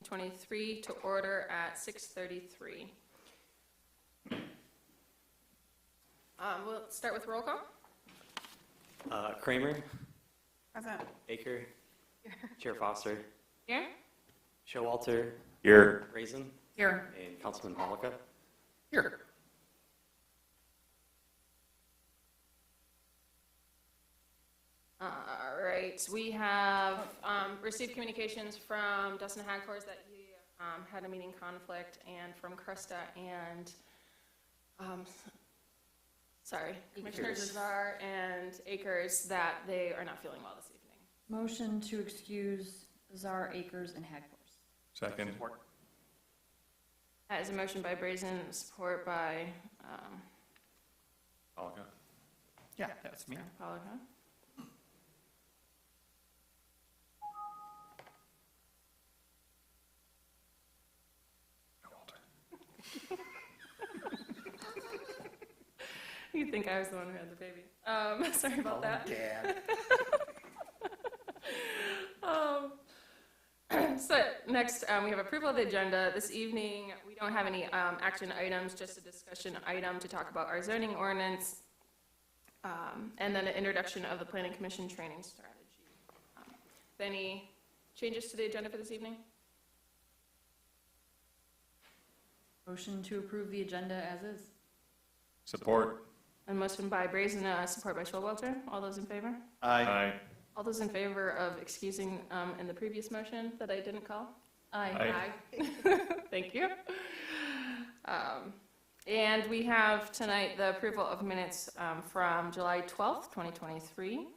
2023 to order at 6:33. We'll start with roll call. Kramer. Present. Baker. Chair Foster. Here. Showalter. Here. Raisin. Here. And Councilman Polika. Here. All right, we have received communications from Dustin Hagfors that he had a meeting conflict, and from Krista and Commissioners Azar and Akers that they are not feeling well this evening. Motion to excuse Czar, Akers, and Hagfors. Second. That is a motion by Brazen, support by Polika. Yeah, that's me. Polika. You'd think I was the one who had the baby. Sorry about that. So next, we have approval of the agenda. This evening, we don't have any action items, just a discussion item to talk about our zoning ordinance, and then an introduction of the Planning Commission training strategy. Any changes to the agenda for this evening? Motion to approve the agenda as is. Support. A motion by Brazen, support by Showalter. All those in favor? Aye. All those in favor of excusing in the previous motion that I didn't call? Aye. Aye. Thank you. And we have tonight the approval of minutes from July 12th, 2023.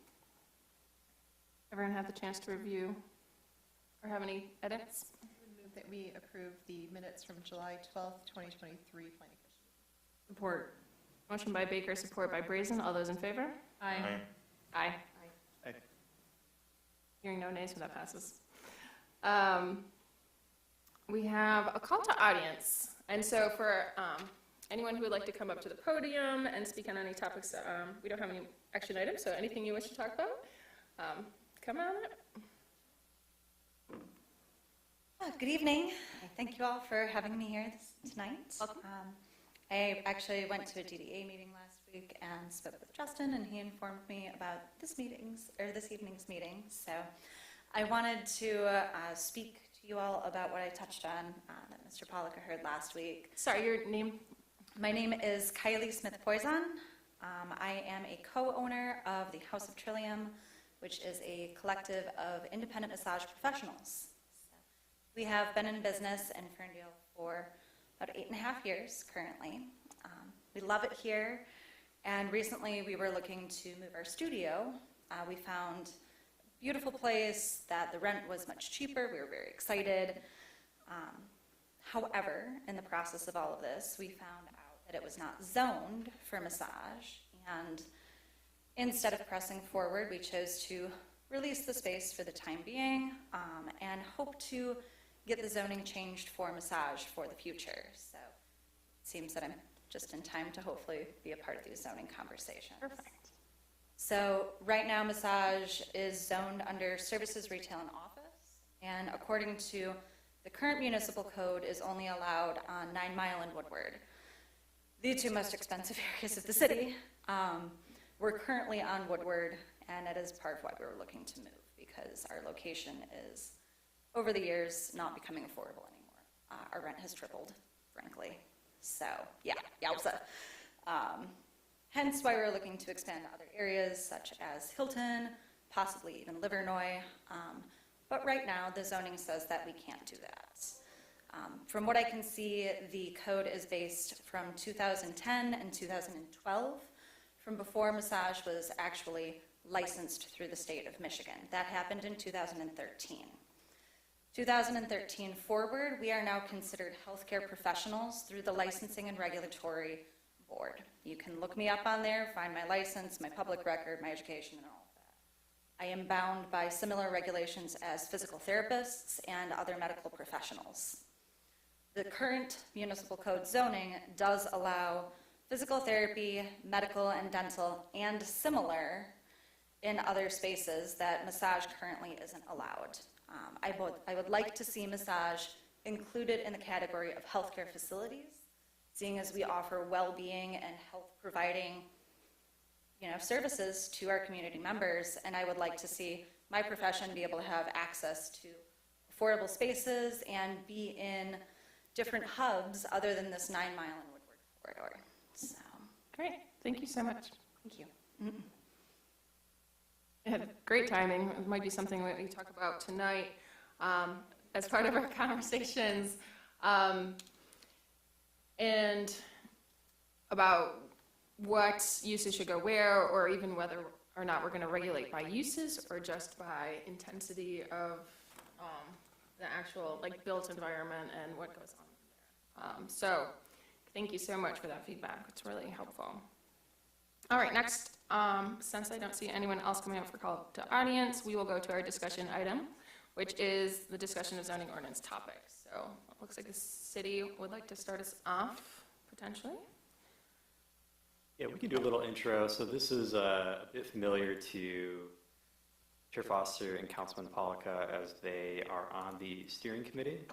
Everyone have the chance to review or have any edits? I would move that we approve the minutes from July 12th, 2023 Planning Commission. Support. Motion by Baker, support by Brazen. All those in favor? Aye. Aye. Aye. Hearing no nays, so that passes. We have a call to audience. And so for anyone who would like to come up to the podium and speak on any topics, we don't have any action items, so anything you wish to talk about, come on up. Good evening. Thank you all for having me here tonight. Welcome. I actually went to a DDA meeting last week and spoke with Justin, and he informed me about this evening's meeting. So I wanted to speak to you all about what I touched on that Mr. Polika heard last week. Sorry, your name? My name is Kylie Smith-Poison. I am a co-owner of the House of Trillium, which is a collective of independent massage professionals. We have been in business in Ferndale for about 8.5 years currently. We love it here, and recently we were looking to move our studio. We found a beautiful place that the rent was much cheaper. We were very excited. However, in the process of all of this, we found out that it was not zoned for massage, and instead of pressing forward, we chose to release the space for the time being and hope to get the zoning changed for massage for the future. So it seems that I'm just in time to hopefully be a part of these zoning conversations. Perfect. So right now massage is zoned under services, retail, and office. And according to the current municipal code is only allowed on 9 Mile and Woodward, the two most expensive areas of the city. We're currently on Woodward, and it is part of why we were looking to move, because our location is, over the years, not becoming affordable anymore. Our rent has tripled, frankly. So, yowza. Hence why we're looking to expand to other areas, such as Hilton, possibly even Livernois. But right now, the zoning says that we can't do that. From what I can see, the code is based from 2010 and 2012, from before massage was actually licensed through the state of Michigan. That happened in 2013. 2013 forward, we are now considered healthcare professionals through the Licensing and Regulatory Board. You can look me up on there, find my license, my public record, my education, and all of that. I am bound by similar regulations as physical therapists and other medical professionals. The current municipal code zoning does allow physical therapy, medical and dental, and similar in other spaces that massage currently isn't allowed. I would like to see massage included in the category of healthcare facilities, seeing as we offer well-being and health providing, services to our community members. And I would like to see my profession be able to have access to affordable spaces and be in different hubs other than this 9 Mile and Woodward corridor. So, Great, thank you so much. thank you. It had great timing. It might be something that we talk about tonight as part of our conversations, and about what uses should go where, or even whether or not we're going to regulate by uses or just by intensity of the actual built environment and what goes on there. So thank you so much for that feedback. It's really helpful. All right, next, since I don't see anyone else coming up for call to audience, we will go to our discussion item, which is the discussion of zoning ordinance topics. So it looks like the city would like to start us off, potentially. Yeah, we can do a little intro. So this is a bit familiar to Chair Foster and Councilman Polika as they are on the steering committee.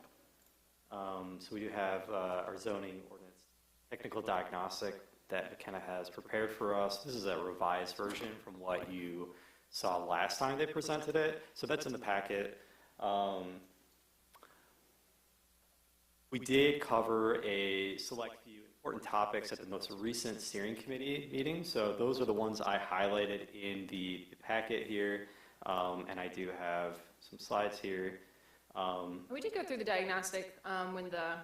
So we do have our zoning ordinance technical diagnostic that McKenna has prepared for us. This is a revised version from what you saw last time they presented it. So that's in the packet. We did cover a select few important topics at the most recent steering committee meeting. So those are the ones I highlighted in the packet here. And I do have some slides here. We did go through the diagnostic when the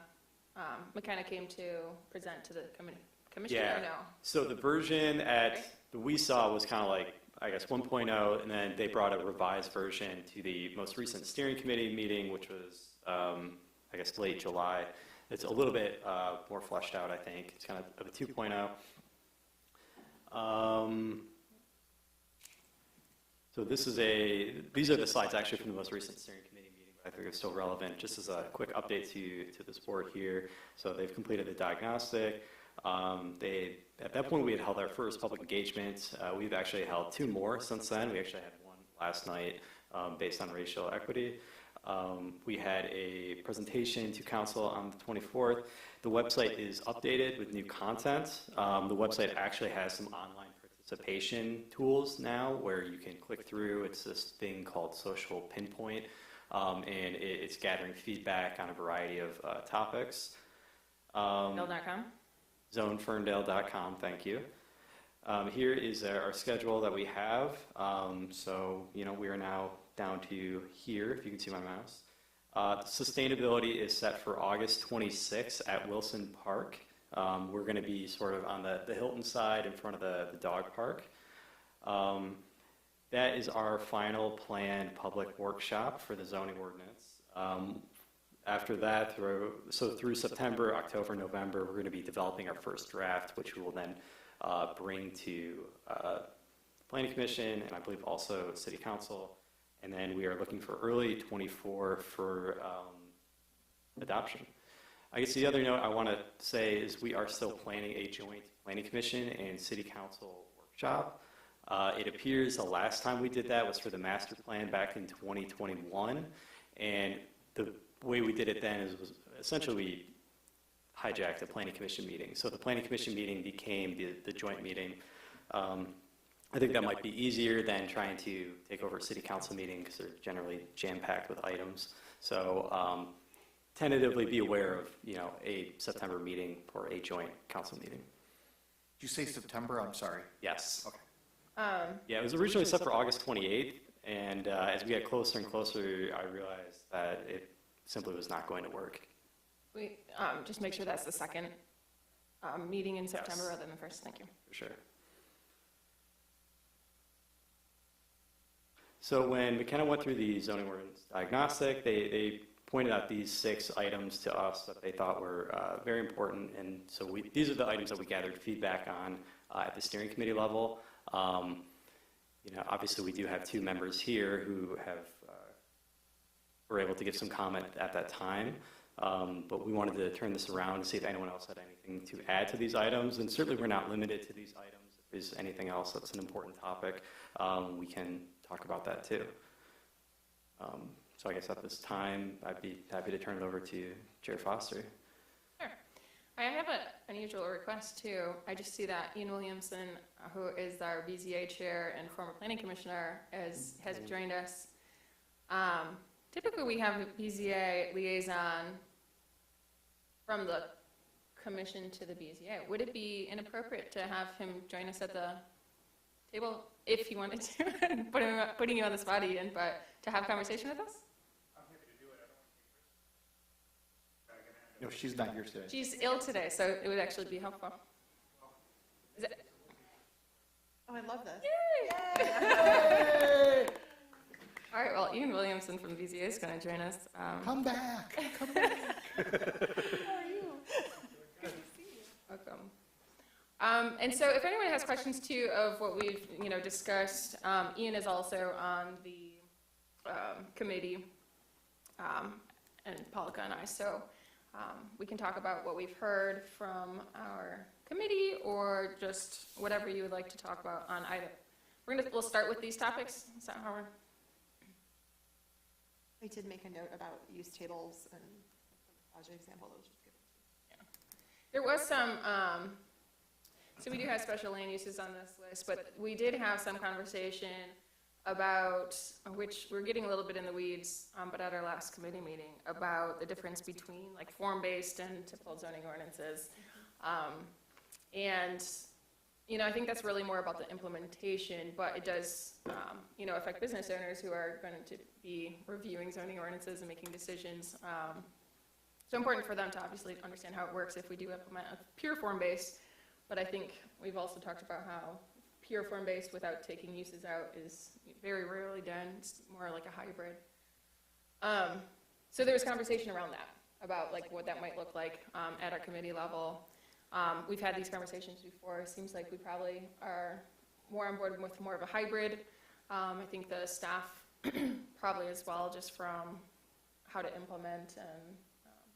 McKenna came to present to the commission, Yeah. or no? So the version that we saw was kind of like, I guess, 1.0, and then they brought a revised version to the most recent steering committee meeting, which was, I guess, late July. It's a little bit more fleshed out, I think. It's kind of a 2.0. So these are the slides actually from the most recent steering committee meeting, but I think it's still relevant. Just as a quick update to this board here. So they've completed the diagnostic. At that point, we had held our first public engagement. We've actually held 2 more since then. We actually had one last night based on racial equity. We had a presentation to council on the 24th. The website is updated with new content. The website actually has some online participation tools now where you can click through. It's this thing called Social Pinpoint, and it's gathering feedback on a variety of topics. Ferndale.com? ZoneFerndale.com, thank you. Here is our schedule that we have. So, we are now down to here, if you can see my mouse. Sustainability is set for August 26th at Wilson Park. We're going to be sort of on the Hilton side in front of the dog park. That is our final planned public workshop for the zoning ordinance. After that, through September, October, November, we're going to be developing our first draft, which we will then bring to Planning Commission and I believe also City Council. And then we are looking for early 24 for adoption. I guess the other note I want to say is we are still planning a joint Planning Commission and City Council workshop. It appears the last time we did that was for the master plan back in 2021. And the way we did it then was essentially we hijacked the Planning Commission meeting. So the Planning Commission meeting became the joint meeting. I think that might be easier than trying to take over a City Council meeting because they're generally jam-packed with items. So tentatively be aware of, a September meeting or a joint council meeting. Did you say September? I'm sorry. Yes. Okay. Yeah, it was originally set for August 28th, and as we get closer and closer, I realized that it simply was not going to work. We just make sure that's the second meeting in September Yes. rather than the first. Thank you. For sure. So when McKenna went through the zoning ordinance diagnostic, they pointed out these 6 items to us that they thought were very important, and so these are the items that we gathered feedback on at the steering committee level. Obviously we do have 2 members here who were able to give some comment at that time, but we wanted to turn this around and see if anyone else had anything to add to these items, and certainly we're not limited to these items. If there's anything else that's an important topic, we can talk about that too. So I guess at this time, I'd be happy to turn it over to Chair Foster. Sure. I have an unusual request too. I just see that Ian Williamson, who is our BZA chair and former planning commissioner, has joined us. Typically, we have a BZA liaison from the commission to the BZA. Would it be inappropriate to have him join us at the table if he wanted to? Putting you on the spot, Ian, but to have conversation with us? No, she's not here today. She's ill today, so it would actually be helpful. Is it? Oh, I love this. All right, well, Ian Williamson from BZA is going to join us. Come back, come back. Welcome. And so if anyone has questions too of what we've, discussed, Ian is also on the committee, and Polika and I, so we can talk about what we've heard from our committee or just whatever you would like to talk about on either. We'll start with these topics. Is that how we're? I did make a note about use tables and as an example that was just given. There was some, so we do have special land uses on this list, but we did have some conversation about, which we're getting a little bit in the weeds, but at our last committee meeting, about the difference between like form-based and typical zoning ordinances. And, I think that's really more about the implementation, but it does, affect business owners who are going to be reviewing zoning ordinances and making decisions. So important for them to obviously understand how it works if we do implement a pure form-based, but I think we've also talked about how pure form-based without taking uses out is very rarely done. It's more like a hybrid. So there was conversation around that, about like what that might look like at our committee level. We've had these conversations before. It seems like we probably are more on board with more of a hybrid. I think the staff probably as well, just from how to implement and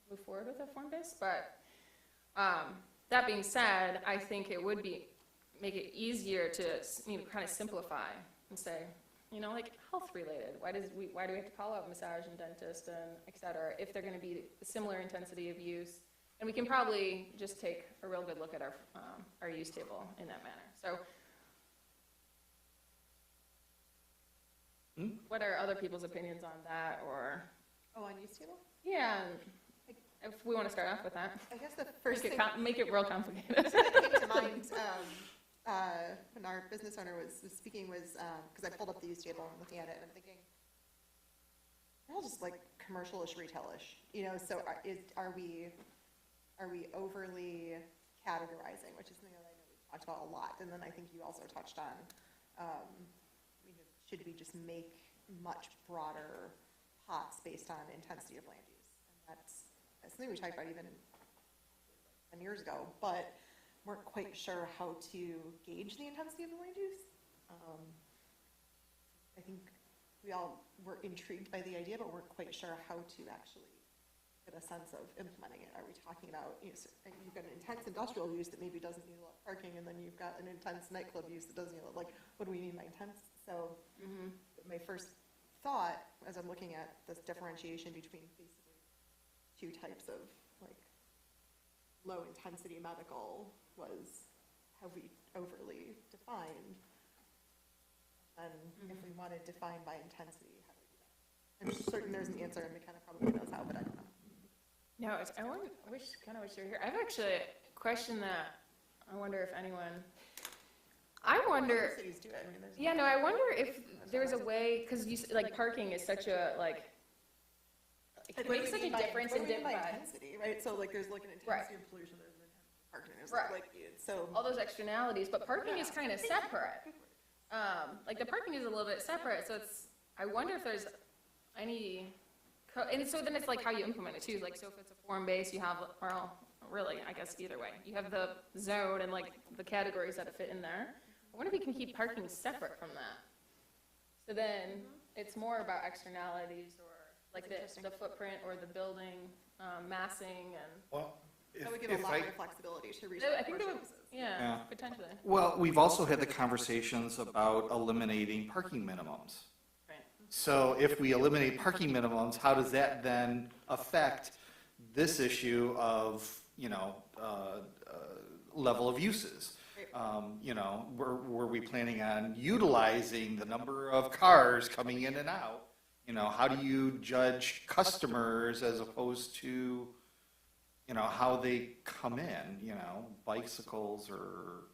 move forward with a form-based. But that being said, I think it would make it easier to kind of simplify and say, like health related. Why do we have to call out massage and dentist and et cetera if they're going to be similar intensity of use? And we can probably just take a real good look at our use table in that manner. So, what are other people's opinions on that? Or Oh, on use table? yeah, if we want to start off with that, I guess the first thing make it real complicated. that came to mind when our business owner was speaking was, because I pulled up the use table and looking at it, and I'm thinking, they're all just like commercial-ish, retail-ish, so are we overly categorizing, which is something that I know we've talked about a lot, and then I think you also touched on, should we just make much broader pots based on intensity of land use? And that's something we talked about even 10 years ago, but weren't quite sure how to gauge the intensity of the land use. I think we all were intrigued by the idea, but weren't quite sure how to actually get a sense of implementing it. Are we talking about, you've got an intense industrial use that maybe doesn't need a lot of parking, and then you've got an intense nightclub use that doesn't need a lot, what do we mean by intense? So my first thought, as I'm looking at this differentiation between basically two types of low intensity medical was, have we overly defined? And if we want to define by intensity, how do we do that? I'm certain there's an answer, and McKenna probably knows how, but I don't know. No, I wish you were here. I have actually a question that I wonder if anyone. I wonder. Other cities do it. I wonder if there's a way, because parking is such a it makes such a difference in different intensity, right? So there's an intensity of pollution, there's an intensity of parking, there's so all those externalities, but parking is kind of separate. The parking is a little bit separate, so I wonder if there's any. And so then it's how you implement it too. So if it's a form-based, you have, really, I guess either way. You have the zone and the categories that fit in there. I wonder if we can keep parking separate from that. So then it's more about externalities or the footprint or the building, massing and. Well, that would give a lot more flexibility to reach. I think that would, Yeah. potentially. Well, we've also had the conversations about eliminating parking minimums. Right. So if we eliminate parking minimums, how does that then affect this issue of, level of uses? Were we planning on utilizing the number of cars coming in and out? How do you judge customers as opposed to, how they come in, bicycles or,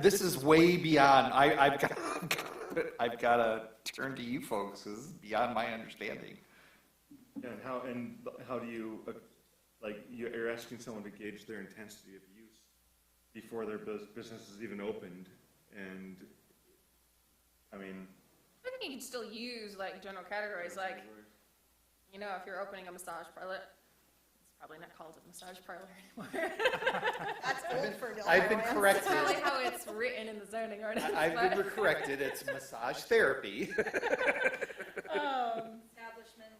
this is way beyond, I've got to turn to you folks, this is beyond my understanding. Yeah, and how do you, you're asking someone to gauge their intensity of use before their business is even opened, and, I mean. I think you can still use like general categories, like, if you're opening a massage parlor, it's probably not called a massage parlor anymore. That's old Ferndale. I've been That's corrected. probably how it's written in the zoning ordinance. I've but- been corrected, it's massage therapy. Establishment,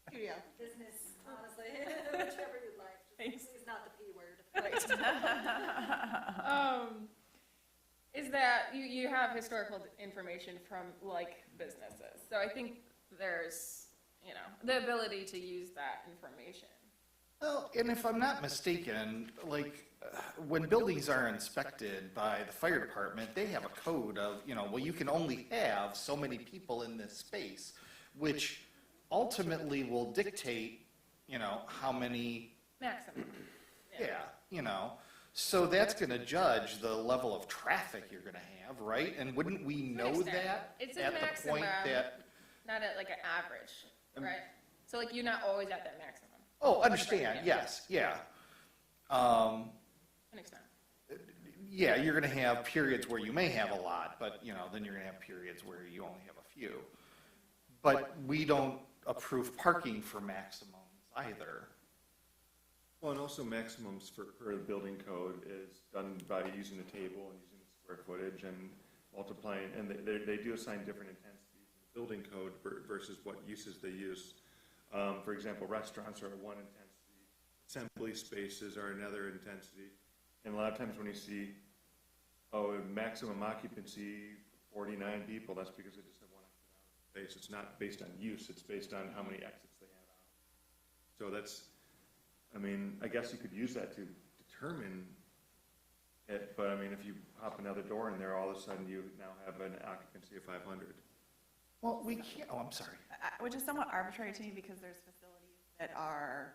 Studio. business, honestly, whichever you like. Thanks. Please not the P word. Is that you have historical information from like businesses. So I think there's, the ability to use that information. Well, and if I'm not mistaken, when buildings are inspected by the fire department, they have a code of, you can only have so many people in this space, which ultimately will dictate, how many, Maximum. so that's gonna judge the level of traffic you're gonna have, right? And wouldn't we know extent. that It's a at the point maximum. that, Not at like an average, right? So like you're not always at that maximum. oh, understand, yes, yeah. An extent. Yeah, you're gonna have periods where you may have a lot, but, then you're gonna have periods where you only have a few. But we don't approve parking for maximums either. Well, and also maximums for the building code is done by using the table and using the square footage and multiplying, and they do assign different intensities in the building code versus what uses they use. For example, restaurants are one intensity, assembly spaces are another intensity, and a lot of times when you see, maximum occupancy, 49 people, that's because they just have one exit out space. It's not based on use, it's based on how many exits they have out. So that's, I guess you could use that to determine it, but if you pop another door in there, all of a sudden you now have an occupancy of 500. Well, we can't, I'm sorry. Which is somewhat arbitrary to me because there's facilities that are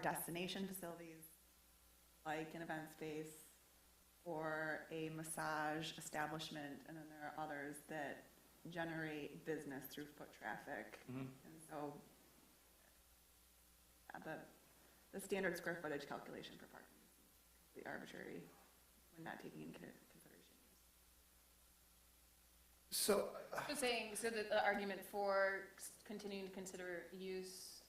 destination facilities, like an event space or a massage establishment, and then there are others that generate business through foot traffic. Mhm. And so the standard square footage calculation for parking is completely arbitrary when not taking into consideration. So, So the argument for continuing to consider use,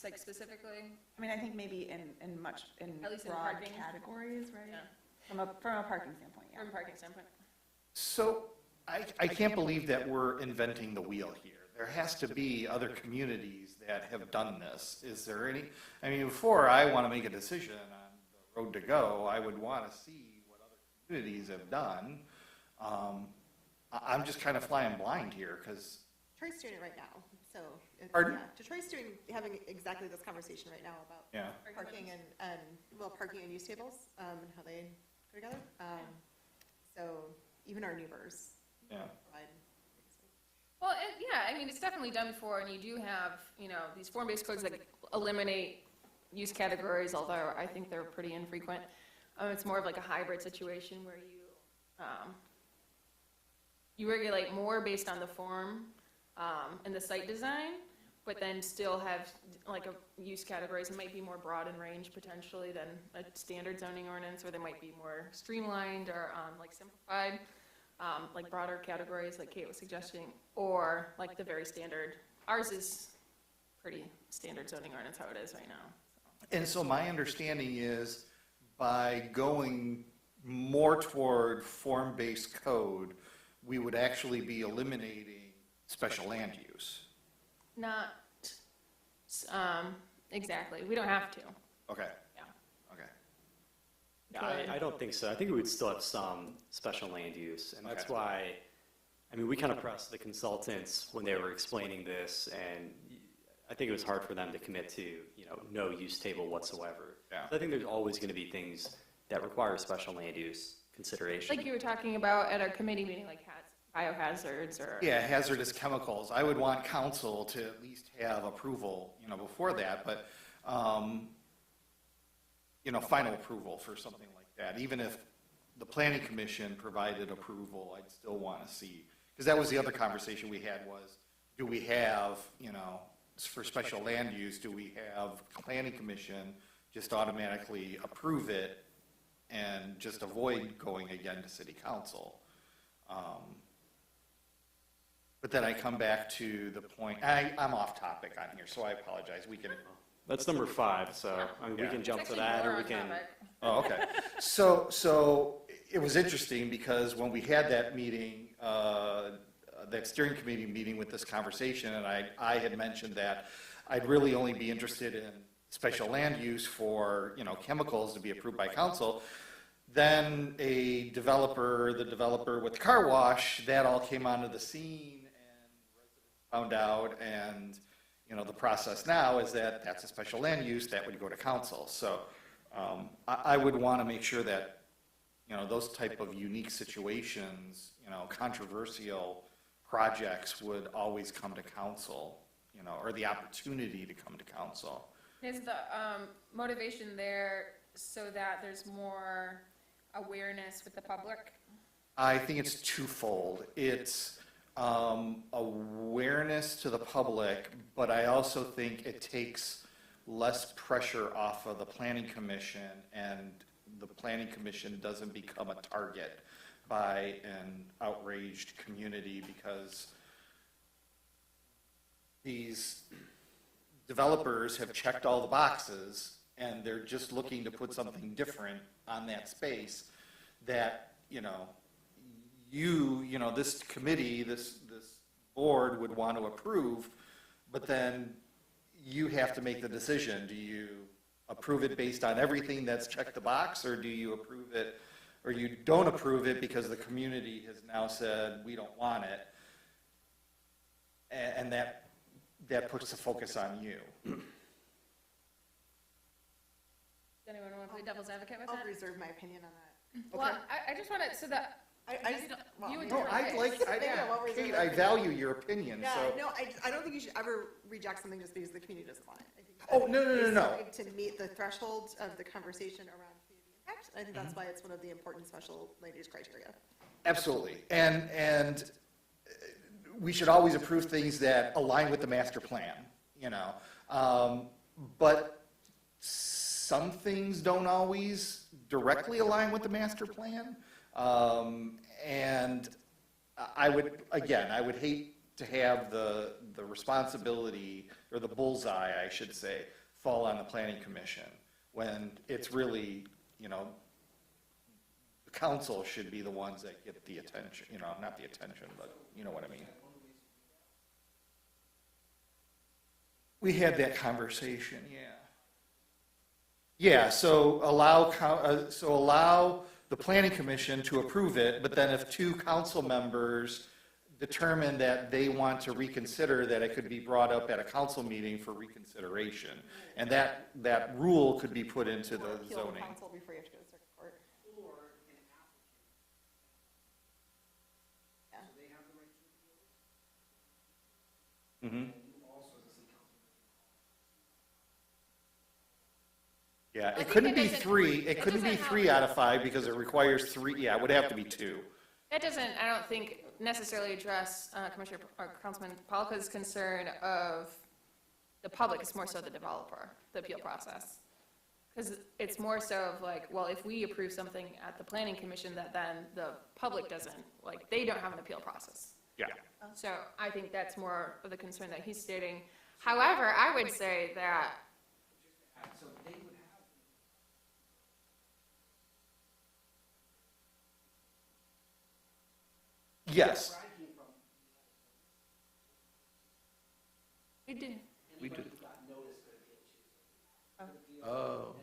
like specifically, I think maybe in At least in broad parking. categories, right? yeah, From a parking standpoint, yeah. from a parking standpoint. so I can't believe that we're inventing the wheel here. There has to be other communities that have done this. Is there any, before I want to make a decision on the road to go, I would want to see what other communities have done. I'm just kind of flying blind here, because, Detroit's doing it right now, so. Pardon? Yeah, Detroit's having exactly this conversation right now about yeah. parking parking and use tables, and how they go together. So even our neighbors Yeah. provide. Well, it's definitely done before, and you do have, these form-based codes that eliminate use categories, although I think they're pretty infrequent. It's more of like a hybrid situation where you regulate more based on the form and the site design, but then still have like a use categories that might be more broad in range potentially than a standard zoning ordinance, or they might be more streamlined or like simplified. Like broader categories like Kate was suggesting, or like the very standard. Ours is pretty standard zoning ordinance how it is right now. And so my understanding is by going more toward form-based code, we would actually be eliminating special land use. Not exactly. We don't have to. Okay. Yeah. Okay. Yeah, I don't think so. I think we would still have some special land use, and that's Okay. why, I mean, we kind of pressed the consultants when they were explaining this, and I think it was hard for them to commit to, no use table whatsoever. Yeah. So I think there's always going to be things that require special land use consideration. Like you were talking about at our committee meeting, like biohazards or. Yeah, hazardous chemicals. I would want council to at least have approval, before that, but, final approval for something like that. Even if the planning commission provided approval, I'd still want to see, because that was the other conversation we had was, do we have, for special land use, do we have planning commission just automatically approve it and just avoid going again to city council? But then I come back to the point, I'm off topic on here, so I apologize. We can. That's number 5, so I mean, we can jump to that, or we can. Oh, okay. So it was interesting because when we had that meeting, that steering committee meeting with this conversation, and I had mentioned that I'd really only be interested in special land use for, chemicals to be approved by council. Then the developer with the car wash, that all came onto the scene and residents found out, and the process now is that that's a special land use that would go to council. So I would want to make sure that, those type of unique situations, controversial projects would always come to council, or the opportunity to come to council. Is the motivation there so that there's more awareness with the public? I think it's twofold. It's awareness to the public, but I also think it takes less pressure off of the planning commission, and the planning commission doesn't become a target by an outraged community, because these developers have checked all the boxes and they're just looking to put something different on that space that, this committee, this board would want to approve, but then you have to make the decision. Do you approve it based on everything that's checked the box, or do you approve it, or you don't approve it because the community has now said, we don't want it? And that puts the focus on you. Does anyone want to play devil's advocate with I'll that? reserve my opinion on that. Well, I just want to, so that. I just, well, You would no, do it. I'd like, Yeah, what we're Kate, doing. I value your opinion, Yeah, so. no, I don't think you should ever reject something just because the community doesn't want it. I think Oh, that no, no, no, is no. something to meet the threshold of the conversation around community impact. I think that's why it's one of the important special land use criteria. Absolutely. And we should always approve things that align with the master plan, But some things don't always directly align with the master plan. And I would hate to have the responsibility, or the bullseye, I should say, fall on the planning commission, when it's really, the council should be the ones that get the attention, not the attention, but you know what I mean. We had that conversation, yeah. Yeah, so allow the planning commission to approve it, but then if 2 council members determine that they want to reconsider, that it could be brought up at a council meeting for reconsideration. And that rule could be put into the Appeal to zoning. council before you have to go to circuit court. Yeah. Mhm. Yeah, I it think couldn't it be doesn't- 3, it it couldn't be doesn't 3 out of 5 because it requires 3, yeah, it would have to be 2. That doesn't, I don't think, necessarily address Commissioner, or Councilman Polka's concern of the public. It's more so the developer, the appeal process. Because it's more so of like, well, if we approve something at the planning commission that then the public doesn't, like, they don't have an appeal process. Yeah. So I think that's more of the concern that he's stating. However, I would say that Yes. we do. We do. Oh.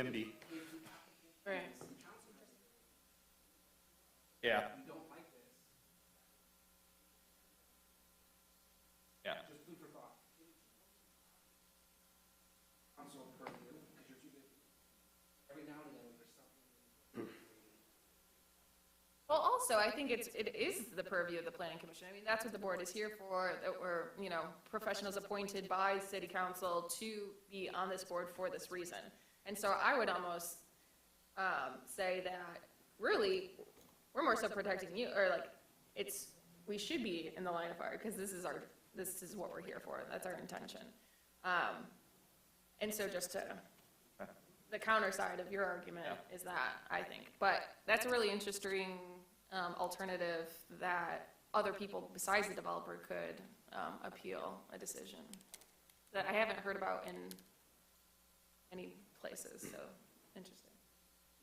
NIMBY. Right. Yeah. Yeah. Well, also, I think it is the purview of the planning commission. I mean, that's what the board is here for, that we're, professionals appointed by city council to be on this board for this reason. And so I would almost say that really, we're more so protecting you, or like, we should be in the line of fire, because this is what we're here for. That's our intention. And so just to, the counter side of your argument is that, I think. But that's a really interesting alternative that other people besides the developer could appeal a decision that I haven't heard about in any places, so interesting.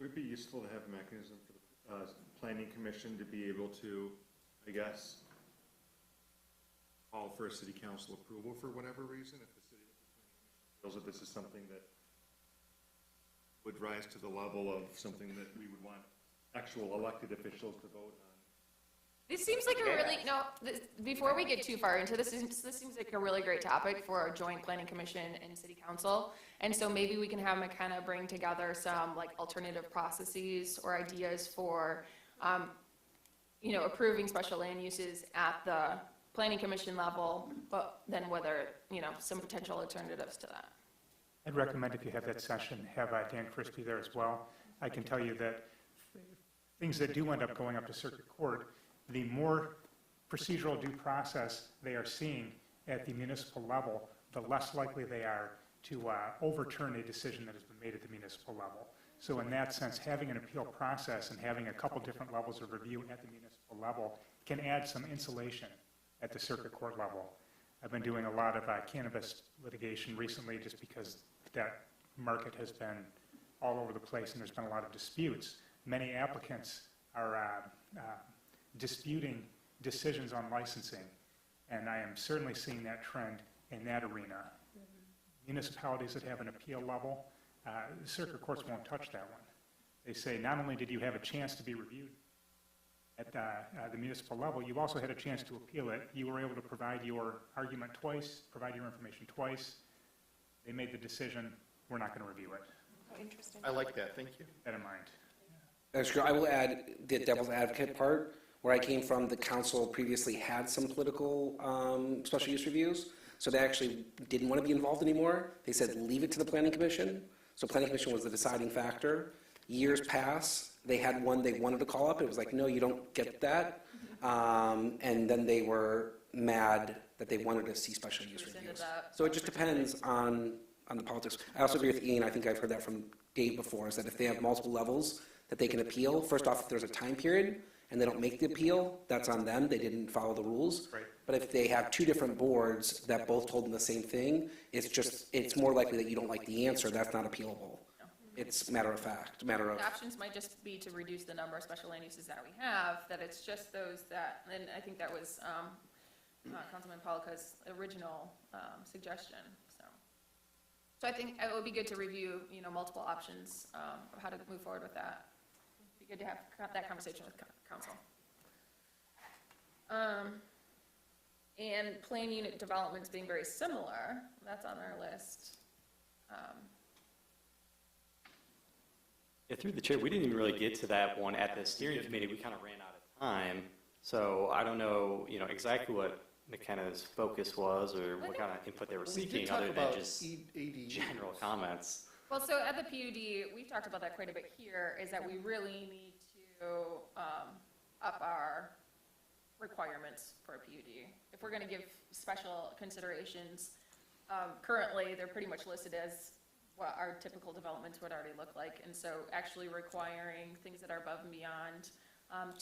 Would it be useful to have a mechanism for the planning commission to be able to, I guess, call for a city council approval for whatever reason, if the city feels that this is something that would rise to the level of something that we would want actual elected officials to vote on? This seems like a really, before we get too far into this seems like a really great topic for a joint planning commission and city council. And so maybe we can have them kind of bring together some like alternative processes or ideas for, approving special land uses at the planning commission level, but then whether, some potential alternatives to that. I'd recommend if you have that session, have Dan Christie there as well. I can tell you that things that do end up going up to circuit court, the more procedural due process they are seeing at the municipal level, the less likely they are to overturn a decision that has been made at the municipal level. So in that sense, having an appeal process and having a couple different levels of review at the municipal level can add some insulation at the circuit court level. I've been doing a lot of cannabis litigation recently just because that market has been all over the place and there's been a lot of disputes. Many applicants are disputing decisions on licensing, and I am certainly seeing that trend in that arena. Municipalities that have an appeal level, circuit courts won't touch that one. They say not only did you have a chance to be reviewed at the municipal level, you also had a chance to appeal it. You were able to provide your argument twice, provide your information twice. They made the decision, we're not going to review it. Oh, interesting. I like that, thank you. Keep that in mind. That's true. I will add the devil's advocate part. Where I came from, the council previously had some political special use reviews, so they actually didn't want to be involved anymore. They said, leave it to the planning commission. So planning commission was the deciding factor. Years pass, they had one they wanted to call up. It was like, no, you don't get that. And then they were mad that they wanted to see special use reviews. So it just depends on the politics. I also agree with Ian. I think I've heard that from Dave before, is that if they have multiple levels that they can appeal, first off, if there's a time period, and they don't make the appeal, that's on them. They didn't follow the rules. Right. But if they have two different boards that both told them the same thing, it's more likely that you don't like the answer. That's not appealable. It's matter of fact, matter of. The options might just be to reduce the number of special land uses that we have, that it's just those that, and I think that was Councilman Polika's original suggestion, so I think it would be good to review, multiple options of how to move forward with that. It'd be good to have that conversation with council. And plain unit developments being very similar, that's on our list. Yeah, through the chair, we didn't even really get to that one at the steering committee. We kind of ran out of time. So I don't know, exactly what McKenna's focus was or what kind of input they were seeking other than just general comments. Well, so at the PUD, we've talked about that quite a bit here, is that we really need to up our requirements for a PUD. If we're going to give special considerations, currently they're pretty much listed as what our typical developments would already look like. And so actually requiring things that are above and beyond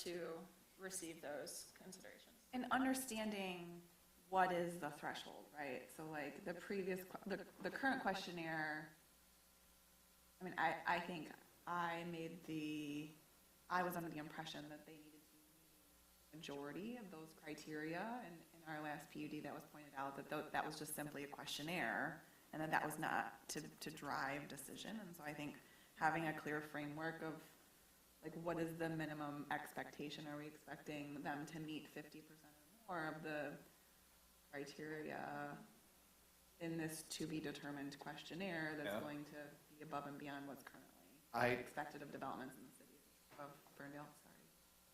to receive those considerations. And understanding what is the threshold, right? So like the current questionnaire, I mean, I think I was under the impression that they needed to meet the majority of those criteria. And in our last PUD, that was pointed out that that was just simply a questionnaire, and that was not to drive decision. And so I think having a clear framework of, like, what is the minimum expectation? Are we expecting them to meet 50% or more of the criteria in this to-be-determined questionnaire that's Yeah. going to be above and beyond what's currently I, expected of developments in the city of Ferndale? Sorry.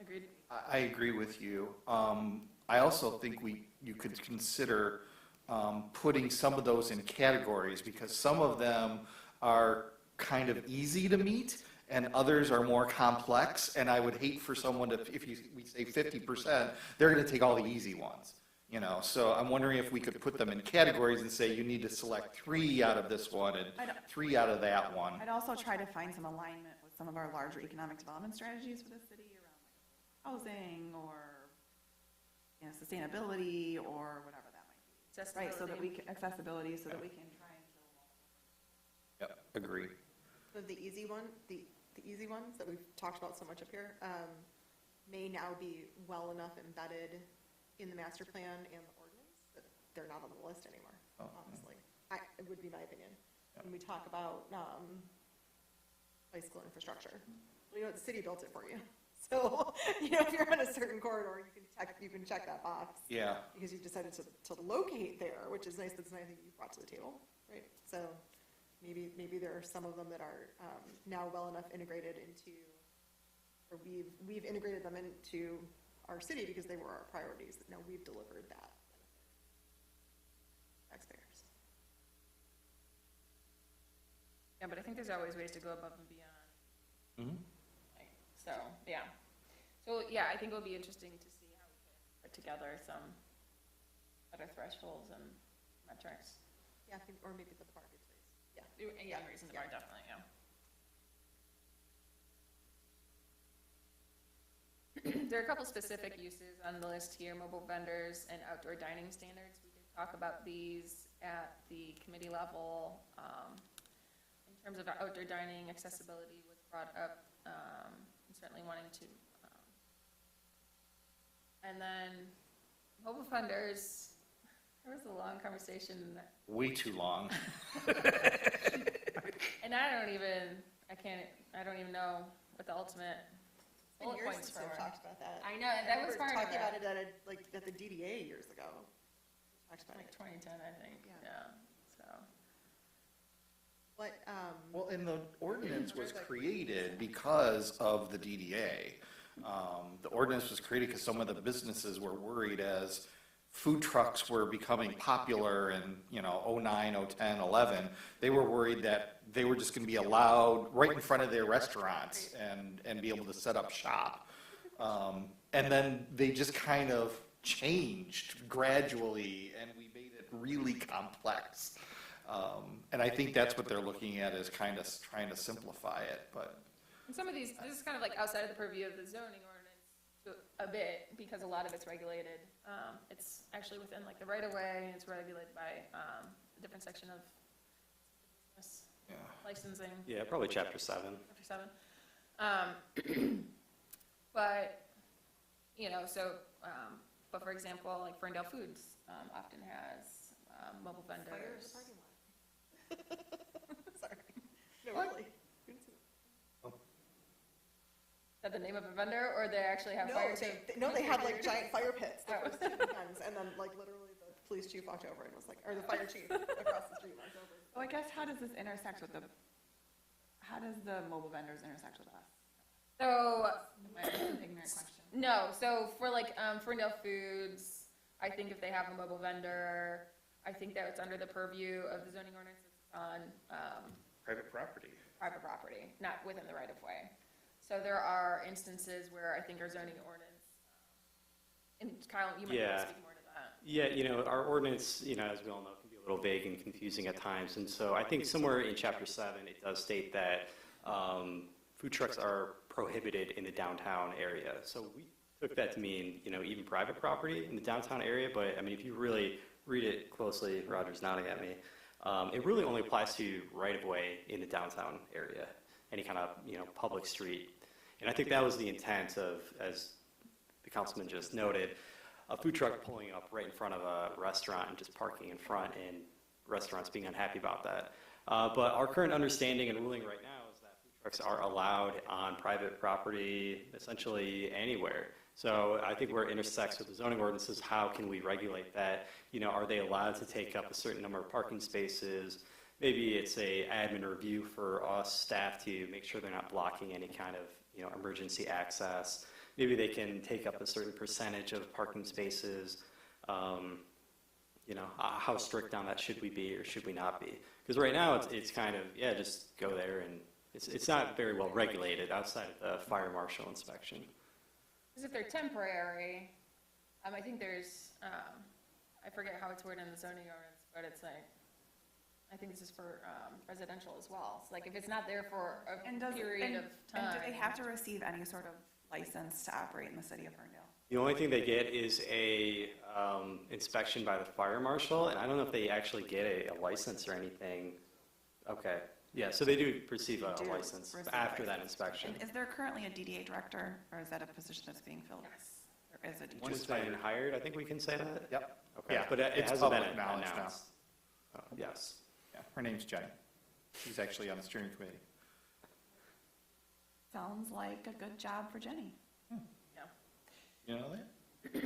Agreed. I agree with you. I also think you could consider putting some of those in categories, because some of them are kind of easy to meet and others are more complex. And I would hate for someone to, if we say 50%, they're going to take all the easy ones. You know, so I'm wondering if we could put them in categories and say you need to select 3 out of this one and 3 out of that one. I'd also try to find some alignment with some of our larger economic development strategies for the city around, like, housing or, you know, sustainability or whatever that might be. Right, so that we can, accessibility, so that we can try and fill. Yep, agree. So the easy one, the easy ones that we've talked about so much up here, may now be well enough embedded in the master plan and the ordinance that they're not on the list anymore, honestly. It would be my opinion. When we talk about, bicycle infrastructure, well, you know, the city built it for you. So, you know, if you're on a certain corridor, you can check that box. Yeah. Because you've decided to locate there, which is nice. That's something you've brought to the table, right? So maybe there are some of them that are now well enough integrated into, or we've integrated them into our city because they were our priorities. Now we've delivered that. Taxpayers. Yeah, but I think there's always ways to go above and beyond. Mhm. So, yeah. So, yeah, I think it'll be interesting to see how we can put together some better thresholds and metrics. Yeah, I think, or maybe the parking space. Yeah. Yeah, reason to bar, definitely, yeah. There are a couple specific uses on the list here, mobile vendors and outdoor dining standards. We did talk about these at the committee level. In terms of outdoor dining, accessibility was brought up, and certainly wanting to. And then mobile vendors, there was a long conversation. Way too long. And I don't even know what the ultimate bullet Years points since for. we've talked about that. I know, and that was part of talking about it. it at the DDA years ago. Talked about Like it. 2010, I think, Yeah. yeah, so. But, Well, and the ordinance was created because of the DDA. The ordinance was created because some of the businesses were worried as food trucks were becoming popular in, you know, 09, 010, 11. They were worried that they were just going to be allowed right in front of their restaurants and be able to set up shop. And then they just kind of changed gradually, and we made it really complex. And I think that's what they're looking at, is kind of trying to simplify it, but. And some of these, this is kind of like outside of the purview of the zoning ordinance a bit, because a lot of it's regulated. It's actually within like the right of way, and it's regulated by a different section of business licensing. Yeah, probably chapter 7. Chapter 7. But, you know, so, but for example, like Ferndale Foods often has mobile fire in the vendors. parking lot. Sorry. No, What? really. Is that the name of a vendor, or they actually have No, fire they had like giant fire pits that were student guns, and then like literally the police chief walked over and was like, or the fire chief across the street walked over. Well, I guess, how does this intersect with how does the mobile vendors intersect with us? So, Ignorant question. no, so for like Ferndale Foods, I think if they have a mobile vendor, I think that it's under the purview of the zoning ordinance. It's on Private property. private property, not within the right of way. So there are instances where I think our zoning ordinance, and Kyle, you might be able to Yeah. speak more to that. Yeah, you know, our ordinance, you know, as we all know, can be a little vague and confusing at times. And so I think somewhere in chapter 7, it does state that food trucks are prohibited in the downtown area. So we took that to mean, you know, even private property in the downtown area. But I mean, if you really read it closely, Roger's nodding at me, it really only applies to right of way in the downtown area, any kind of, you know, public street. And I think that was the intent of, as the councilman just noted, a food truck pulling up right in front of a restaurant and just parking in front, and restaurants being unhappy about that. But our current understanding and ruling right now is that food trucks are allowed on private property, essentially anywhere. So I think where it intersects with the zoning ordinances, how can we regulate that? You know, are they allowed to take up a certain number of parking spaces? Maybe it's a admin review for us staff to make sure they're not blocking any kind of, you know, emergency access. Maybe they can take up a certain percentage of parking spaces. You know, how strict on that should we be or should we not be? Because right now it's kind of, yeah, just go there, and it's not very well regulated outside of the fire marshal inspection. Because if they're temporary, I think there's, I forget how it's worded in the zoning ordinance, but it's like, I think this is for residential as well. So like if it's not there for a period of time. And do they have to receive any sort of license to operate in the city of Ferndale? The only thing they get is a inspection by the fire marshal, and I don't know if they actually get a license or anything. Okay, yeah, so they do receive a license after that inspection. And is there currently a DDA director, or is that a position that's being filled? Yes. There is a DDA. Once it's been hired, I think we can say that? Yep. Okay, Yeah, but it it's hasn't been public knowledge now. announced. Oh, yes. Yeah, her name's Jenny. She's actually on the steering committee. Sounds like a good job for Jenny. You know that?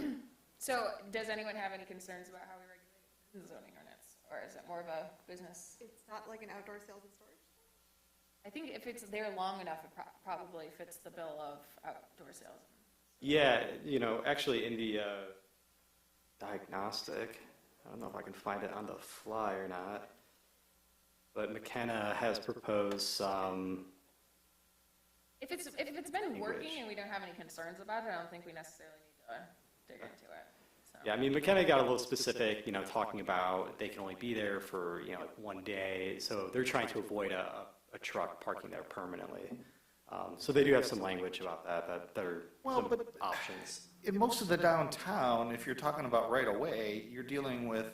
So does anyone have any concerns about how we regulate the zoning ordinance? Or is it more of a business? It's not like an outdoor sales and storage? I think if it's there long enough, it probably fits the bill of outdoor sales. Yeah, you know, actually in the diagnostic, I don't know if I can find it on the fly or not, but McKenna has proposed some. If it's been working and we don't have any concerns about it, I don't think we necessarily need to dig into it. So. Yeah, I mean, McKenna got a little specific, you know, talking about they can only be there for, you know, like 1 day. So they're trying to avoid a truck parking there permanently. So they do have some language about that are some options. In most of the downtown, if you're talking about right away, you're dealing with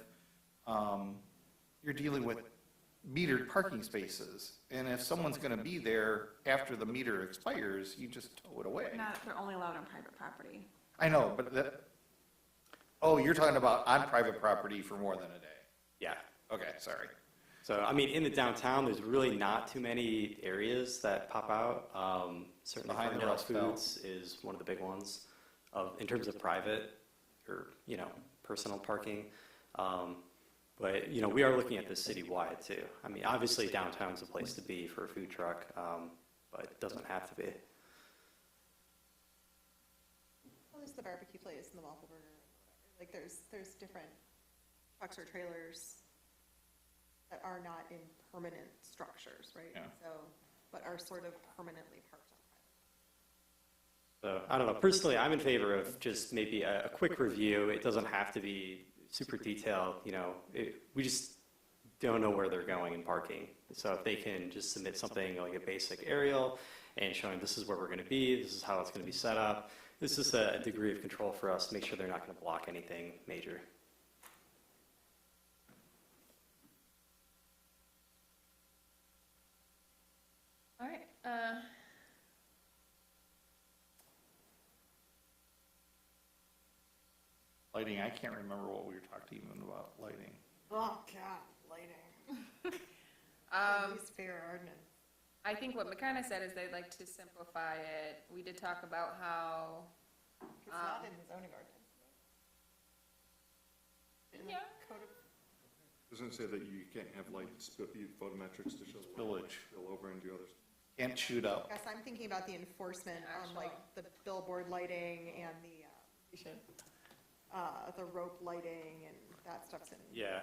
metered parking spaces. And if someone's gonna be there after the meter expires, you just tow it away. They're only allowed on private property. I know, but oh, you're talking about on private property for more than a day. Yeah. Okay, sorry. So, I mean, in the downtown, there's really not too many areas that pop out. Certainly Behind the Ferndale Rust Belt. Foods is one of the big ones in terms of private or, you know, personal parking. But, you know, we are looking at this citywide too. I mean, obviously downtown's a place to be for a food truck, but it doesn't have to be. Well, there's the barbecue place and the waffle burger. Like there's different trucks or trailers that are not in permanent structures, right? Yeah. So, but are sort of permanently parked on private. So, I don't know, personally, I'm in favor of just maybe a quick review. It doesn't have to be super detailed, you know, we just don't know where they're going in parking. So if they can just submit something like a basic aerial and showing this is where we're gonna be, this is how it's gonna be set up, this is a degree of control for us to make sure they're not gonna block anything major. All right. Lighting, I can't remember what we were talking even about lighting. Oh, God, lighting. Least fair ordinance. I think what McKenna said is they'd like to simplify it. We did talk about how, It's not in the zoning ordinance. In the Yeah. code of, Doesn't it say that you can't have lights, photometrics to show Spillage. spill over and do other stuff? Can't shoot up. yes, I'm thinking about the enforcement on like the billboard lighting and the rope lighting and that stuff's in. Yeah,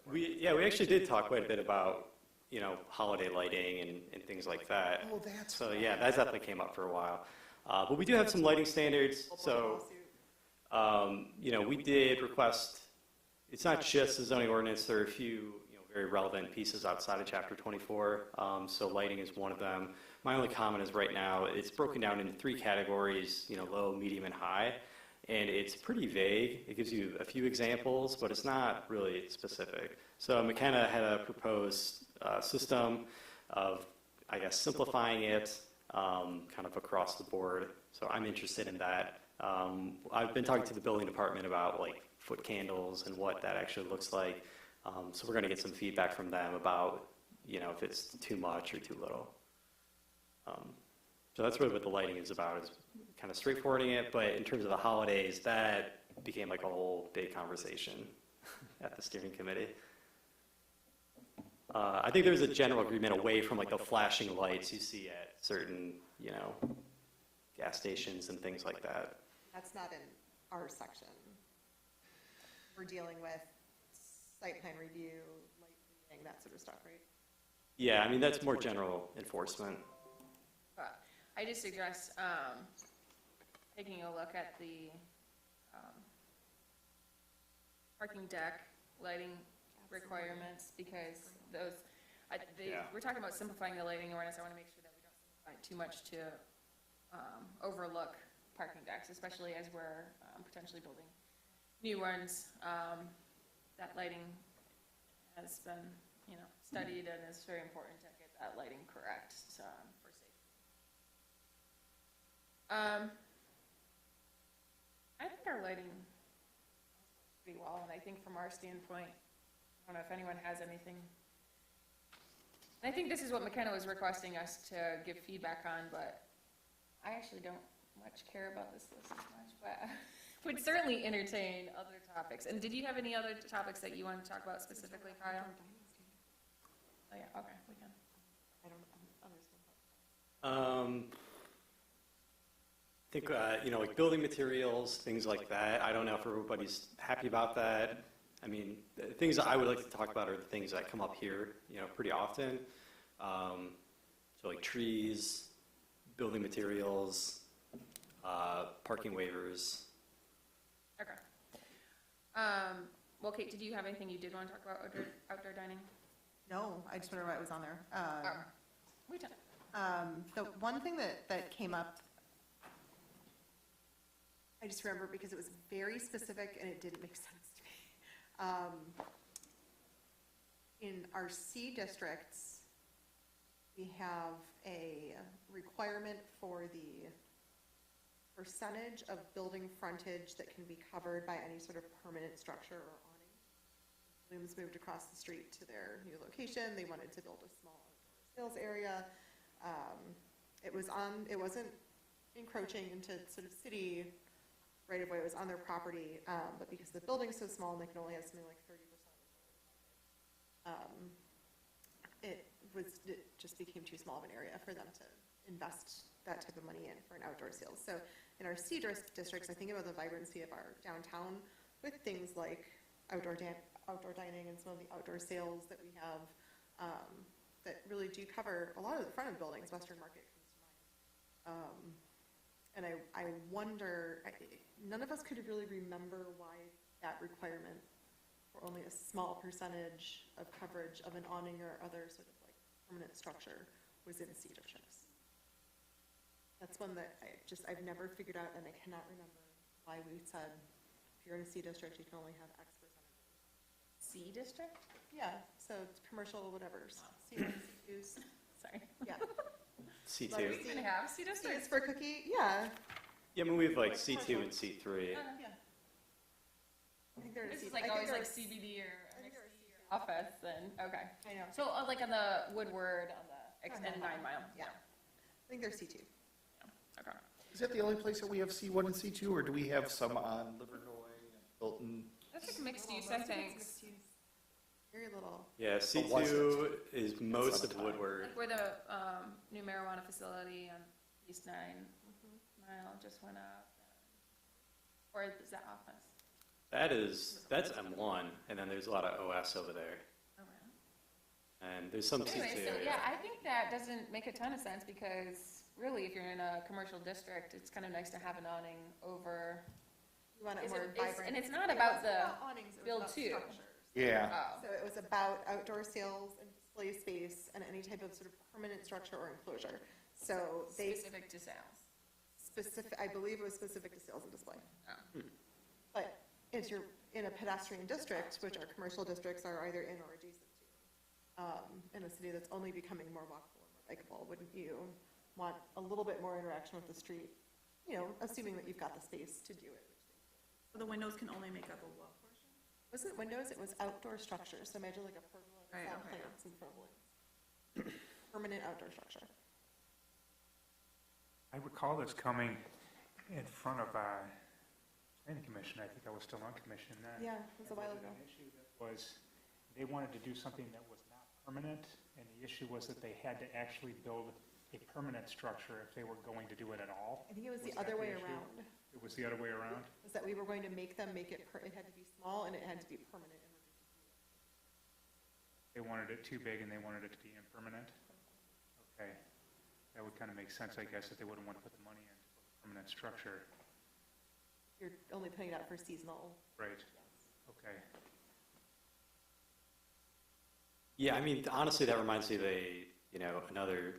we actually did talk quite a bit about, you know, holiday lighting and things like that. Oh, that's So, yeah, that definitely came up for a while. But we do have some lighting standards, so, you know, we did request, it's not just the zoning ordinance, there are a few, you know, very relevant pieces outside of chapter 24, so lighting is one of them. My only comment is right now, it's broken down into 3 categories, you know, low, medium, and high, and it's pretty vague. It gives you a few examples, but it's not really specific. So McKenna had a proposed system of, I guess, simplifying it kind of across the board, so I'm interested in that. I've been talking to the building department about like foot candles and what that actually looks like. So we're going to get some feedback from them about, you know, if it's too much or too little. So that's really what the lighting is about, is kind of straightforwarding it, but in terms of the holidays, that became like a whole big conversation at the steering committee. I think there's a general agreement away from like the flashing lights you see at certain, you know, gas stations and things like that. That's not in our section. We're dealing with site plan review, light reading, that sort of stuff, right? Yeah, I mean, that's more general enforcement. I just suggest taking a look at the parking deck lighting requirements, because those, we're talking about simplifying the lighting ordinance. I want to make sure that we don't simplify it too much to overlook parking decks, especially as we're potentially building new ones. That lighting has been, you know, studied, and it's very important to get that lighting correct for safety. I think our lighting pretty well, and I think from our standpoint, I don't know if anyone has anything. And I think this is what McKenna was requesting us to give feedback on, but I actually don't much care about this list as much, but would certainly entertain other topics. And did you have any other topics that you want to talk about specifically, Kyle? Oh, yeah, okay, we can. I don't understand. I think, you know, like building materials, things like that. I don't know if everybody's happy about that. I mean, the things that I would like to talk about are the things that come up here, you know, pretty often. So like trees, building materials, parking waivers. Okay. Well, Kate, did you have anything you did want to talk about outdoor dining? No, I just wonder why it was on there. We did. The one thing that came up, I just remember because it was very specific and it didn't make sense to me. In our C districts, we have a requirement for the percentage of building frontage that can be covered by any sort of permanent structure or awning. Bloom's moved across the street to their new location. They wanted to build a small sales area. It wasn't encroaching into sort of city right away. It was on their property, but because the building's so small and they can only have something like 30%, it just became too small of an area for them to invest that type of money in for an outdoor sales. So in our C districts, I think about the vibrancy of our downtown with things like outdoor dining and some of the outdoor sales that we have that really do cover a lot of the front of the buildings. Western Market comes to mind. And I wonder, none of us could really remember why that requirement for only a small percentage of coverage of an awning or other sort of like permanent structure was in C districts. That's one that I've never figured out, and I cannot remember why we said if you're in a C district, you can only have X percentage. C district? Yeah, so it's commercial, whatever's. C1, C2s. Sorry. Yeah. C2. Letter We can have C C is districts. for cookie, yeah. Yeah, I mean, we have like C2 and C3. Yeah. I think they're in This C. is like I think always they're like C- CBD or I think they're next to C3. your office, and, okay. I know. So like on the Woodward, on the On 9 Mile? Yeah. I think they're C2. Okay. Is that the only place that we have C1 and C2, or do we have some on Livernois and Hilton? That's like mixed use, I think. Very little. Yeah, was C2 is most of some time. Woodward. Like where the new marijuana facility on East 9 Mile just went up. Or is that office? That's M1, and then there's a lot of OS over there. Oh, really? And there's some Anyway, C2. so yeah, I think that doesn't make a ton of sense, because really, if you're in a commercial district, it's kind of nice to have an awning over. We want it Is more it- is- vibrant. and it's not It about wasn't the about awnings, it was build about too. structures. Yeah. Oh. So it was about outdoor sales and display space and any type of sort of permanent structure or enclosure. So they Specific to sales. I believe it was specific to sales and display. Oh. But if you're in a pedestrian district, which our commercial districts are either in or adjacent to, in a city that's only becoming more walkable and more bikeable, wouldn't you want a little bit more interaction with the street? You know, assuming that you've got the space to do it. So the windows can only make up a what portion? Wasn't windows, it was outdoor structures, so imagine like a pergola Right, with okay. plants and pergolas. Permanent outdoor structure. I recall this coming in front of planning commission. I think I was still on commission then. Yeah, it was a while ago. An issue that was, they wanted to do something that was not permanent, and the issue was that they had to actually build a permanent structure if they were going to do it at all. I think it was the Was that other the way issue? around, It was the other way around? was that we were going to make them make it, it had to be small and it had to be permanent. They wanted it too big and they wanted it to be impermanent? Okay. That would kind of make sense, I guess, if they wouldn't want to put the money into a permanent structure. You're only putting it out for seasonal. Right, okay. Yeah, I mean, honestly, that reminds me of another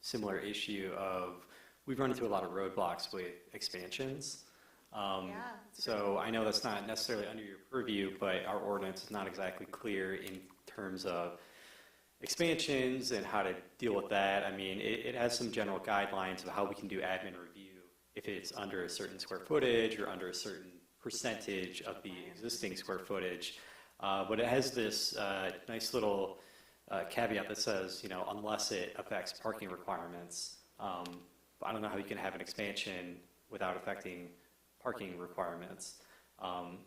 similar issue of, we've run into a lot of roadblocks with expansions. Yeah, that's a So I know that's not necessarily under your purview, but our ordinance is not exactly clear in terms of expansions and how to deal with that. I mean, it has some general guidelines of how we can do admin review if it's under a certain square footage or under a certain percentage of the existing square footage. But it has this nice little caveat that says, unless it affects parking requirements. I don't know how you can have an expansion without affecting parking requirements.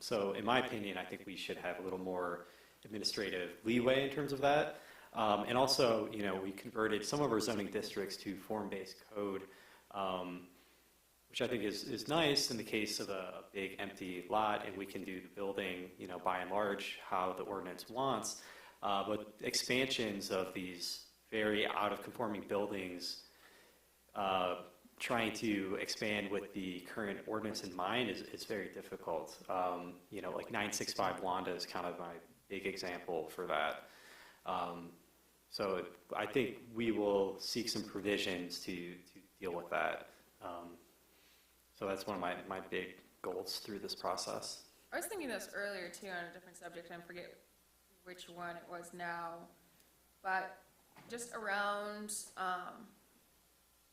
So in my opinion, I think we should have a little more administrative leeway in terms of that. And also, we converted some of our zoning districts to form-based code, which I think is nice in the case of a big empty lot, and we can do the building, by and large, how the ordinance wants. But expansions of these very out-of-conforming buildings, trying to expand with the current ordinance in mind is very difficult. Like 965 Wanda is kind of my big example for that. So I think we will seek some provisions to deal with that. So that's one of my big goals through this process. I was thinking this earlier too on a different subject, and I forget which one it was now, but just around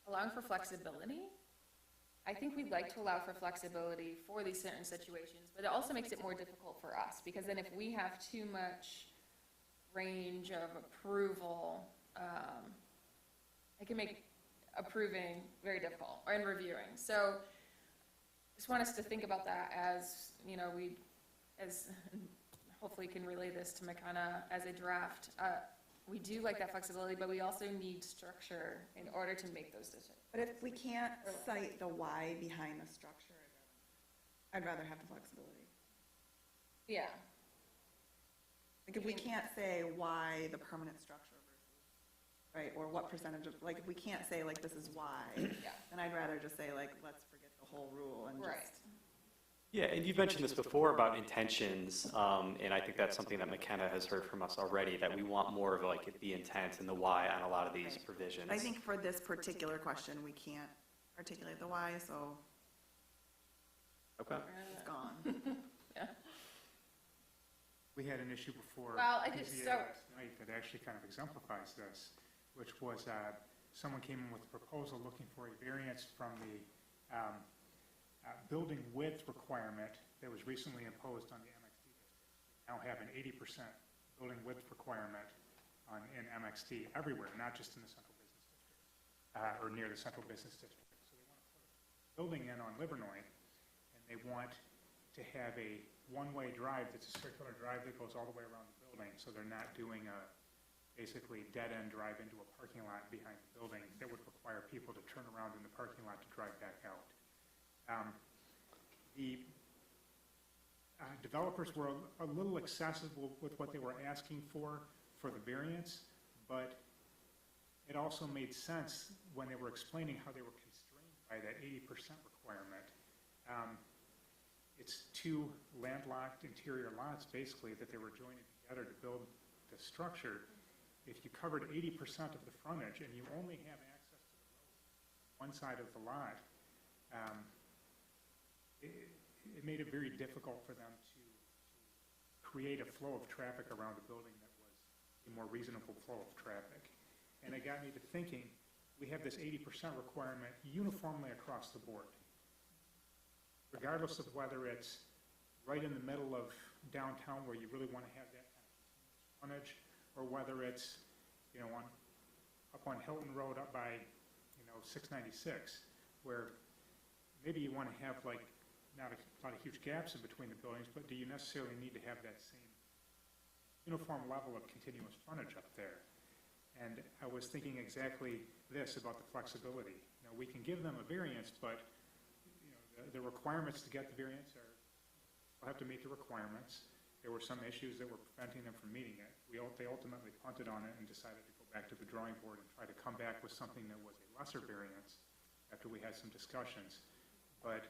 allowing for flexibility. I think we'd like to allow for flexibility for these certain situations, but it also makes it more difficult for us, because then if we have too much range of approval, it can make approving very difficult, or in reviewing. So just want us to think about that as, as hopefully can relay this to McKenna as a draft. We do like that flexibility, but we also need structure in order to make those decisions. But if we can't cite the why behind the structure, I'd rather have the flexibility. Yeah. Like if we can't say why the permanent structure versus, right, or what percentage of, like if we can't say like this is why, then I'd rather just say like, let's forget the whole rule and Right. just. Yeah, and you've mentioned this before about intentions, and I think that's something that McKenna has heard from us already, that we want more of like the intent and the why on a lot of these provisions. I think for this particular question, we can't articulate the why, so Okay. it's gone. We had an issue before Well, I just- PZA so- last night that actually kind of exemplifies this, which was someone came in with a proposal looking for a variance from the building width requirement that was recently imposed on the MXD district. We now have an 80% building width requirement in MXD everywhere, not just in the central business district, or near the central business district. So they want to put a building in on Livernois, and they want to have a one-way drive that's a circular drive that goes all the way around the building, so they're not doing a basically dead-end drive into a parking lot behind the building that would require people to turn around in the parking lot to drive back out. The developers were a little excessive with what they were asking for the variance, but it also made sense when they were explaining how they were constrained by that 80% requirement. It's two landlocked interior lots, basically, that they were joining together to build the structure. If you covered 80% of the frontage and you only have access to the road one side of the lot, it made it very difficult for them to create a flow of traffic around a building that was a more reasonable flow of traffic. And it got me to thinking, we have this 80% requirement uniformly across the board, regardless of whether it's right in the middle of downtown where you really want to have that kind of frontage, or whether it's, up on Hilton Road up by, 696, where maybe you want to have like, not a lot of huge gaps in between the buildings, but do you necessarily need to have that same uniform level of continuous frontage up there? And I was thinking exactly this about the flexibility. Now, we can give them a variance, but, you know, the requirements to get the variance are, will have to meet the requirements. There were some issues that were preventing them from meeting it. They ultimately punted on it and decided to go back to the drawing board and try to come back with something that was a lesser variance after we had some discussions. But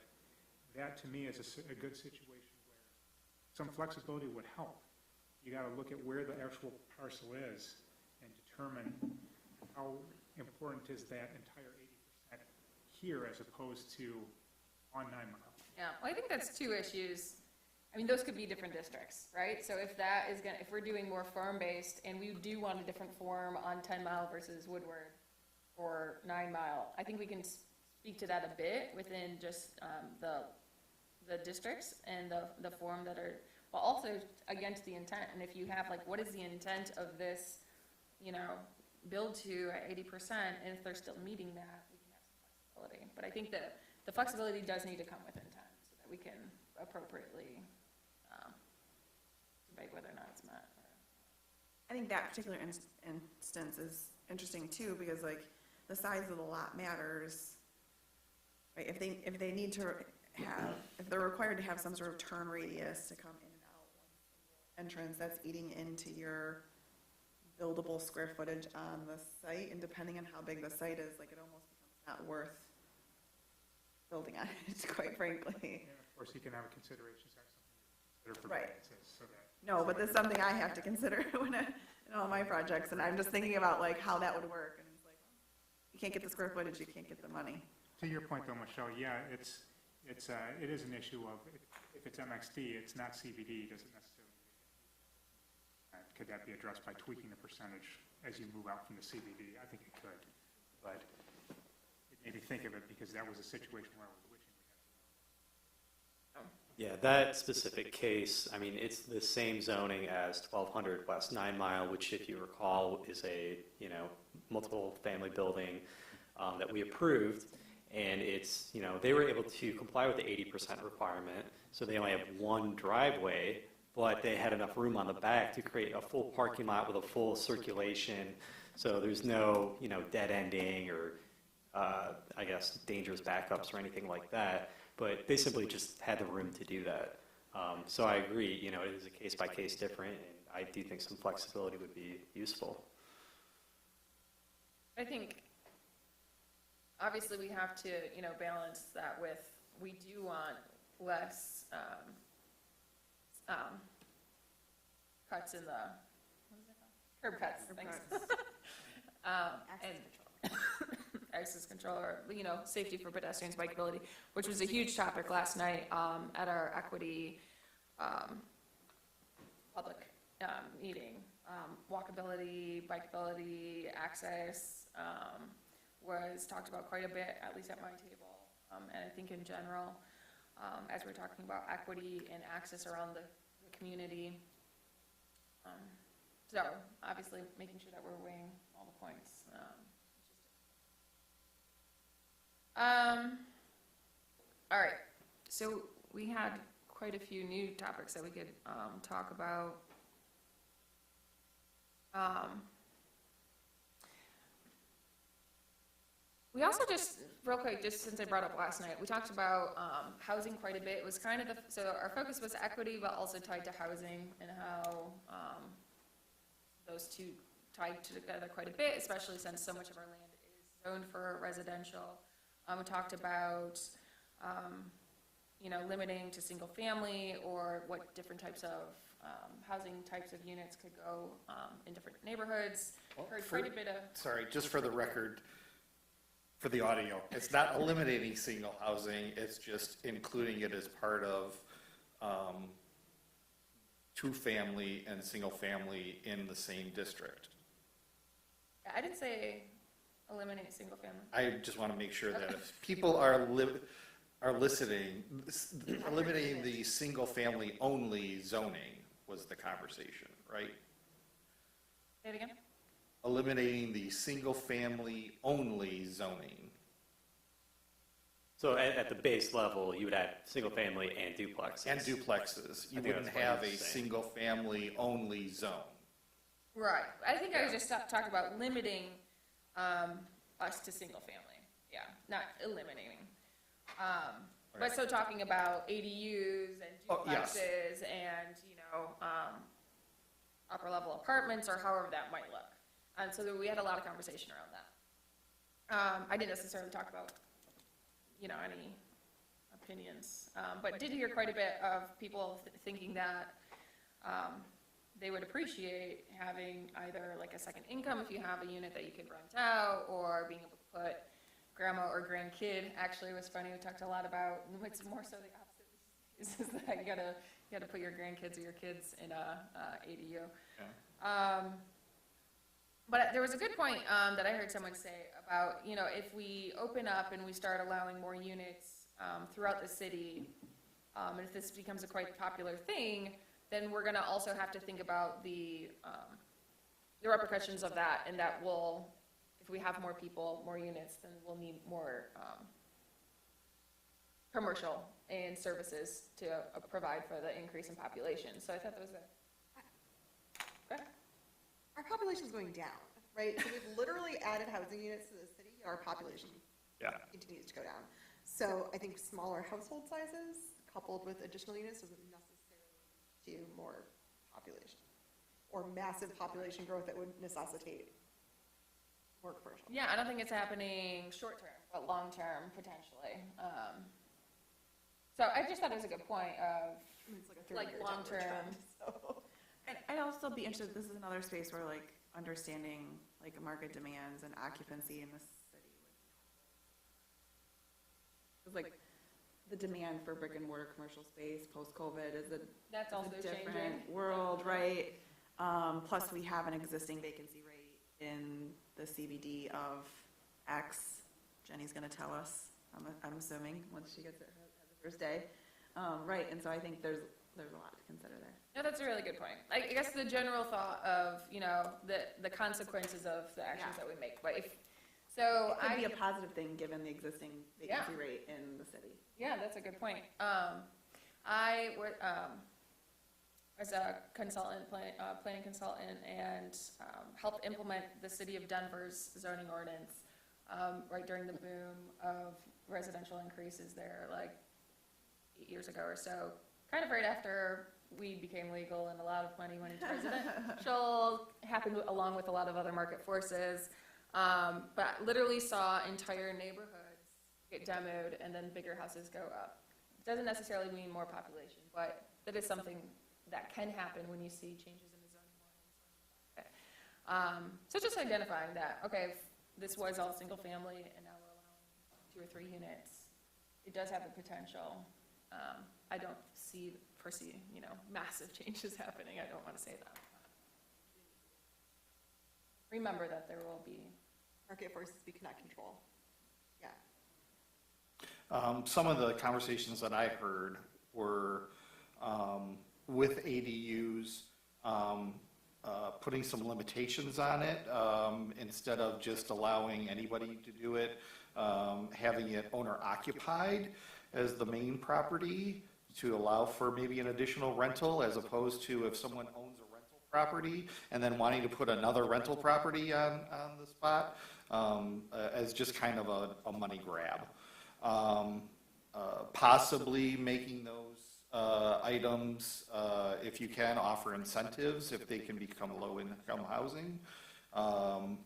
that, to me, is a good situation where some flexibility would help. You got to look at where the actual parcel is and determine how important is that entire 80% here as opposed to on 9 Mile. Yeah, well, I think that's two issues. I mean, those could be different districts, right? So if that is gonna, if we're doing more farm-based and we do want a different form on 10 Mile versus Woodward or 9 Mile, I think we can speak to that a bit within just the districts and the form that are, but also against the intent. And if you have like, what is the intent of this, you know, build to at 80%, and if they're still meeting that, we can have some flexibility. But I think that the flexibility does need to come with intent so that we can appropriately debate whether or not it's met. I think that particular instance is interesting too, because like the size of the lot matters. Right? If they need to have, if they're required to have some sort of turn radius to come in and out one single entrance, that's eating into your buildable square footage on the site, and depending on how big the site is, like it almost becomes not worth building on it, quite frankly. And of course, you can have a consideration section for Right. variances, so that. No, but that's something I have to consider when in all my projects, and I'm just thinking about like how that would work, and it's like, you can't get the square footage, you can't get the money. To your point though, Michelle, yeah, it is an issue of, if it's MXD, it's not CBD, does it necessarily? Could that be addressed by tweaking the percentage as you move out from the CBD? I think it could, but it made me think of it because that was a situation where I was wishing we had. Yeah, that specific case, I mean, it's the same zoning as 1200 West 9 Mile, which if you recall is a, you know, multiple family building that we approved. And it's, you know, they were able to comply with the 80% requirement. So they only have one driveway, but they had enough room on the back to create a full parking lot with a full circulation. So there's no, you know, dead ending or, I guess, dangerous backups or anything like that. But they simply just had the room to do that. So I agree, you know, it is a case-by-case different, and I do think some flexibility would be useful. I think, obviously, we have to, you know, balance that with, we do want less cuts in the, what is it called? Curb cuts, thanks. And access control, or, you know, safety for pedestrians, bikeability, which was a huge topic last night at our equity public meeting. Walkability, bikeability, access was talked about quite a bit, at least at my table, and I think in general, as we're talking about equity and access around the community. So obviously making sure that we're weighing all the points. All right, so we had quite a few new topics that we could talk about. We also just, real quick, just since I brought up last night, we talked about housing quite a bit. It was kind of so our focus was equity, but also tied to housing and how those two tied together quite a bit, especially since so much of our land is zoned for residential. We talked about, you know, limiting to single family, or what different types of housing types of units could go in different neighborhoods. Heard quite a bit of. Sorry, just for the record, for the audio, it's not eliminating single housing, it's just including it as part of two-family and single-family in the same district. I didn't say eliminate single family. I just want to make sure that if people are listening, eliminating the single-family only zoning was the conversation, right? Say it again? Eliminating the single-family only zoning So at the base level, you would have single-family and duplexes. And duplexes. You I think wouldn't that's what have a he's saying. single-family only zone. Right. I think I was just talking about limiting us to single family. Yeah, not eliminating. But so talking about ADUs and Oh, yes. duplexes and, upper level apartments or however that might look. And so we had a lot of conversation around that. I didn't necessarily talk about, any opinions, but did hear quite a bit of people thinking that they would appreciate having either like a second income if you have a unit that you could rent out, or being able to put grandma or grandkid. Actually, it was funny, we talked a lot about, it's more so the opposite, is that you gotta put your grandkids or your kids in a ADU. Okay. But there was a good point that I heard someone say about, if we open up and we start allowing more units throughout the city, and if this becomes a quite popular thing, then we're gonna also have to think about the repercussions of that, and that will, if we have more people, more units, then we'll need more commercial and services to provide for the increase in population. So I thought that was okay. Our population's going down, right? So we've literally added housing units to the city, our population continues to go down. So I think smaller household sizes coupled with additional units doesn't necessarily do more population or massive population growth that would necessitate more commercial. Yeah, I don't think it's happening short term, but long term potentially. So I just thought it was a good point of It's like a like 30-year long downward term. trend, so. And I'd also be interested, this is another space where like understanding like market demands and occupancy in the city. It's like the demand for brick and mortar commercial space post-COVID is a That's also different changing. world, right? Plus we have an existing vacancy rate in the CBD of X. Jenny's gonna tell us, I'm assuming, once she gets it her first day. Right, and so I think there's a lot to consider there. No, that's a really good point. I guess the general thought of, the consequences of the actions that we make, but if, so It could be a positive thing given the existing vacancy rate in the city. Yeah, that's a good point. I was a consultant, planning consultant, and helped implement the city of Denver's zoning ordinance right during the boom of residential increases there, like 8 years ago or so. Kind of right after weed became legal and a lot of money went into residential, happened along with a lot of other market forces. But literally saw entire neighborhoods get demoed and then bigger houses go up. Doesn't necessarily mean more population, but that is something that can happen when you see changes in the zoning ordinance. So just identifying that, okay, if this was all single family and now we're allowing 2 or 3 units, it does have the potential. I don't foresee, massive changes happening. I don't want to say that. Remember that there will be Market forces we cannot control. Yeah. Some of the conversations that I heard were with ADUs, putting some limitations on it, instead of just allowing anybody to do it, having it owner occupied as the main property to allow for maybe an additional rental, as opposed to if someone owns a rental property and then wanting to put another rental property on the spot, as just kind of a money grab. Possibly making those items, if you can, offer incentives if they can become low-income housing, or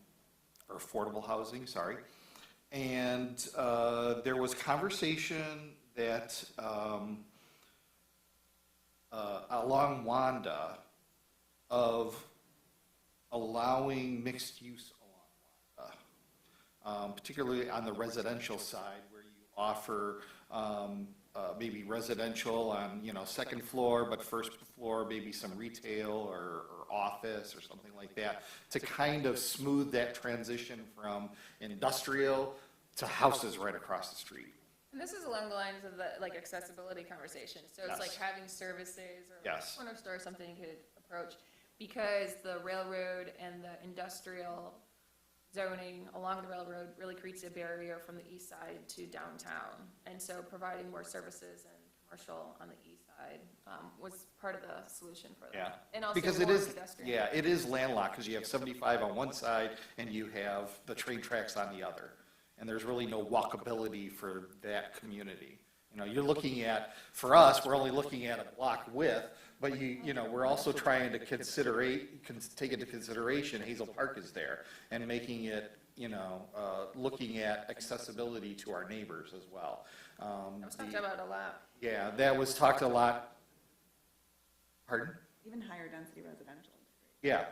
affordable housing, sorry. And there was conversation that along Wanda of allowing mixed use along Wanda, particularly on the residential side, where you offer maybe residential on, second floor, but first floor, maybe some retail or office or something like that, to kind of smooth that transition from industrial to houses right across the street. And this is along the lines of the accessibility conversation. So it's Yes. like having services or Yes. a corner store or something you could approach, because the railroad and the industrial zoning along the railroad really creates a barrier from the east side to downtown. And so providing more services and commercial on the east side was part of the solution for that. Yeah. And also Because it more is, pedestrian. yeah, it is landlocked, because you have 75 on one side and you have the train tracks on the other. And there's really no walkability for that community. You know, you're looking at, for us, we're only looking at a block width, but you know, we're also trying to take into consideration Hazel Park is there, and making it, you know, looking at accessibility to our neighbors as well. That was talked about a lot. Yeah, that was talked a lot. Pardon? Even higher density residential. Yeah.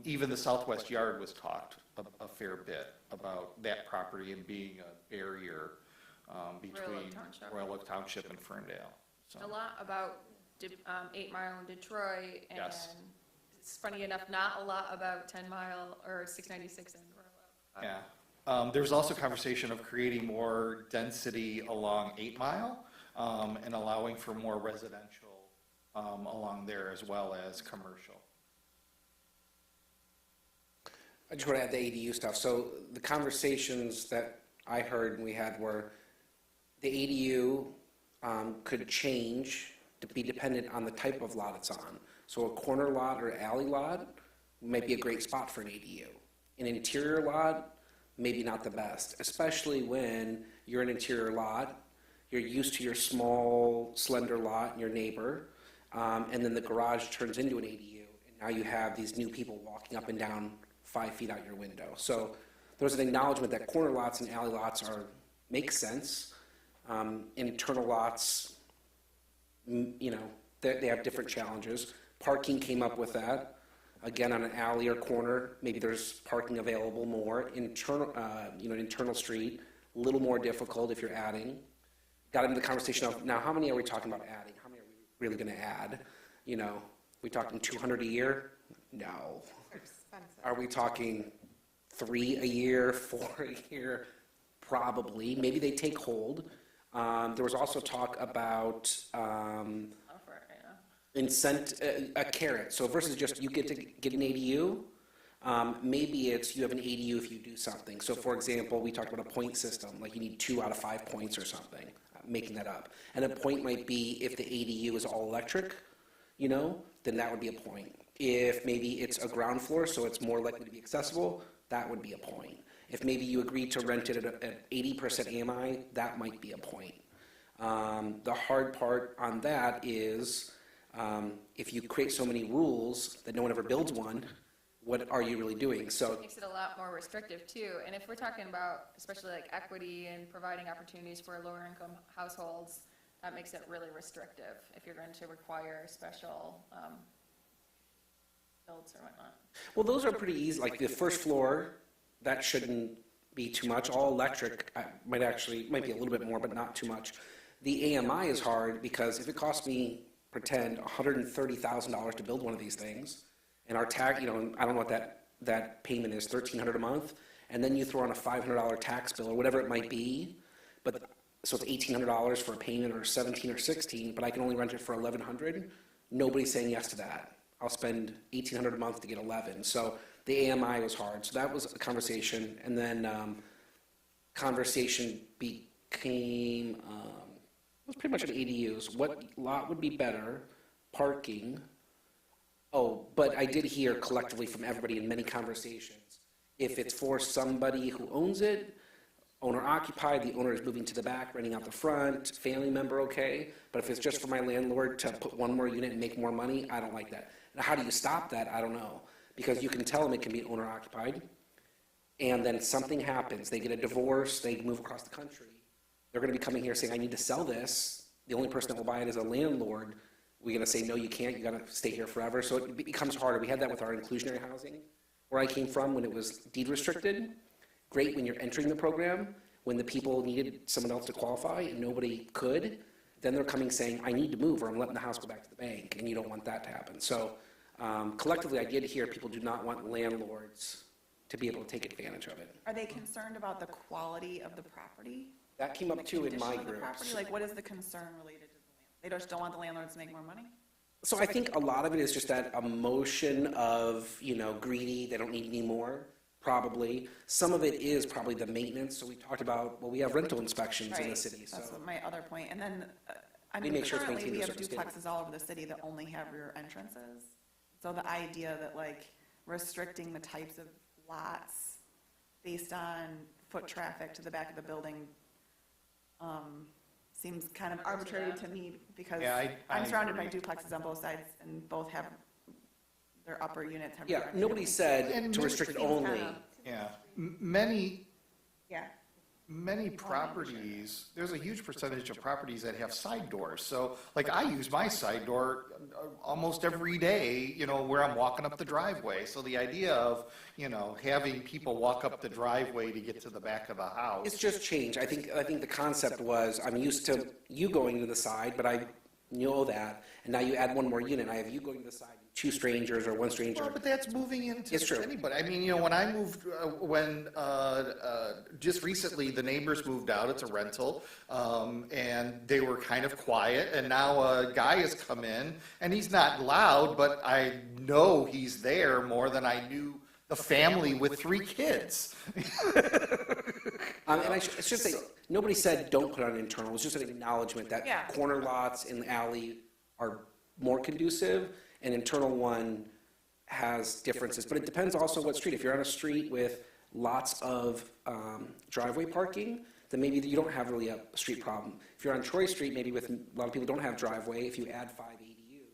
Even the southwest yard was talked a fair bit about that property and being a barrier between Township. Royal Oak Township and Ferndale. So, A lot about 8 Mile in Detroit, and Yes. it's funny enough, not a lot about 10 Mile or 696 in Royal Oak. yeah. There's also conversation of creating more density along 8 Mile and allowing for more residential along there as well as commercial. I just want to add the ADU stuff. So the conversations that I heard and we had were the ADU could change to be dependent on the type of lot it's on. So a corner lot or alley lot might be a great spot for an ADU. An interior lot, maybe not the best, especially when you're an interior lot, you're used to your small, slender lot and your neighbor, and then the garage turns into an ADU, and now you have these new people walking up and down 5 feet out your window. So there's an acknowledgement that corner lots and alley lots make sense. Internal lots, you know, they have different challenges. Parking came up with that. Again, on an alley or corner, maybe there's parking available more. Internal street, a little more difficult if you're adding. Got into the conversation of, now how many are we talking about adding? How many are we really gonna add? You know, we talking 200 a year? No. Expensive. Are we talking 3 a year, 4 a year? Probably. Maybe they take hold. There was also talk about a carrot. So versus just you get to get an ADU, maybe it's you have an ADU if you do something. So for example, we talked about a point system, like you need 2 out of 5 points or something, making that up. And a point might be if the ADU is all electric, you know, then that would be a point. If maybe it's a ground floor, so it's more likely to be accessible, that would be a point. If maybe you agreed to rent it at 80% AMI, that might be a point. The hard part on that is if you create so many rules that no one ever builds one, what are you really doing? So It makes it a lot more restrictive too. And if we're talking about especially like equity and providing opportunities for lower income households, that makes it really restrictive if you're going to require special builds or whatnot. well, those are pretty easy. Like the first floor, that shouldn't be too much. All electric might be a little bit more, but not too much. The AMI is hard because if it costs me, pretend, $130,000 to build one of these things, and our tax, you know, I don't know what that payment is, $1,300 a month, and then you throw on a $500 tax bill or whatever it might be, but so it's $1,800 for a payment or $1,700 or $1,600, but I can only rent it for $1,100. Nobody's saying yes to that. I'll spend $1,800 a month to get 11. So the AMI was hard. So that was a conversation, and then conversation became it was pretty much an ADUs. What lot would be better? Parking. Oh, but I did hear collectively from everybody in many conversations, if it's for somebody who owns it, owner occupied, the owner is moving to the back, renting out the front, family member, okay. But if it's just for my landlord to put one more unit and make more money, I don't like that. Now, how do you stop that? I don't know. Because you can tell them it can be owner occupied, and then something happens. They get a divorce, they move across the country. They're gonna be coming here saying, I need to sell this. The only person that will buy it is a landlord. We're gonna say, no, you can't, you gotta stay here forever. So it becomes harder. We had that with our inclusionary housing, where I came from when it was deed restricted. Great when you're entering the program, when the people needed someone else to qualify and nobody could, then they're coming saying, I need to move or I'm letting the house go back to the bank, and you don't want that to happen. So collectively, I did hear people do not want landlords to be able to take advantage of it. Are they concerned about the quality of the property? That came up The too in condition my of the group. property? Like, what is the concern related to the land? They just don't want the landlords to make more money? So I think a lot of it is just that emotion of, you know, greedy, they don't need any more, probably. Some of it is probably the maintenance, so we talked about, well, we have rental inspections in the Right. city, so. That's what my other point. And then, I We mean, make sure it's currently, maintained we to a have certain standard. duplexes all over the city that only have rear entrances. So the idea that like restricting the types of lots based on foot traffic to the back of the building, seems kind of arbitrary to me, because Yeah, I'm I surrounded by agree. duplexes on both sides, and both have, their upper units have. Yeah, rear nobody entrances. said And to maybe restrict it seems only. kinda- Yeah, Yeah. many properties, there's a huge percentage of properties that have side doors. So like I use my side door almost every day, you know, where I'm walking up the driveway. So the idea of, you know, having people walk up the driveway to get to the back of the house. It's just changed. I think the concept was, I'm used to you going to the side, but I know that, and now you add one more unit, I have you going to the side, two strangers or one stranger. Well, but that's moving into It's true. anybody. I mean, you know, when I moved, just recently, the neighbors moved out, it's a rental, and they were kind of quiet, and now a guy has come in, and he's not loud, but I know he's there more than I knew the family with 3 kids. And I should say, nobody said don't put on internal, it's just an acknowledgement that Yeah. corner lots in the alley are more conducive, and internal one has differences, but it depends also what street. If you're on a street with lots of driveway parking, then maybe you don't have really a street problem. If you're on Troy Street, maybe with a lot of people don't have driveway, if you add 5 ADUs,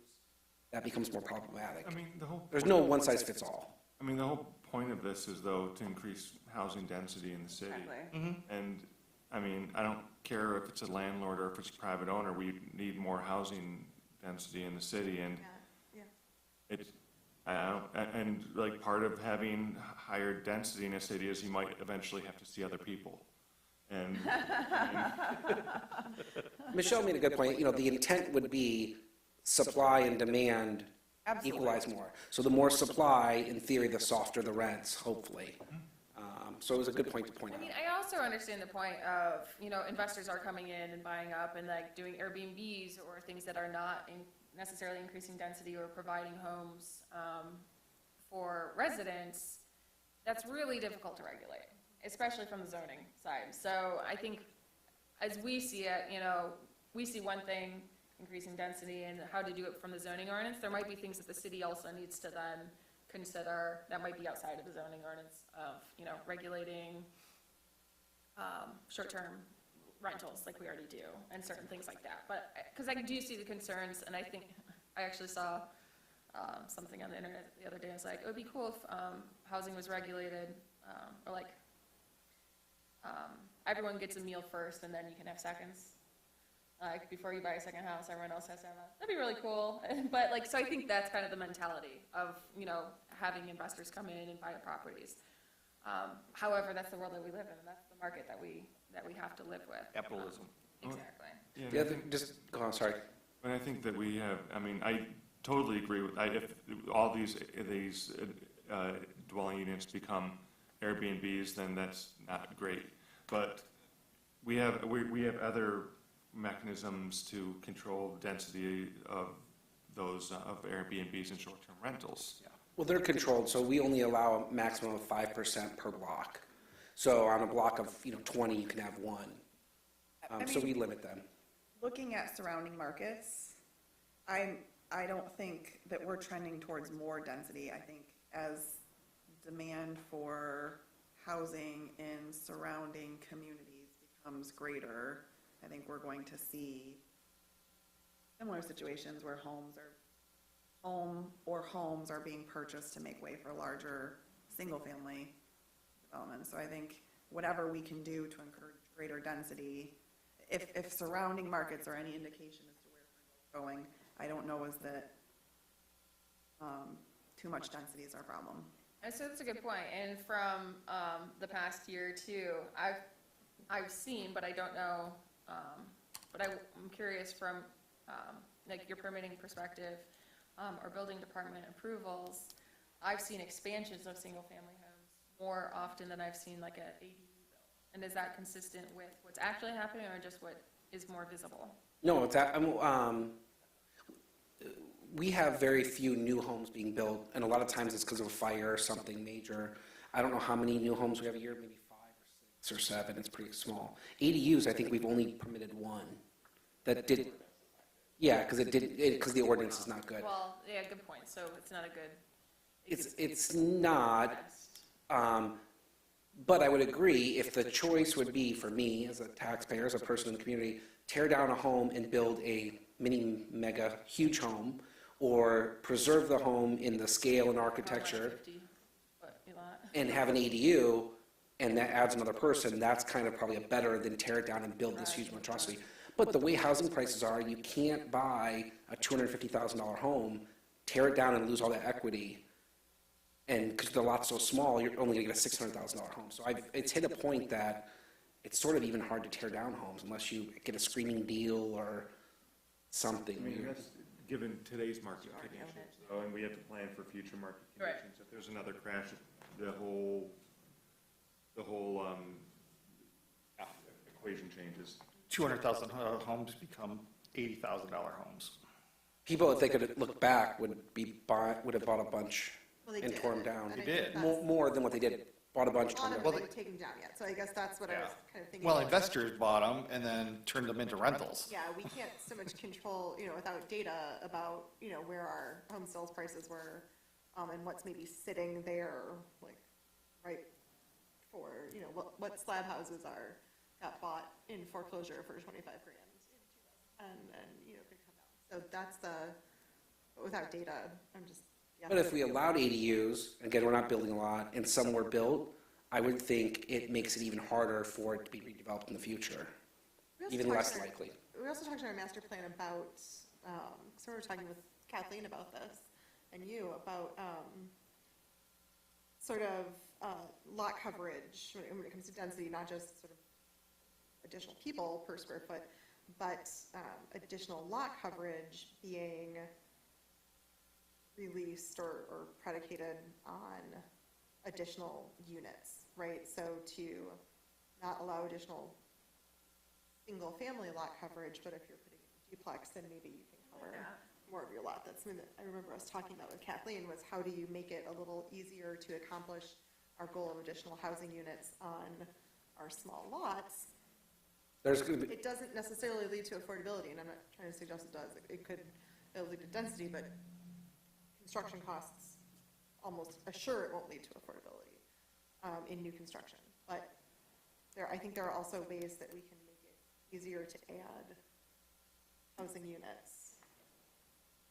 that becomes more problematic. I mean, the whole. There's no one size fits all. I mean, the whole point of this is though to increase housing density in the city. Exactly. And, I mean, I don't care if it's a landlord or if it's a private owner, we need more housing density in the city, and Yeah. it's, I don't, and like part of having higher density in a city is you might eventually have to see other people. And, Michelle made a good point, you know, the intent would be supply and demand equalize more. So the more supply, in theory, the softer the rents, hopefully. So it was a good point to point I out. mean, I also understand the point of, you know, investors are coming in and buying up and like doing Airbnbs or things that are not necessarily increasing density or providing homes for residents. That's really difficult to regulate, especially from the zoning side. So I think as we see it, you know, we see one thing, increasing density and how to do it from the zoning ordinance. There might be things that the city also needs to then consider that might be outside of the zoning ordinance of, you know, regulating short-term rentals like we already do and certain things like that. But, because I do see the concerns, and I think, I actually saw something on the internet the other day. I was like, it would be cool if housing was regulated, or like, everyone gets a meal first and then you can have seconds. Like, before you buy a second house, everyone else has to have a, that'd be really cool. But like, so I think that's kind of the mentality of, you know, having investors come in and buy properties. However, that's the world that we live in, and that's the market that we have to live with. Capitalism. Exactly. yeah, and The I other, think- just, go on, sorry. But I think that we have, I mean, I totally agree with, if all these dwelling units become Airbnbs, then that's not great. But we have other mechanisms to control density of those, of Airbnbs and short-term rentals. Well, they're controlled, so we only allow a maximum of 5% per block. So on a block of, you know, 20, you can have one. So we limit them. Looking at surrounding markets, I don't think that we're trending towards more density. I think as demand for housing in surrounding communities becomes greater, I think we're going to see similar situations where homes are being purchased to make way for larger single-family developments. So I think whatever we can do to encourage greater density, if surrounding markets are any indication as to where we're going, I don't know is that too much density is our problem. And so that's a good point. And from the past year too, I've seen, but I don't know, but I'm curious from like your permitting perspective or building department approvals, I've seen expansions of single-family homes more often than I've seen like a ADU build. And is that consistent with what's actually happening or just what is more visible? No, it's, we have very few new homes being built, and a lot of times it's because of a fire or something major. I don't know how many new homes we have a year, maybe 5 or 6 or 7, it's pretty small. ADUs, I think we've only permitted 1 that did, yeah, because the ordinance is not good. Well, yeah, good point, so it's not a good. It's not, but I would agree, if the choice would be for me as a taxpayer, as a person in the community, tear down a home and build a mini, mega, huge home, or preserve the home in the scale and architecture, 150 lot. and have an ADU, and that adds another person, that's kind of probably a better than tear it down and build this huge monstrosity. But the way housing prices are, you can't buy a $250,000 home, tear it down and lose all that equity, and because the lot's so small, you're only gonna get a $600,000 home. So it's hit a point that it's sort of even hard to tear down homes unless you get a screaming deal or something. I mean, that's given today's market conditions, though, and we have to plan for future market Right. conditions. If there's another crash, the whole equation changes. 200,000 homes become $80,000 homes. People, if they could look back, would have bought a bunch Well, they and did, tore them down. and I They think did. that's- More than what they did, bought a bunch, A tore lot them of down. them didn't take them down yet, so I guess that's what I was kind of thinking. Well, about. investors bought them and then turned them into rentals. Yeah, we can't so much control, without data about, where our home sales prices were, and what's maybe sitting there, like, right for, what slab houses got bought in foreclosure for 25 grand and, could come down. So that's but without data, I'm just, yeah. But if we allowed ADUs, again, we're not building a lot, and some were built, I would think it makes it even harder for it to be redeveloped in the future, We also even talked less in our- likely. We also talked in our master plan about, so we were talking with Kathleen about this, and you, about, sort of, lot coverage, when it comes to density, not just sort of additional people per square foot, but, additional lot coverage being released or predicated on additional units, right? So to not allow additional single-family lot coverage, but if you're putting in a duplex, then maybe you can cover more of your lot. That's something that I remember us talking about with Kathleen, was how do you make it a little easier to accomplish our goal of additional housing units on our small lots? There's going to be, It doesn't necessarily lead to affordability, and I'm not trying to suggest it does. It'll lead to density, but construction costs almost assure it won't lead to affordability in new construction. But I think there are also ways that we can make it easier to add housing units,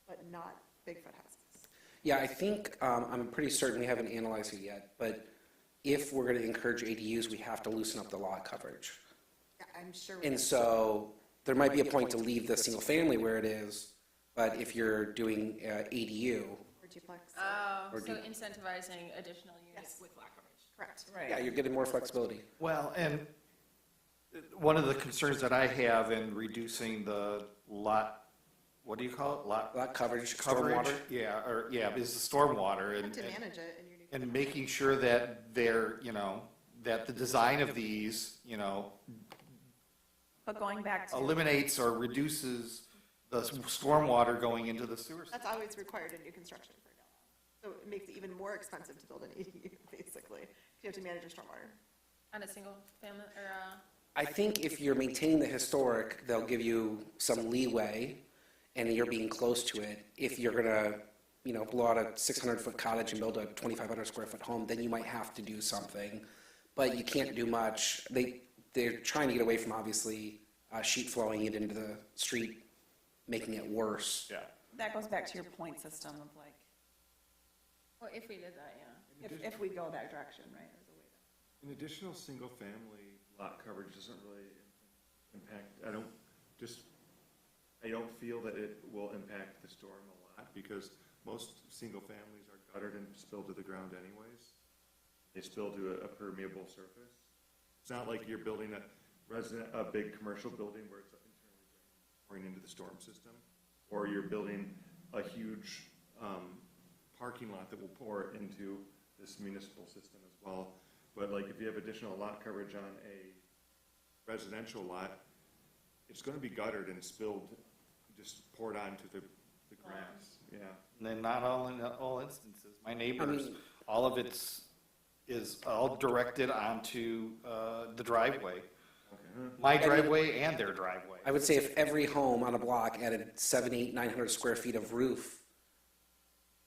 but not Bigfoot houses. yeah, I think, I'm pretty certain we haven't analyzed it yet, but if we're going to encourage ADUs, we have to loosen up the lot coverage. Yeah, I'm sure. And so there might be a point to leave the single family where it is, but if you're doing ADU, Or duplex. Oh, Or so do- incentivizing additional units Yes. with lot coverage. Correct. yeah, you're getting more flexibility. Well, and one of the concerns that I have in reducing the lot, what do you call it? Lot coverage, Coverage? stormwater. Yeah, is the stormwater You have and, to manage it in your new. and making sure that that the design of these, But going back to, eliminates or reduces the stormwater going into the sewer system. That's always required in new construction for now. So it makes it even more expensive to build an ADU, basically. You have to manage your stormwater. On a single family, or, I think if you're maintaining the historic, they'll give you some leeway, and you're being close to it. If you're gonna, blow out a 600-foot cottage and build a 2,500 square foot home, then you might have to do something. But you can't do much. They're trying to get away from, obviously, sheet flowing it into the street, making it worse. Yeah. that goes back to your point system of like, well, if we did that, yeah. if we go that direction, right? There's a way to. An additional single-family lot coverage doesn't really impact, I don't feel that it will impact the storm a lot, because most single families are guttered and spill to the ground anyways. They spill to a permeable surface. It's not like you're building a big commercial building where it's internally pouring into the storm system, or you're building a huge parking lot that will pour into this municipal system as well. But like if you have additional lot coverage on a residential lot, it's going to be guttered and spilled, just poured onto the grass. Yeah. And then not all in all instances. My neighbors, mean- all of is all directed onto the driveway. My driveway and their driveway. I would say if every home on a block added 700, 800, 900 square feet of roof,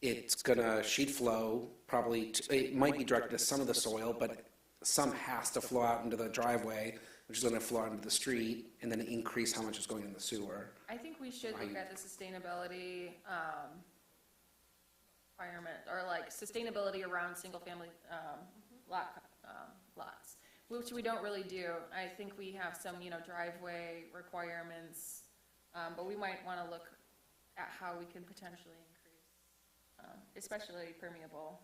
it's gonna sheet flow, probably, it might be directed to some of the soil, but some has to flow out into the driveway, which is gonna flow out into the street, and then increase how much is going in the sewer. I think we should look at the sustainability, requirement, or like sustainability around single-family, lots, which we don't really do. I think we have some, driveway requirements, but we might want to look at how we can potentially increase, especially permeable.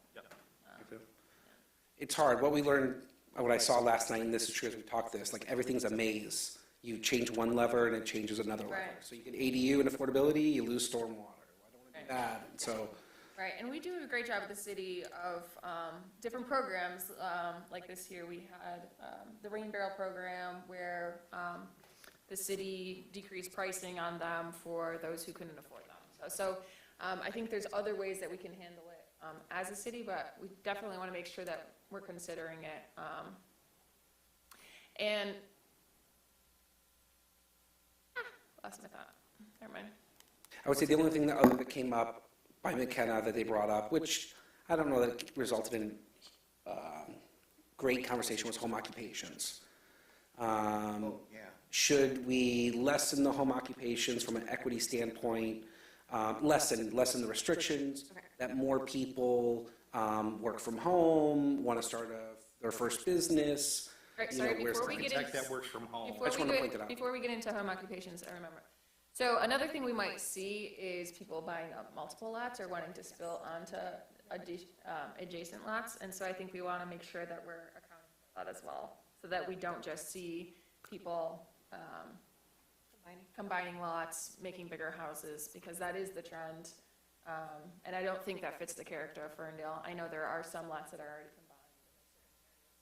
It's hard. What we learned, what I saw last night, and this is true as we talk this, like everything's a maze. You change one lever and it changes another lever. Right. So you get ADU and affordability, you lose stormwater. I don't want to do that. And so, Right, and we do a great job at the city of different programs. Like this year, we had the Rain Barrel program where the city decreased pricing on them for those who couldn't afford them. So I think there's other ways that we can handle it as a city, but we definitely want to make sure that we're considering it. And lost my thought. Never mind. I would say the only thing that came up by McKenna that they brought up, which I don't know that it resulted in great conversation, was home occupations. Should we lessen the home occupations from an equity standpoint, lessen the restrictions, that more people work from home, want to start their first business? Right, you know, sorry, where's before the we get Architect into, that works from home. before just we wanted to point that get, out. before we get into home occupations, I remember. So another thing we might see is people buying up multiple lots or wanting to spill onto adjacent lots. And so I think we want to make sure that we're accounting for that as well, so that we don't just see people combining lots, making bigger houses, because that is the trend. And I don't think that fits the character of Ferndale. I know there are some lots that are already combined,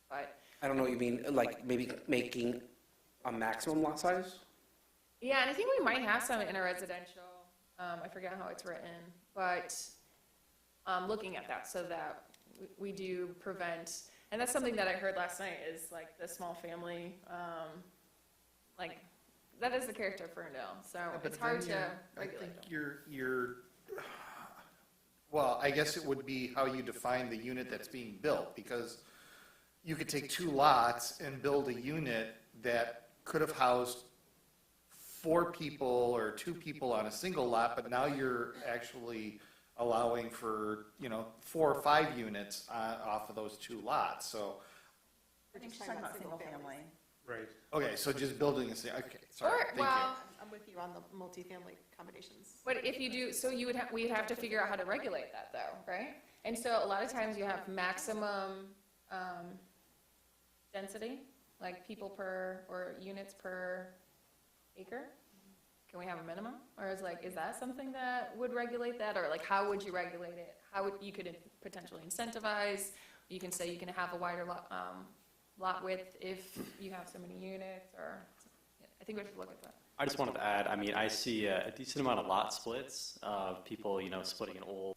but I don't know what you mean, like maybe making a maximum lot size? yeah, and I think we might have some in a residential, I forget how it's written, but looking at that so that we do prevent, and that's something that I heard last night, is like the small family, like, that is the character of Ferndale, so it's hard to regulate them. Well, I guess it would be how you define the unit that's being built, because you could take two lots and build a unit that could have housed 4 people or 2 people on a single lot, but now you're actually allowing for, 4 or 5 units off of those 2 lots, so. I think she's talking about single family. Right. Okay, so just building a, okay, sorry, Or, thank you. well, I'm with you on the multifamily combinations. but if you do, so we'd have to figure out how to regulate that though, right? And so a lot of times you have maximum density, like people per, or units per acre. Can we have a minimum? Or is that something that would regulate that? Or like, how would you regulate it? How would, you could potentially incentivize, you can say you can have a wider lot width if you have so many units, or, I think we should look at that. I just wanted to add, I see a decent amount of lot splits of people, splitting an old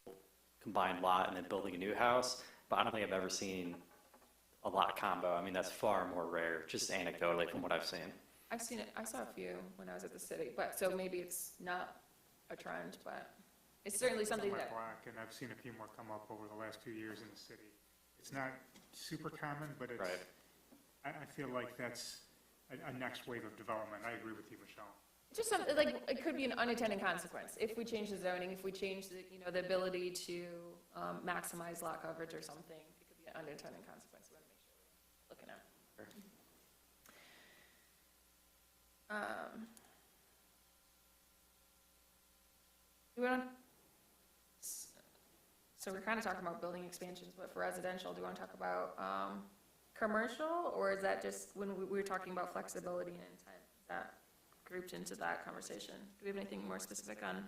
combined lot and then building a new house, but I don't think I've ever seen a lot combo. That's far more rare, just anecdotally from what I've seen. I've seen it, I saw a few when I was at the city, but, so maybe it's not a trend, but it's certainly something On my that, block, and I've seen a few more come up over the last few years in the city. It's not super common, but it's, Right. I feel like that's a next wave of development. I agree with you, Michelle. just something, like, it could be an unintended consequence. If we change the zoning, if we change the, the ability to maximize lot coverage or something, it could be an unintended consequence. We want to make sure we're looking at. Do we want, so we're kind of talking about building expansions, but for residential, do you want to talk about commercial, or is that just when we were talking about flexibility and intent, is that grouped into that conversation? Do we have anything more specific on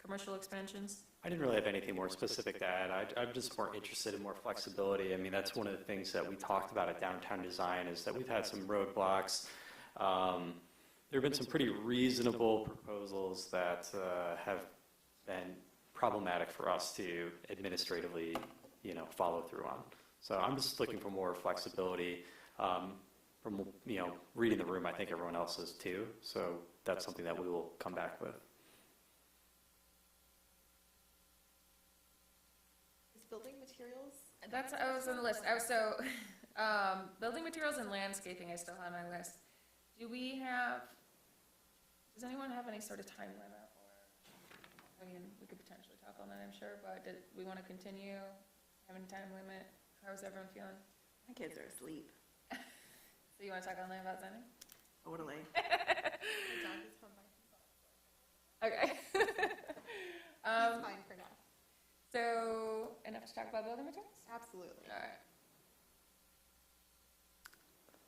commercial expansions? I didn't really have anything more specific to add. I'm just more interested in more flexibility. That's one of the things that we talked about at Downtown Design, is that we've had some roadblocks. There have been some pretty reasonable proposals that have been problematic for us to administratively, follow through on. So I'm just looking for more flexibility. From, reading the room, I think everyone else is too. So that's something that we will come back with. Is building materials? That's, I was on the list. Building materials and landscaping, I still have on my list. Does anyone have any sort of time limit? Or, we could potentially talk on that, I'm sure, but did we want to continue having time limit? How's everyone feeling? My kids are asleep. So you want to talk online about something? Totally. Okay. It's fine for now. So, enough to talk about building materials? Absolutely. All right.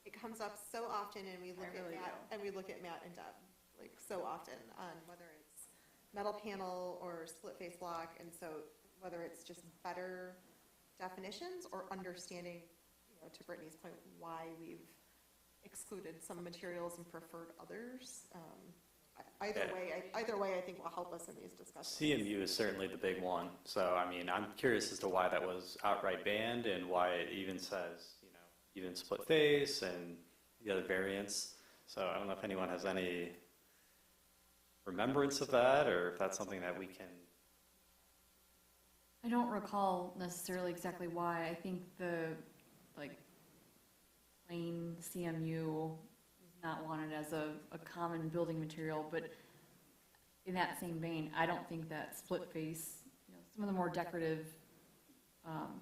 It comes up so often, and we look I really at Matt and Deb, like so often, on whether it's metal panel or split face block, and so whether it's just better definitions or understanding, to Brittany's point, why we've excluded some materials and preferred others. Either way, I think will help us in these discussions. CMU is certainly the big one. So, I'm curious as to why that was outright banned and why it even says, even split face and the other variants. So I don't know if anyone has any remembrance of that, or if that's something that we can. I don't recall necessarily exactly why. I think the, plain CMU is not wanted as a common building material, but in that same vein, I don't think that split face, some of the more decorative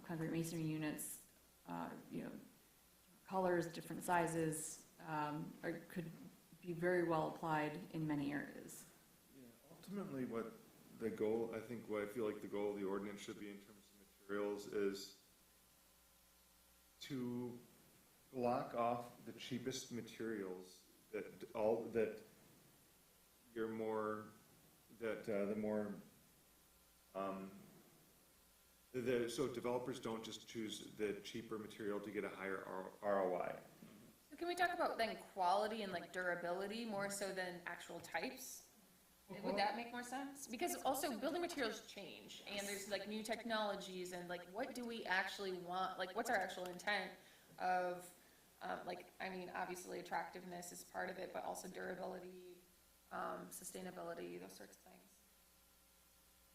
concrete masonry units, colors, different sizes, could be very well applied in many areas. Yeah, ultimately, what I feel like the goal of the ordinance should be in terms of materials is to block off the cheapest materials so developers don't just choose the cheaper material to get a higher ROI. So can we talk about then quality and durability more so than actual types? Would that make more sense? Because also building materials change, and there's new technologies, and what do we actually want? What's our actual intent of, obviously attractiveness is part of it, but also durability, sustainability, those sorts of things.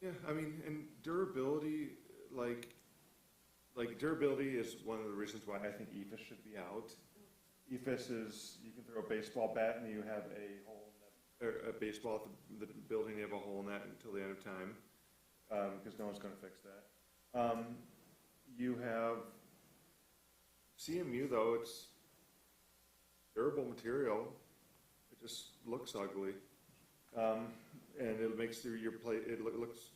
Yeah, and durability, durability is one of the reasons why I think EFIS should be out. EFIS is, you can throw a baseball bat and you have a hole in that, or a baseball at the building, you have a hole in that until the end of time, because no one's going to fix that. You have CMU, though, it's durable material. It just looks ugly. And it makes your plate, it looks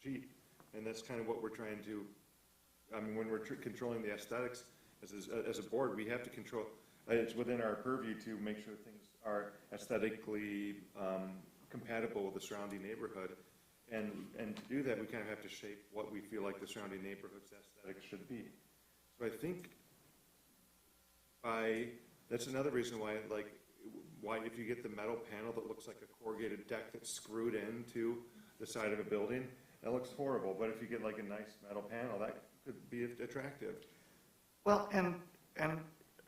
cheap. And that's kind of what we're trying to, when we're controlling the aesthetics, as a board, we have to control, it's within our purview to make sure things are aesthetically compatible with the surrounding neighborhood. And to do that, we kind of have to shape what we feel like the surrounding neighborhood's aesthetics should be. So I think that's another reason why, if you get the metal panel that looks like a corrugated deck that's screwed into the side of a building, that looks horrible. But if you get a nice metal panel, that could be attractive. Well, and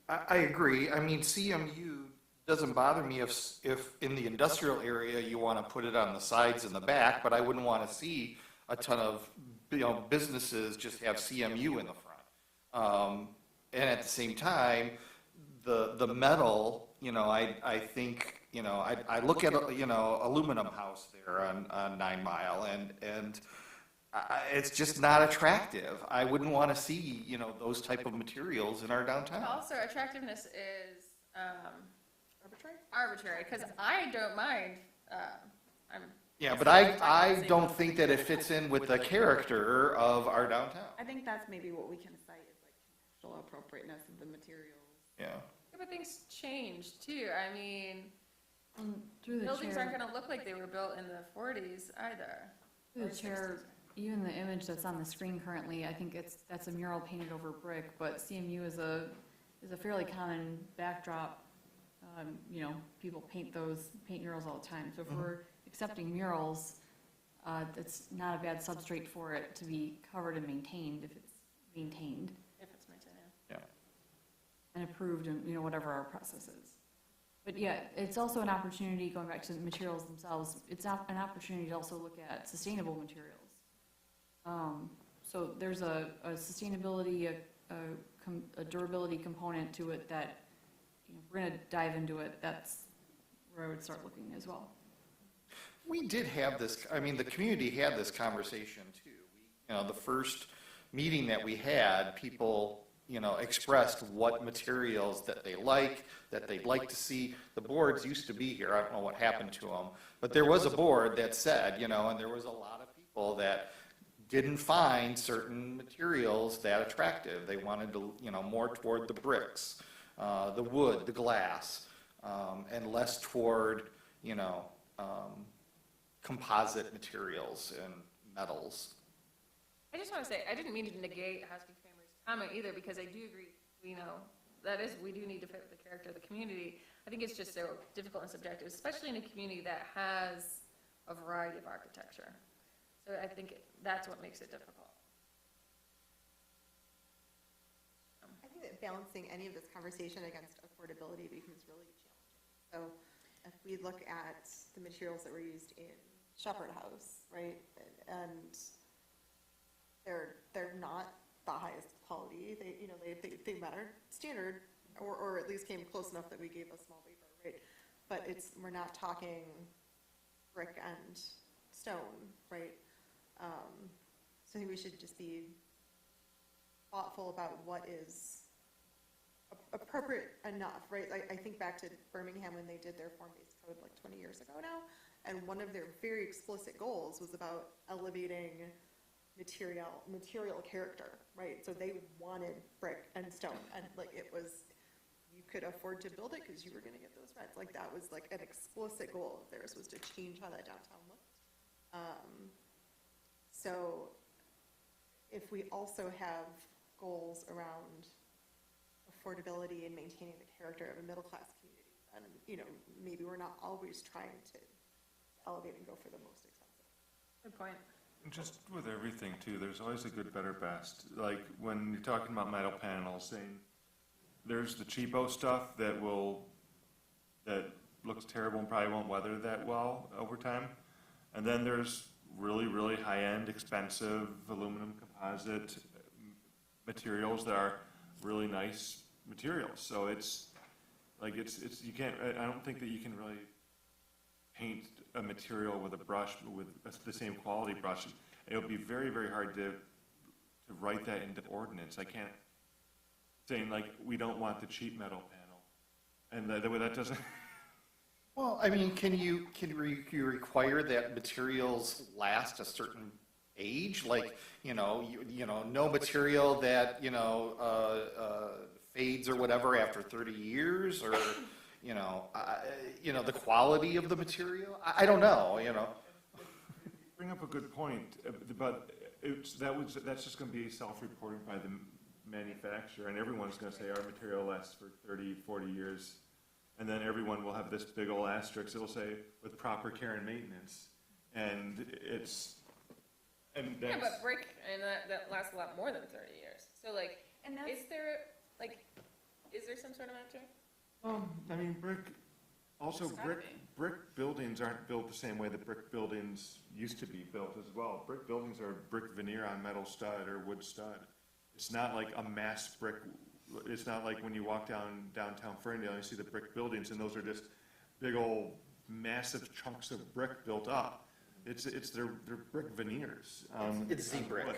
I agree. CMU doesn't bother me if in the industrial area you want to put it on the sides and the back, but I wouldn't want to see a ton of businesses just have CMU in the front. And at the same time, the metal, I think, I look at aluminum house there on 9 Mile, and it's just not attractive. I wouldn't want to see, those type of materials in our downtown. Also, attractiveness is arbitrary, because I don't mind, Yeah, but I don't think that it fits in with the character of our downtown. I think that's maybe what we can cite is contextual appropriateness of the materials. Yeah. Yeah, but things change too. Through the Buildings chair, aren't gonna look like they were built in the 40s either. through the chair, even the image that's on the screen currently, I think that's a mural painted over brick, but CMU is a fairly common backdrop. People paint murals all the time. So if we're accepting murals, That's not a bad substrate for it to be covered and maintained if it's maintained If it's maintained, yeah. and approved and, you know, whatever our process is. But yeah, it's also an opportunity, going back to the materials themselves, it's an opportunity to also look at sustainable materials. So there's a sustainability, a durability component to it that, you know, if we're gonna dive into it, that's where I would start looking as well. We did have this, I mean, the community had this conversation too. You know, the first meeting that we had, people, you know, expressed what materials that they like, that they'd like to see. The boards used to be here, I don't know what happened to them, but there was a board that said, you know, and there was a lot of people that didn't find certain materials that attractive. They wanted to, you know, more toward the bricks, the wood, the glass, and less toward, you know, composite materials and metals. I just want to say, I didn't mean to negate Housekeeping Family's comment either, because I do agree, you know, we do need to fit with the character of the community. I think it's just so difficult and subjective, especially in a community that has a variety of architecture. So I think that's what makes it difficult. I think that balancing any of this conversation against affordability becomes really challenging. So if we look at the materials that were used in Shepherd House, right, and they're not the highest quality, they, you know, they met our standard, or at least came close enough that we gave a small waiver, right? But we're not talking brick and stone, right? So I think we should just be thoughtful about what is appropriate enough, right? I think back to Birmingham when they did their form-based code like 20 years ago now, and one of their very explicit goals was about elevating material character, right? So they wanted brick and stone, and like it was, you could afford to build it because you were going to get those rents. Like that was like an explicit goal of theirs, was to change how that downtown looked. So if we also have goals around affordability and maintaining the character of a middle-class community, then, you know, maybe we're not always trying to elevate and go for the most expensive. Good point. Just with everything too, there's always a good, better, best. Like when you're talking about metal panels, saying there's the cheapo stuff that looks terrible and probably won't weather that well over time. And then there's really, really high-end, expensive aluminum composite materials that are really nice materials. So it's like, you can't, I don't think that you can really paint a material with a brush, with the same quality brush. It'll be very, very hard to write that into ordinance. I can't, saying like, we don't want the cheap metal panel. And that doesn't. Well, I mean, can you require that materials last a certain age? Like, you know, no material that, you know, fades or whatever after 30 years, or, you know, the quality of the material? I don't know, you know. You bring up a good point, but that's just going to be self-reported by the manufacturer, and everyone's going to say our material lasts for 30, 40 years. And then everyone will have this big old asterisk. It'll say with proper care and maintenance, and that's, Yeah, but brick, and that lasts a lot more than 30 years. So like, And is there some sort of metric? I mean, There's gotta be. brick buildings aren't built the same way that brick buildings used to be built as well. Brick buildings are brick veneer on metal stud or wood stud. It's not like a mass brick. It's not like when you walk downtown Ferndale and you see the brick buildings, and those are just big old massive chunks of brick built up. They're brick veneers. It's Z-brick. wood.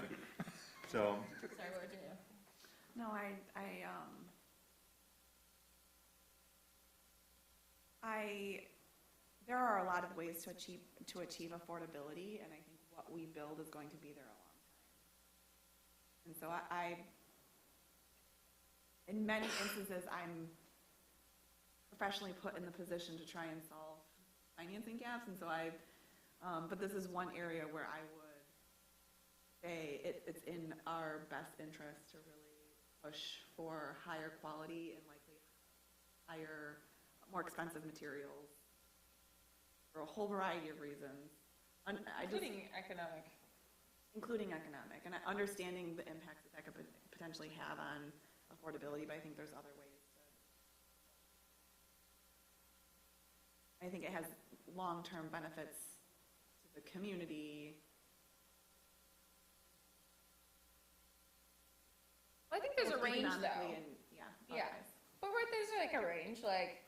So. Sorry, what would you do? No, there are a lot of ways to achieve affordability, and I think what we build is going to be there a long time. And so in many instances, I'm professionally put in the position to try and solve financing gaps, and so but this is one area where I would say it's in our best interest to really push for higher quality and likely more expensive materials for a whole variety of reasons, I just, Including economic. including economic, and understanding the impacts that could potentially have on affordability, but I think there's other ways to. I think it has long-term benefits to the community. I think there's a both range though. economically and, yeah. Yeah. otherwise. But right, there's like a range, like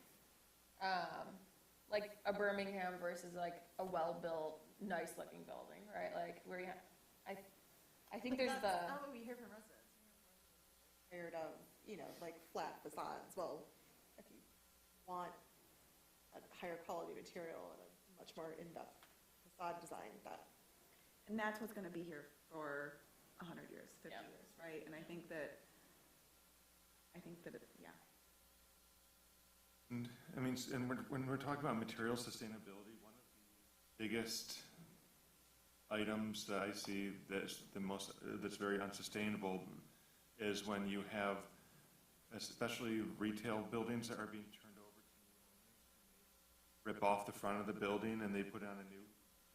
a Birmingham versus like a well-built, nice-looking building, right? Like where you, I think there's the. That's not what we hear from residents. Tired of, like flat facades. Well, if you want a higher quality material and a much more in-depth facade design, And that's what's gonna be here for 100 years, 50 Yeah. years, right? And I think that, yeah. And, I mean, and when we're talking about material sustainability, one of the biggest items that I see that's that's very unsustainable is when you have, especially retail buildings that are being turned over to new owners. Rip off the front of the building and they put on a new,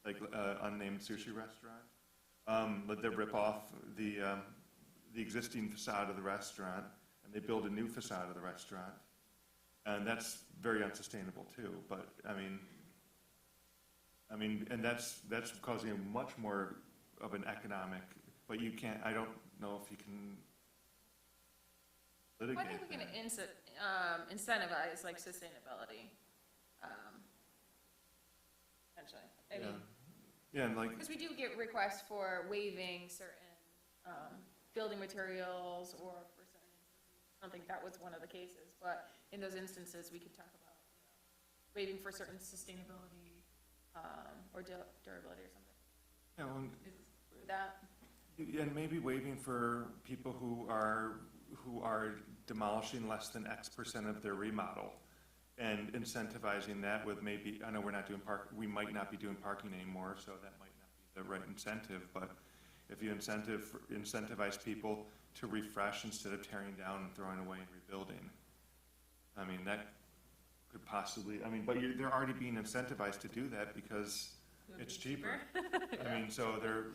like, unnamed sushi restaurant. But they rip off the existing facade of the restaurant and they build a new facade of the restaurant. And that's very unsustainable too, but I mean, and that's causing much more of an economic, but you can't, I don't know if you can I litigate think we can that. incentivize like sustainability. Essentially. I mean, Yeah, and like, because we do get requests for waiving certain building materials or for certain instances. I don't think that was one of the cases, but in those instances, we could talk about waiving for certain sustainability or durability or something. you know, Is that, and maybe waiving for people who are demolishing less than X% of their remodel and incentivizing that with maybe, I know we're not doing we might not be doing parking anymore, so that might not be the right incentive, but if you incentivize people to refresh instead of tearing down and throwing away and rebuilding, I mean, that could possibly, but they're already being incentivized to do that because it's cheaper. I mean, so they're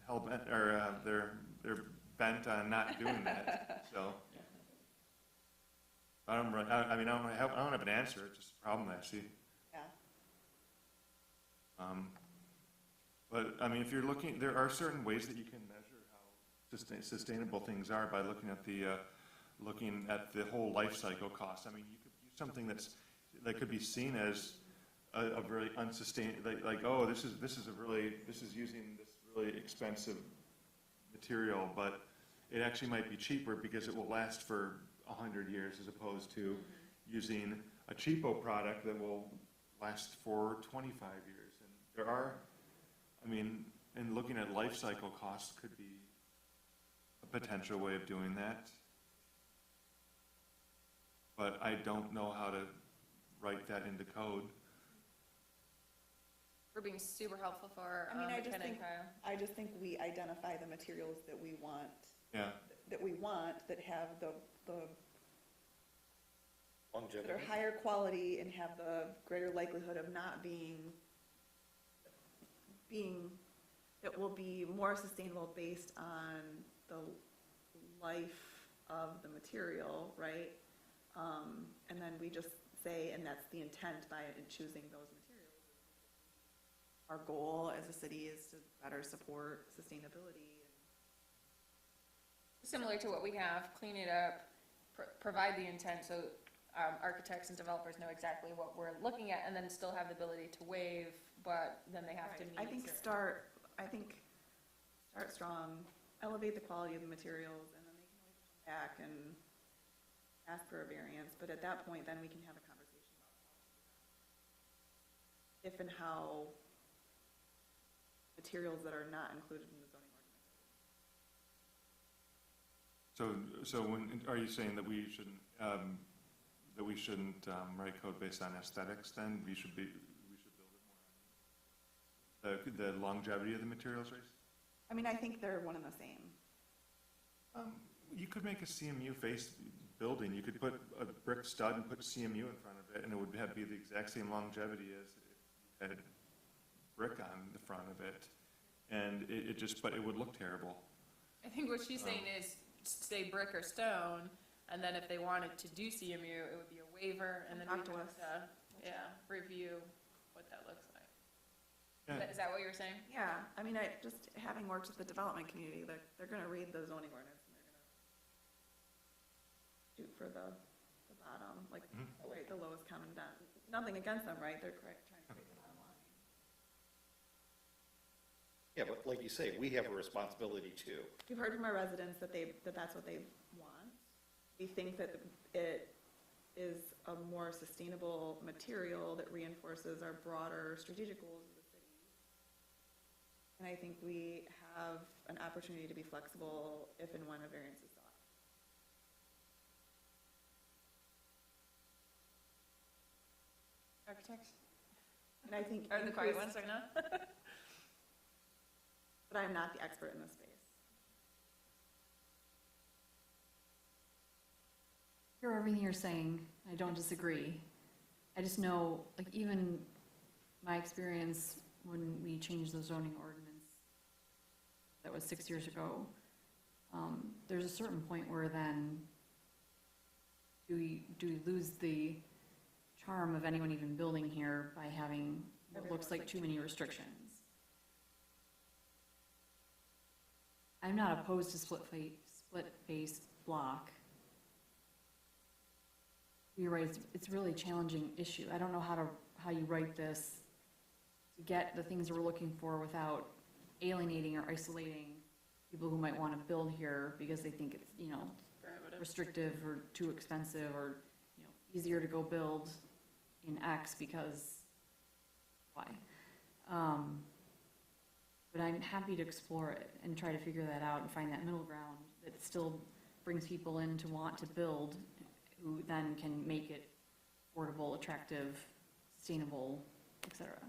hell-bent, or they're bent on not doing that, so. I don't have an answer, it's just a problem I see. Yeah. But, if you're looking, there are certain ways that you can measure how sustainable things are by looking at the whole life cycle cost. You could use something that could be seen as a very unsustainable, oh, this is using this really expensive material, but it actually might be cheaper because it will last for 100 years as opposed to using a cheapo product that will last for 25 years. And there are, and looking at life cycle costs could be a potential way of doing that. But I don't know how to write that into code. for being super helpful for I McKenna and Kyle. I just think we identify the materials that we want, Yeah. that have the Longevity. that are higher quality and have the greater likelihood of not being, that will be more sustainable based on the life of the material, right? And then we just say, and that's the intent by choosing those materials. Our goal as a city is to better support sustainability. Similar to what we have, clean it up, provide the intent so architects and developers know exactly what we're looking at, and then still have the ability to waive, but then they have to meet. I think start strong, elevate the quality of the materials, and then they can always come back and ask for a variance, but at that point, then we can have a conversation about if and how materials that are not included in the zoning ordinance. So are you saying that we shouldn't write code based on aesthetics then? We should build it more on the longevity of the materials, right? I think they're one and the same. You could make a CMU-faced building. You could put a brick stud and put CMU in front of it, and it would be the exact same longevity as it had brick on the front of it. And it just, but it would look terrible. I think what she's saying is say brick or stone, and then if they wanted to do CMU, it would be a waiver, and then we'd Talk to have to, review what that looks like. Yeah. Is that what you were saying? Yeah, I mean, just having worked with the development community, they're gonna read the zoning ordinance and they're gonna shoot for the bottom, like, right, the lowest common denominator. Nothing against them, right? They're correct, trying to create the bottom line. Yeah, but like you say, we have a responsibility too. We've heard from our residents that that's what they want. We think that it is a more sustainable material that reinforces our broader strategic goals of the city. And I think we have an opportunity to be flexible if and when a variance is sought. Architects? And I think. Are the quiet ones increased- right now? But I'm not the expert in this space. Hear everything you're saying, I don't disagree. I just know, like, even my experience when we changed the zoning ordinance, that was 6 years ago, there's a certain point where then do we lose the charm of anyone even building here by having what looks like too many restrictions? I'm not opposed to split face block. You're right, it's a really challenging issue. I don't know how you write this to get the things that we're looking for without alienating or isolating people who might want to build here because they think it's, restrictive or too expensive or, easier to go build in X because Y. But I'm happy to explore it and try to figure that out and find that middle ground that still brings people in to want to build, who then can make it affordable, attractive, sustainable, et cetera.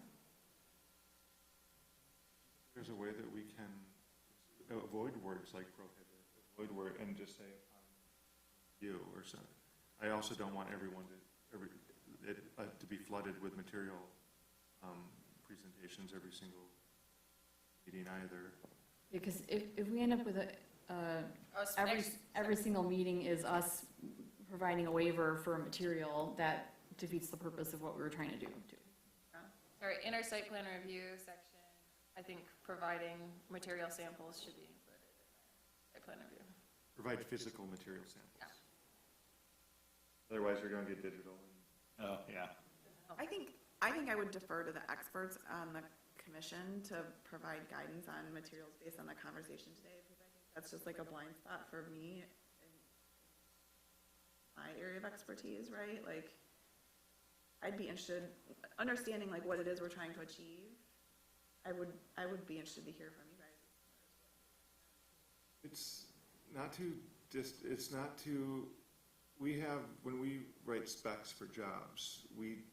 There's a way that we can avoid words like prohibit, avoid word, and just say you or something. I also don't want everyone to be flooded with material presentations every single meeting either. Because if we end up with every single meeting is us providing a waiver for a material, that defeats the purpose of what we were trying to do too. All right, in our site plan review section, I think providing material samples should be included in the site plan review. Provide physical material samples. Yeah. Otherwise, we're going to get digital. Oh, yeah. I think I would defer to the experts on the commission to provide guidance on materials based on the conversation today, because I think that's just like a blind spot for me in my area of expertise, right? Like, I'd be interested, understanding like what it is we're trying to achieve. I would be interested to hear from you guys. It's not to, we have, when we write specs for jobs, we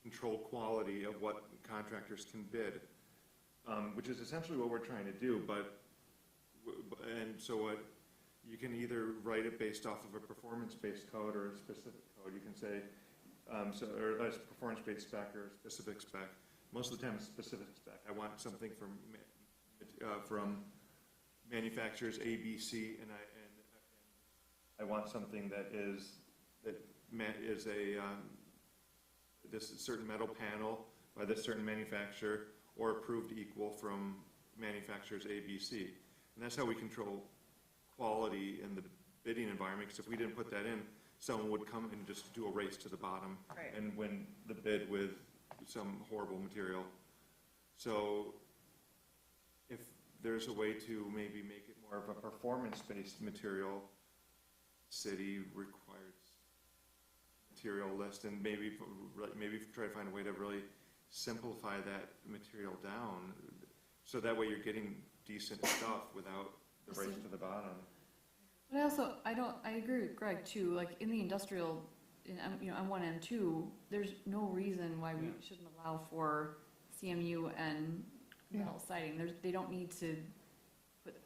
control quality of what contractors can bid, which is essentially what we're trying to do, and so what, you can either write it based off of a performance-based code or a specific code. You can say, or a performance-based spec or a specific spec. Most of the time it's specific spec. I want something from manufacturers A, B, C, and I want something that is this certain metal panel by this certain manufacturer or approved equal from manufacturers A, B, C. And that's how we control quality in the bidding environment, because if we didn't put that in, someone would come and just do a race to the bottom Right. and win the bid with some horrible material. So if there's a way to maybe make it more of a performance-based material, city requires material list, and maybe try to find a way to really simplify that material down, so that way you're getting decent stuff without the race to the bottom. But I agree with Greg too, like in the industrial, M1, M2, there's no reason why we shouldn't allow for CMU and metal siding. They don't need to put,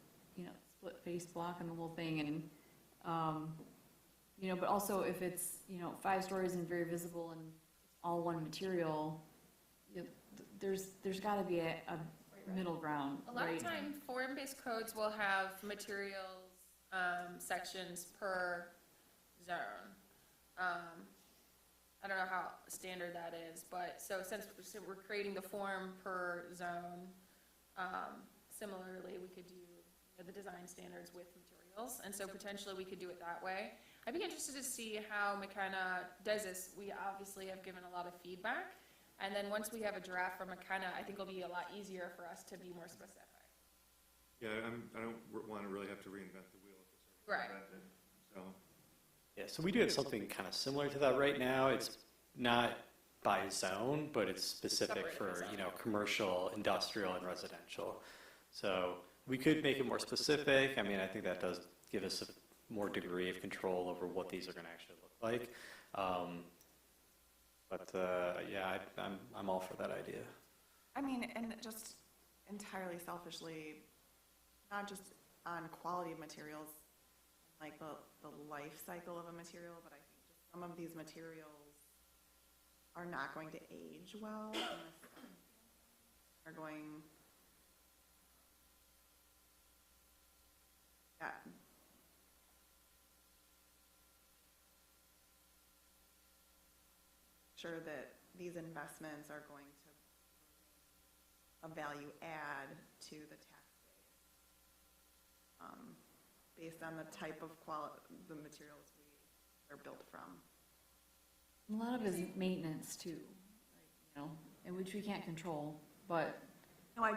split face block on the whole thing and, but also if it's, 5 stories and very visible and all one material, there's gotta be a middle ground, A lot right? of time, form-based codes will have materials, sections per zone. I don't know how standard that is, but, so since we're creating the form per zone, similarly, we could do the design standards with materials, and so potentially we could do it that way. I'd be interested to see how McKenna does this. We obviously have given a lot of feedback, and then once we have a draft from McKenna, I think it'll be a lot easier for us to be more specific. Yeah, I don't want to really have to reinvent the wheel if it's Right. already invented, so. Yeah, so we do have something kind of similar to that right now. It's not by zone, but it's specific Separated by for, zone. commercial, industrial, and residential. So we could make it more specific. I mean, I think that does give us a more degree of control over what these are going to actually look like. Yeah, I'm all for that idea. I mean, and just entirely selfishly, not just on quality of materials, like the life cycle of a material, but I think just some of these materials are not going to age well. Are going, yeah. Sure that these investments are going to a value add to the tax base, based on the type of the materials we are built from. A lot of it is maintenance too, and which we can't control, but No, I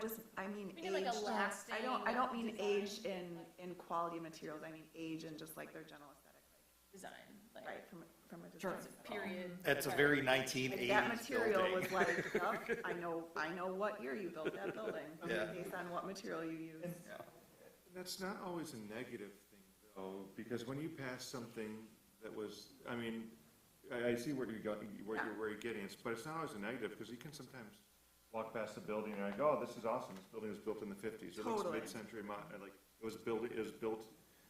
mean Maybe like a age. lasting I don't mean design. age in quality materials. I mean age in just like their general aesthetic, Design, like, right? From a Sure. design. period. It's a very Like 1980s that material building. was like, yup, I know what year you built that building, Yeah. based on what material you used. That's not always a negative thing, though, because when you pass something that was, I mean, I see where you're getting, but it's not always a negative, because you can sometimes walk past a building and you're like, oh, this is awesome, this building was built in the 50s. It looks Totally. mid-century, like,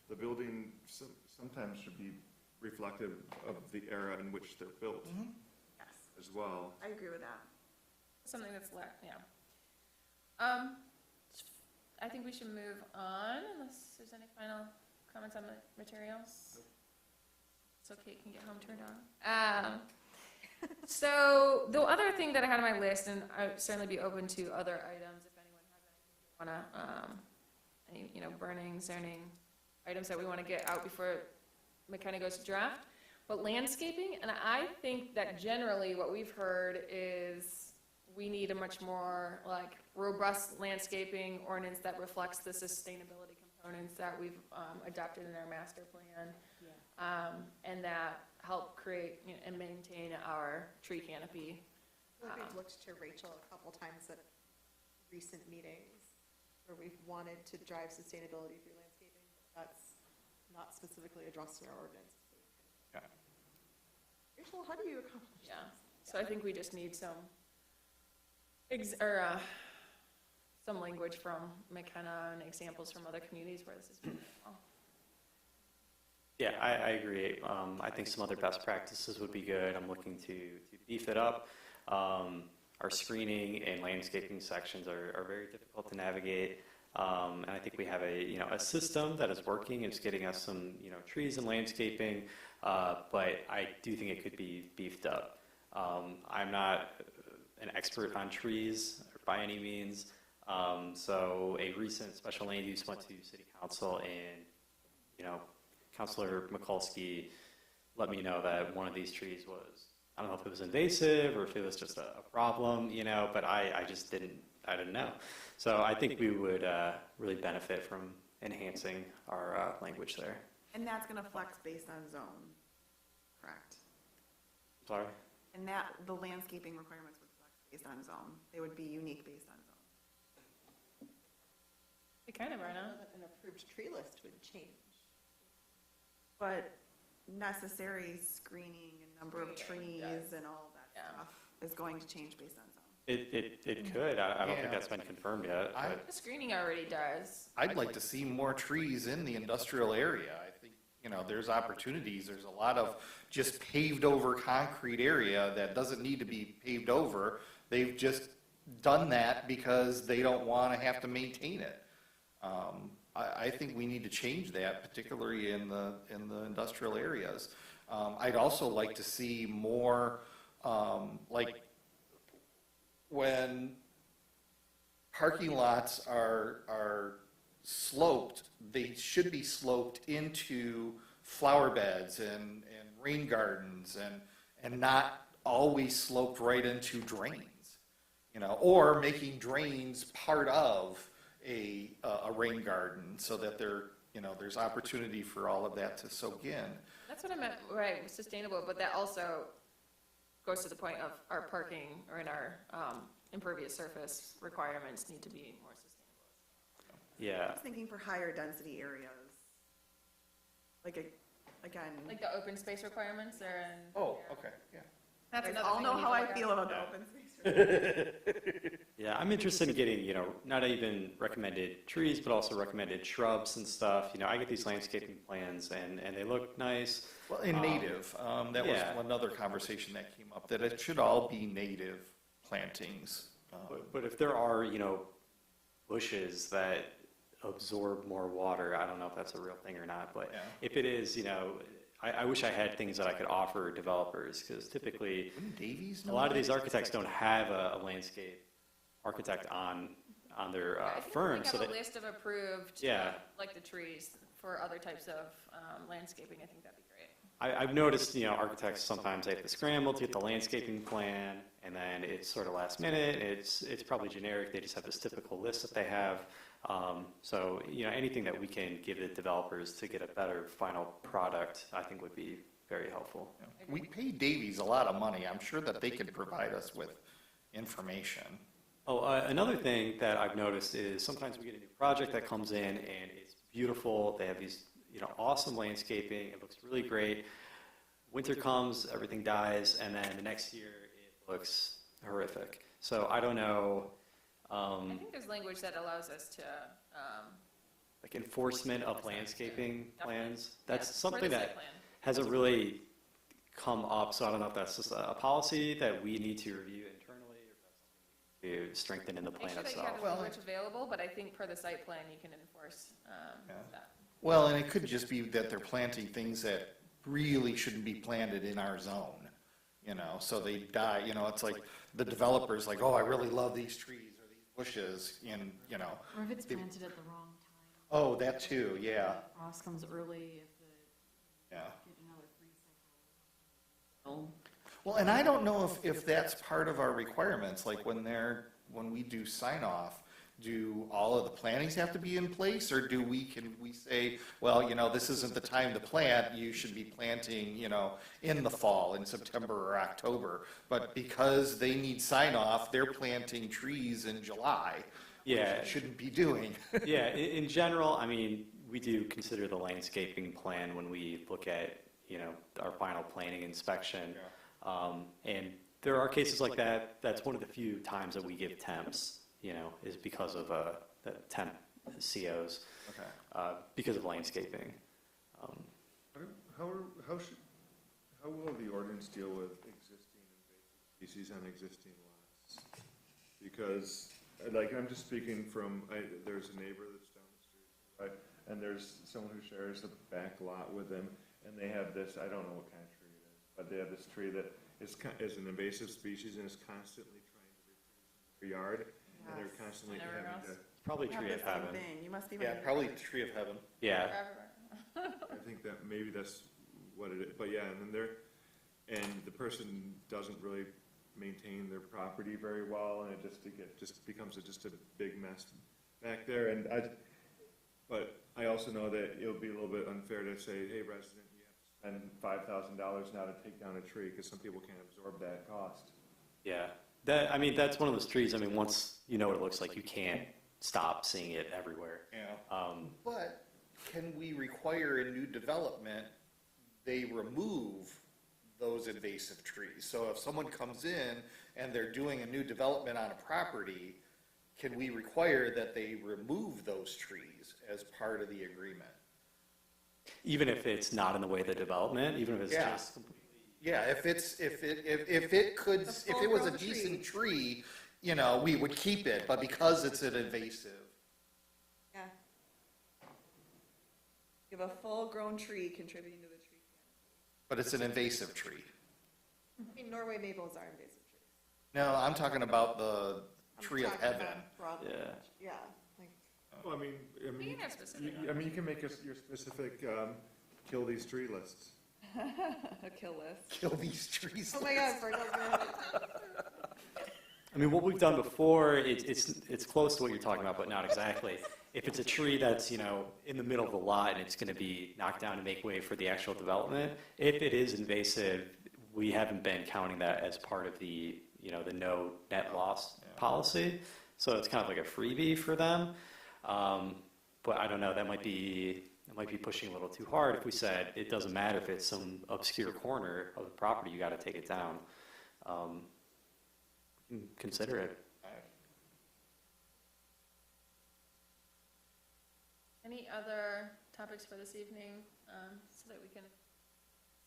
the building sometimes should be reflective of the era in which they're built Yes, as well. I agree with that. Something that's yeah. I think we should move on unless there's any final comments on the materials. So Kate can get home turned on. So the other thing that I had on my list, and I'd certainly be open to other items if anyone has anything they wanna, any, burning, zoning items that we wanna get out before McKenna goes to draft. But landscaping, and I think that generally what we've heard is we need a much more robust landscaping ordinance that reflects the sustainability components that we've adopted in our master plan. And that help create and maintain our tree canopy. I feel like we've looked to Rachel a couple times at recent meetings where we've wanted to drive sustainability through landscaping, but that's not specifically addressed in our ordinance. Yeah. Rachel, how do you accomplish Yeah, this? so I think we just need some some language from McKenna and examples from other communities where this is being done well. Yeah, I agree. I think some other best practices would be good. I'm looking to beef it up. Our screening and landscaping sections are very difficult to navigate. And I think we have a system that is working. It's getting us some, trees and landscaping, but I do think it could be beefed up. I'm not an expert on trees by any means. So a recent special land use went to city council and, Councilor Mikulski let me know that one of these trees was, I don't know if it was invasive or if it was just a problem, but I just didn't know. So I think we would really benefit from enhancing our language there. And that's gonna flex based on zone, correct? Sorry? And that, the landscaping requirements would flex based on zone. They would be unique based on zone. They kind of are now. An approved tree list would change. But necessary screening and number of Screening, trees yes. and all that Yeah. stuff is going to change based on zone. It could. I don't think Yeah. that's been confirmed yet. But The screening already does. I'd like to see more trees in the industrial area. I think, there's opportunities. There's a lot of just paved over concrete area that doesn't need to be paved over. They've just done that because they don't want to have to maintain it. I think we need to change that, particularly in the industrial areas. I'd also like to see more, like, when parking lots are sloped, they should be sloped into flower beds and rain gardens and not always sloped right into drains, or making drains part of a rain garden so that there's opportunity for all of that to soak in. That's what I meant, right, sustainable, but that also goes to the point of our parking or in our impervious surface requirements need to be more sustainable. Yeah. I was thinking for higher density areas, again. Like the open space requirements are in. Oh, okay, yeah. That's You guys another all thing know we need how to I look at. feel about the open space. Yeah, I'm interested in getting, not even recommended trees, but also recommended shrubs and stuff. I get these landscaping plans and they look nice. Well, and native, that yeah. was another conversation that came up, that it should all be native plantings. But if there are, bushes that absorb more water, I don't know if that's a real thing or not, but Yeah. if it is, I wish I had things that I could offer developers, because typically, Wouldn't Davies a know lot of that? these architects don't have a landscape architect on their I think firm, if so we have that, a list of approved, Yeah. like the trees for other types of landscaping, I think that'd be great. I've noticed, architects sometimes they have to scramble to get the landscaping plan, and then it's sort of last minute. It's probably generic. They just have this typical list that they have. So anything that we can give the developers to get a better final product, I think would be very helpful. We pay Davies a lot of money. I'm sure that they could provide us with information. Oh, another thing that I've noticed is sometimes we get a new project that comes in and it's beautiful. They have these, awesome landscaping. It looks really great. Winter comes, everything dies, and then the next year it looks horrific. So I don't know, I think there's language that allows us to, like enforcement of landscaping plans. That's yeah, for something the site that plan. hasn't really come up. So I don't know if that's just a policy that we need to review internally, or if that's something we need to strengthen in the Make plan sure that you itself. have the language available, but I think per the site plan, you can enforce that. Well, and it could just be that they're planting things that really shouldn't be planted in our zone, so they die, it's like the developer's like, oh, I really love these trees or these bushes, Or if it's planted at the wrong time. oh, that too, yeah, Frost comes early, if the, yeah. get another freeze cycle. Well, and I don't know if that's part of our requirements, like when we do sign off, do all of the plantings have to be in place, or can we say, well, this isn't the time to plant, you should be planting, in the fall, in September or October, but because they need sign off, they're planting trees in July. Yeah. Which shouldn't be doing. Yeah, in general, we do consider the landscaping plan when we look at, our final planning inspection. And there are cases like that. That's one of the few times that we give temps, is because of the temp COs, Okay. because of landscaping. How will the ordinance deal with existing invasive species on existing lots? Because, I'm just speaking from, there's a neighbor that's down the street, right? And there's someone who shares a back lot with them, and they have this, I don't know what kind of tree it is, but they have this tree that is an invasive species and is constantly trying to reproduce in their yard. And they're Yes. constantly And everywhere having to, It's probably Have tree the of same heaven. thing. You must even. Yeah, probably Tree of Heaven. Yeah, I think that maybe that's what it is, but yeah, and then and the person doesn't really maintain their property very well, and it just becomes just a big mess back there, but I also know that it'll be a little bit unfair to say, hey, resident, you have to spend $5,000 now to take down a tree, because some people can't absorb that cost. yeah. That's one of those trees, once you know what it looks like, you can't stop seeing it everywhere. Yeah. But can we require in new development, they remove those invasive trees? So if someone comes in and they're doing a new development on a property, can we require that they remove those trees as part of the agreement? Even if it's not in the way of the development, even if it's Yeah. just Yeah, if it was a decent tree we would keep it, but because it's an invasive, Yeah. You have a full-grown tree contributing to the tree canopy. but it's an invasive tree. I mean, Norway maples are invasive trees. No, I'm talking about the I'm tree of talking about heaven. broadly. Yeah. Yeah, like, Well, We can have specific. you can make your specific, kill these tree lists. A kill list. Kill these trees. oh my God, Ferndale's gonna have it. I mean, what we've done before, it's close to what you're talking about, but not exactly. If it's a tree that's, in the middle of the lot and it's going to be knocked down to make way for the actual development, if it is invasive, we haven't been counting that as part of the, the no net loss policy. So it's kind of like a freebie for them. But I don't know, that might be pushing a little too hard if we said it doesn't matter if it's some obscure corner of the property, you got to take it down. We can consider it. Any other topics for this evening, so that we can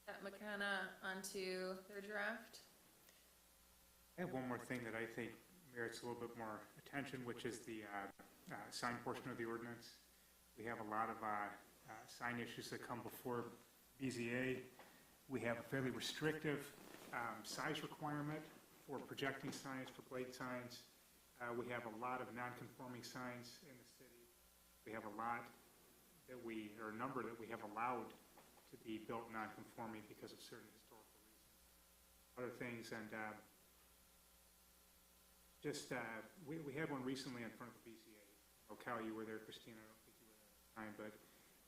set McKenna onto their draft? I have one more thing that I think merits a little bit more attention, which is the sign portion of the ordinance. We have a lot of sign issues that come before BZA. We have a fairly restrictive size requirement for projecting signs, for blade signs. We have a lot of non-conforming signs in the city. We have a number that we have allowed to be built non-conforming because of certain historical reasons. Other things, and we had one recently in front of the BZA. Cal, you were there, Christina, I don't think you were there at the time, but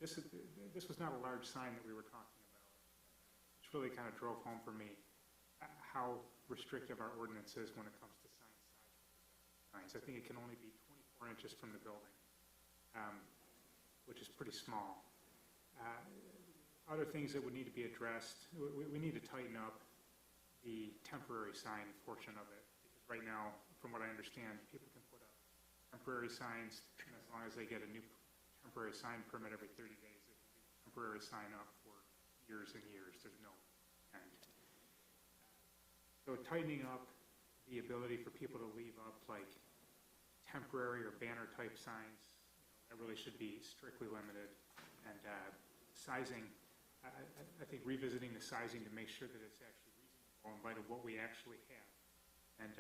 this was not a large sign that we were talking about. Which really kind of drove home for me how restrictive our ordinance is when it comes to sign size. I think it can only be 24 inches from the building, which is pretty small. Other things that would need to be addressed, we need to tighten up the temporary sign portion of it. Because right now, from what I understand, people can put up temporary signs, and as long as they get a new temporary sign permit every 30 days, they can leave a temporary sign up for years and years. There's no end. So tightening up the ability for people to leave up like temporary or banner type signs, that really should be strictly limited. And sizing, I think revisiting the sizing to make sure that it's actually reasonable in light of what we actually have. And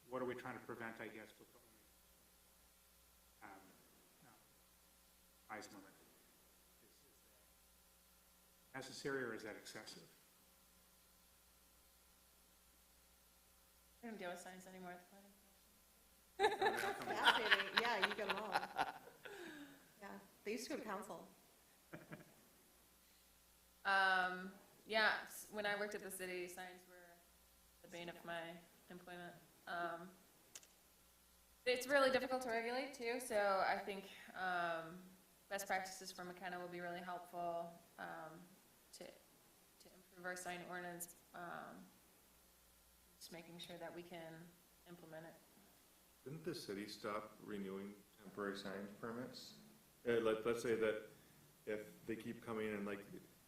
what are we trying to prevent, I guess, with the size limit? Is that necessary or is that excessive? I don't deal with signs anymore at the planning commission. Fascinating. Yeah, you get them all. Yeah, they used to go to council. When I worked at the city, signs were the bane of my employment. It's really difficult to regulate too, so I think best practices for McKenna will be really helpful to improve our sign ordinance, just making sure that we can implement it. Didn't the city stop renewing temporary sign permits? Let's say that if they keep coming in like,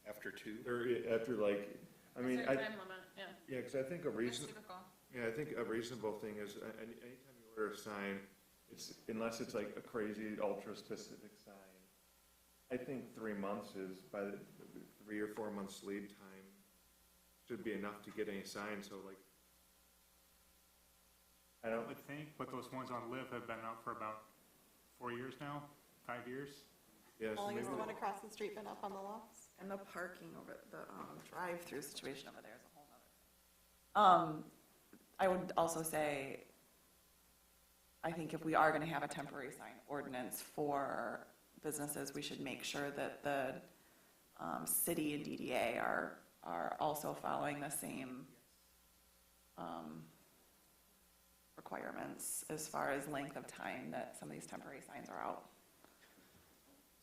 After 2? or after like, I mean, Certain time limit, yeah. yeah, because I think That's typical. I think a reasonable thing is, anytime you order a sign, unless it's like a crazy ultra-specific sign, I think 3 months is, by the 3 or 4 months lead time, should be enough to get any sign, so like, I I don't, would think, but those ones on Live have been out for about 4 years now, 5 years. yeah, How so long has maybe, the one across the street been up on the lofts? And the parking over, the drive-through situation over there is a whole nother thing. I would also say, I think if we are gonna have a temporary sign ordinance for businesses, we should make sure that the city and DDA are also following the same requirements as far as length of time that some of these temporary signs are out.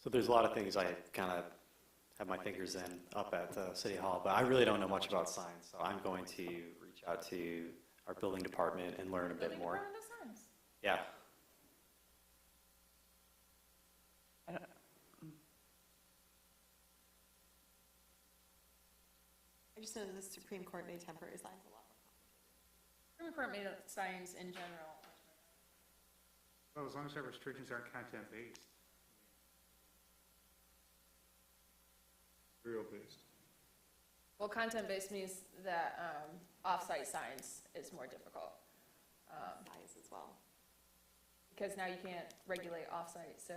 So there's a lot of things I kind of have my fingers in up at City Hall, but I really don't know much about signs, so I'm going to reach out to our building department and learn a bit Building more. department does signs. Yeah. I just know the Supreme Court made temporary signs a lot more complicated. Supreme Court made signs in general. Well, as long as our restrictions aren't content-based. Material-based. Well, content-based means that off-site signs is more difficult. Size as well. Because now you can't regulate off-site, so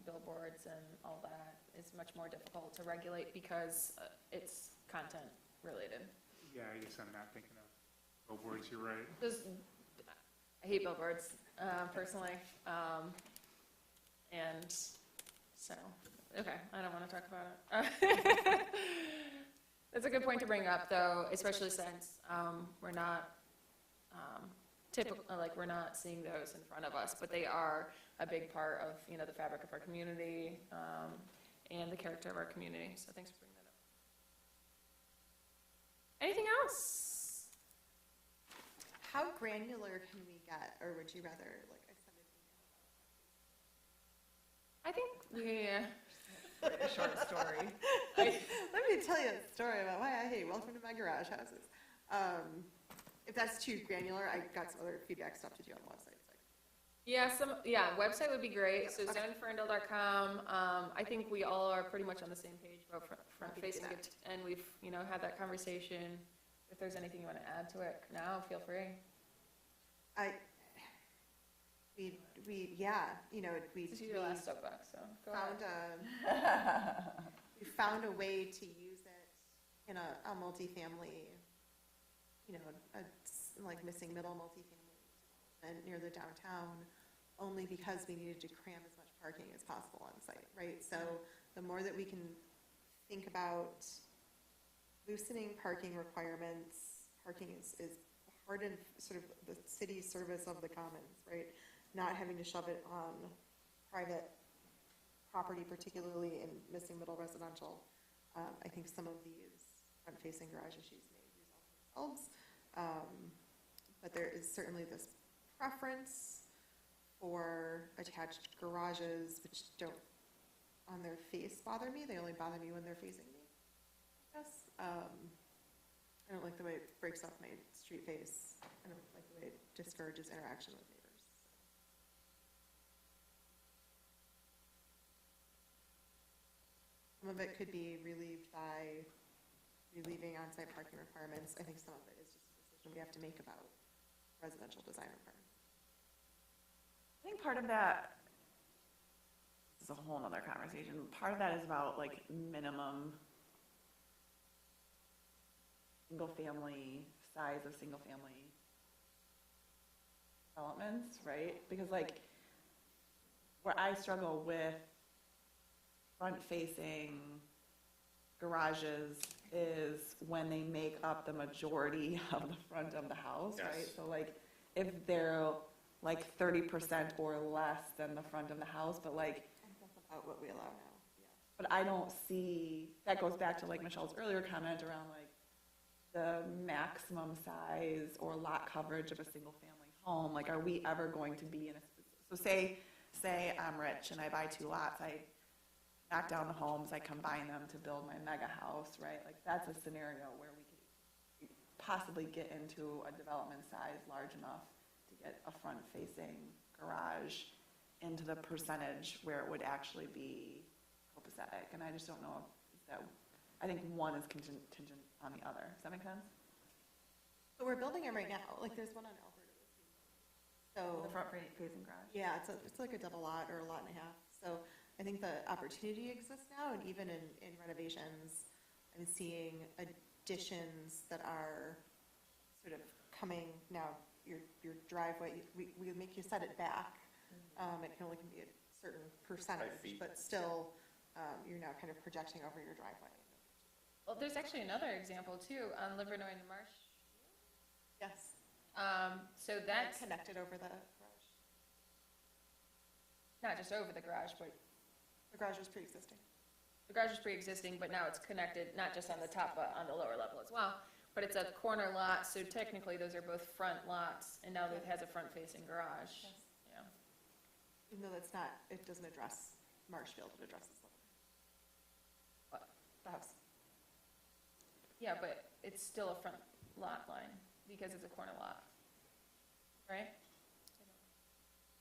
billboards and all that is much more difficult to regulate because it's content related. Yeah, I guess I'm not thinking of billboards, you're right. I hate billboards, personally. And so, okay, I don't want to talk about it. That's a good point to bring up, though, especially since we're not we're not seeing those in front of us, but they are a big part of, the fabric of our community and the character of our community. So thanks for bringing that up. Anything else? How granular can we get, or would you rather like extend it? I think we. A short story. Let me tell you a story about why I hate welcome to my garage houses. If that's too granular, I got some other feedback stuff to do on the website. So. Website would be great. So zoneferndale.com. I think we all are pretty much on the same page about front-facing, and we've had that conversation. If there's anything you want to add to it now, feel free. This is your last soapbox, so go ahead. We found a way to use it in a multifamily, like missing middle multifamily and near the downtown, only because we needed to cram as much parking as possible on site, right? So the more that we can think about loosening parking requirements, parking is part of sort of the city's service of the commons, right? Not having to shove it on private property, particularly in missing middle residential. I think some of these front-facing garage issues may resolve themselves. But there is certainly this preference for attached garages, which don't on their face bother me. They only bother me when they're facing me, I guess. I don't like the way it breaks up my street face. I don't like the way it discourages interaction with neighbors. Some of it could be relieved by relieving on-site parking requirements. I think some of it is just a decision we have to make about residential design requirements. I think part of that, this is a whole nother conversation, part of that is about like minimum single-family, size of single-family developments, right? Because like, where I struggle with front-facing garages is when they make up the majority of the front of the house, Yes. right? So like, if they're like 30% or less than the front of the house, but like, That's about what we allow now, yeah. but I don't see, that goes back to like Michelle's earlier comment around like the maximum size or lot coverage of a single family home. Like, are we ever going to be in a, so say I'm rich and I buy 2 lots, I knock down the homes, I combine them to build my mega house, right? Like, that's a scenario where we could possibly get into a development size large enough to get a front-facing garage into the percentage where it would actually be copacetic. And I just don't know if that, I think one is contingent on the other. Does that make sense? But we're building it right now. Like, there's one on Alberta. So, The front-facing garage? yeah, it's like a double lot or a lot and a half. So I think the opportunity exists now, and even in renovations, I'm seeing additions that are sort of coming now. Your driveway, we make you set it back. It can only be a certain percentage, but still, you're now kind of projecting over your driveway. Well, there's actually another example too on Livernois and Marsh. Yes. So that's Connected over the garage. not just over the garage, but The garage was pre-existing. the garage is pre-existing, but now it's connected, not just on the top, but on the lower level as well. But it's a corner lot, so technically those are both front lots, and now it has a front-facing garage. Yes. Yeah. Even though that's not, it doesn't address Marshfield, it addresses What? the house. Yeah, but it's still a front lot line. because it's a corner lot, right?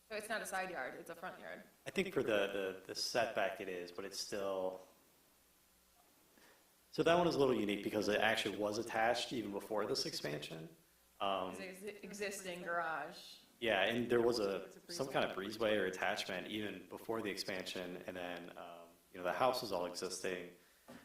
So it's not a side yard, it's a front yard. I think for the setback it is, but it's still, so that one is a little unique because it actually was attached even before this expansion. It's an existing garage. Yeah, and there was some kind of breezeway or attachment even before the expansion, and then, the house was all existing.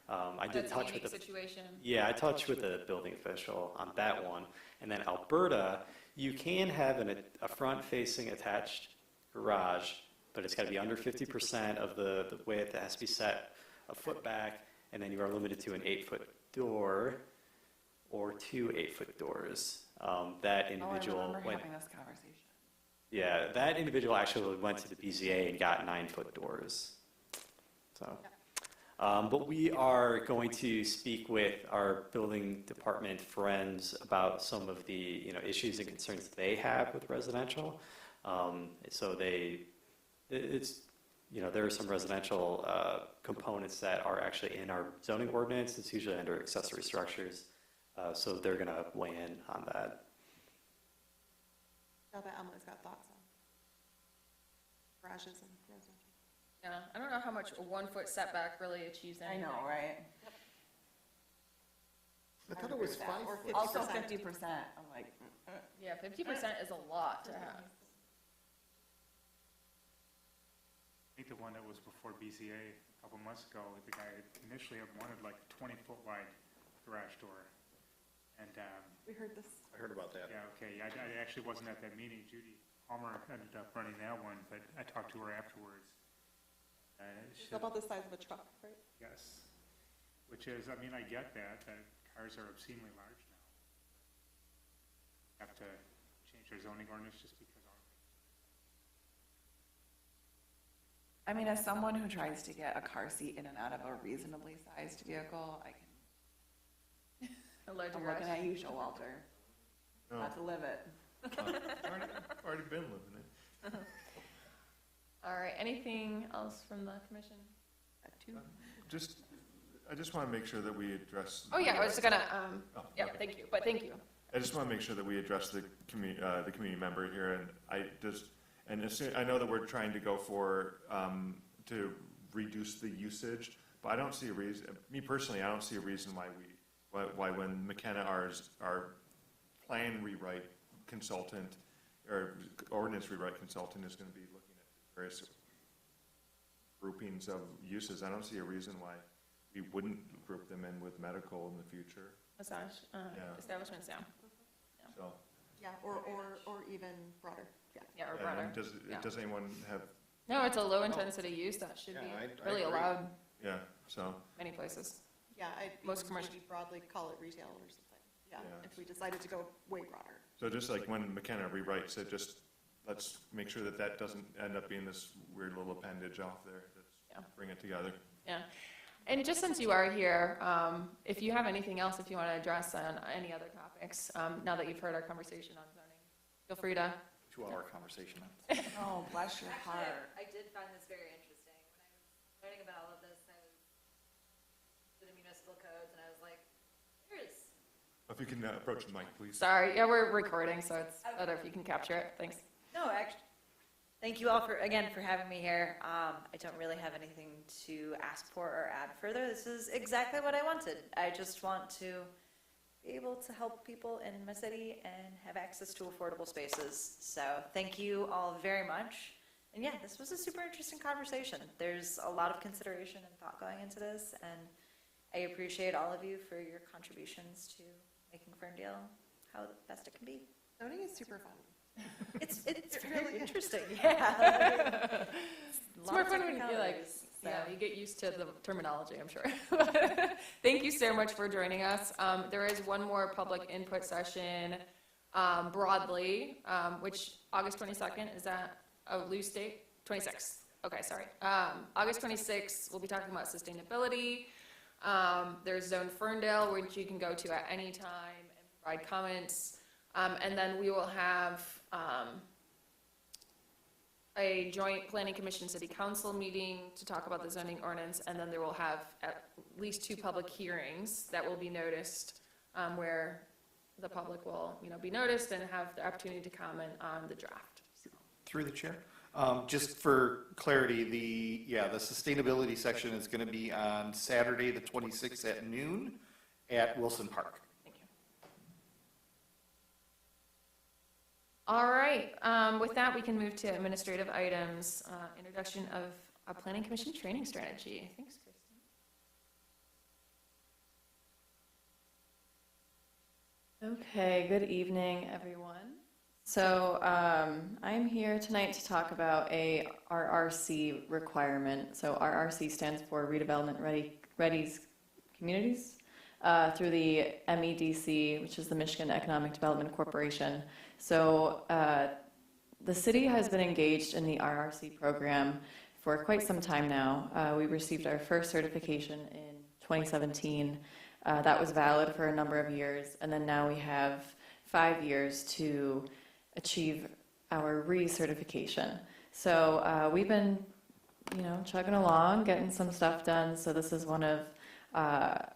I did That's a touch with unique the, situation. yeah, I touched with the building official on that one. And then Alberta, you can have a front-facing attached garage, but it's gotta be under 50% of the width. It has to be set a foot back, and then you are limited to an 8-foot door or 2 8-foot doors. That individual Oh, I remember went, having this conversation. yeah, that individual actually went to the BZA and got 9-foot doors. So, but we are going to speak with our building department friends about some of the, issues and concerns they have with residential. So there are some residential components that are actually in our zoning ordinance. It's usually under accessory structures. So they're going to weigh in on that. Now that Emma's got thoughts on garages and residential. Yeah, I don't know how much a 1-foot setback really achieves I anything. know, right? I thought it was 5 Or foot. 50%. Also 50%, I'm like, Yeah, 50% is a lot to have. I think the one that was before BZA a couple months ago, the guy initially had wanted like a 20-foot wide garage door. And, We heard this. I heard about that. yeah, okay, I actually wasn't at that meeting. Judy Palmer ended up running that one, but I talked to her afterwards. It's about the size of a truck, right? Yes, which is, I mean, I get that cars are obscenely large now. Have to change their zoning ordinance just because our. I mean, as someone who tries to get a car seat in and out of a reasonably sized vehicle, A larger I'm garage. looking at you, Showalter. No, Not to live it. already been living it. All right, anything else from the commission? I just want to make sure that we address. Oh, yeah, I was just gonna, Oh, yeah, okay. thank you, but thank you. I just want to make sure that we address the community member here, and I know that we're trying to go for, to reduce the usage, but I don't see a reason, me personally, I don't see a reason why when McKenna, our plan rewrite consultant, or ordinance rewrite consultant is going to be looking at various groupings of uses, I don't see a reason why we wouldn't group them in with medical in the future, Massage, Yeah. establishments, yeah. so. Yeah, or even broader, yeah. Yeah, or And broader. Does does anyone have, No, it's a low-intensity use that should be Yeah, I really agree. allowed yeah, so, many places. Yeah, I'd Most even commercial- maybe broadly call it retail or something, yeah, Yeah. if we decided to go way broader. so just like when McKenna rewrites it, just, let's make sure that that doesn't end up being this weird little appendage off there, Yeah. let's bring it together. Yeah, and just since you are here, if you have anything else, if you want to address on any other topics, now that you've heard our conversation on zoning, feel free to. 2-hour conversation. Oh, bless your Actually, heart. I did find this very interesting. When I was learning about all of this, I was to the municipal codes, and I was like, there's, If you can approach the mic, please. Sorry, yeah, we're recording, so it's better if you can capture it, thanks. no, actually, thank you all again for having me here. I don't really have anything to ask for or add further. This is exactly what I wanted. I just want to be able to help people in my city and have access to affordable spaces. So thank you all very much. And yeah, this was a super interesting conversation. There's a lot of consideration and thought going into this, and I appreciate all of you for your contributions to making Ferndale how best it can be. Zoning is super fun. It's really interesting, yeah. It's more fun when you like, yeah, you get used to the terminology, I'm sure. Thank you so much for joining us. There is one more public input session broadly, which August 22nd, is that a loose date? 26th, okay, sorry. August 26th, we'll be talking about sustainability. There's Zone Ferndale, which you can go to at any time and provide comments. And then we will have a joint planning commission city council meeting to talk about the zoning ordinance, and then there will have at least 2 public hearings that will be noticed, where the public will, be noticed and have the opportunity to comment on the draft. Through the chair. Just for clarity, the sustainability section is going to be on Saturday, the 26th at noon at Wilson Park. Thank you. All right, with that, we can move to administrative items, introduction of a planning commission training strategy. Thanks, Kristen. Okay, good evening, everyone. So I'm here tonight to talk about a RRC requirement. So RRC stands for Redevelopment Ready Communities through the MEDC, which is the Michigan Economic Development Corporation. So the city has been engaged in the RRC program for quite some time now. We received our first certification in 2017. That was valid for a number of years, and then now we have 5 years to achieve our recertification. So we've been, chugging along, getting some stuff done. So this is one of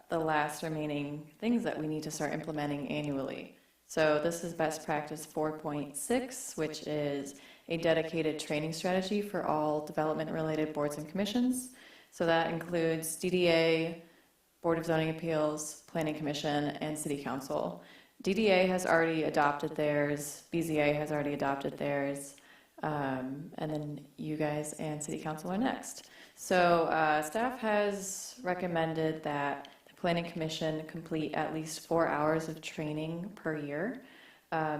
the last remaining things that we need to start implementing annually. So this is best practice 4.6, which is a dedicated training strategy for all development-related boards and commissions. So that includes DDA, Board of Zoning Appeals, Planning Commission, and City Council. DDA has already adopted theirs, BZA has already adopted theirs, and then you guys and City Council are next. So staff has recommended that the Planning Commission complete at least 4 hours of training per year.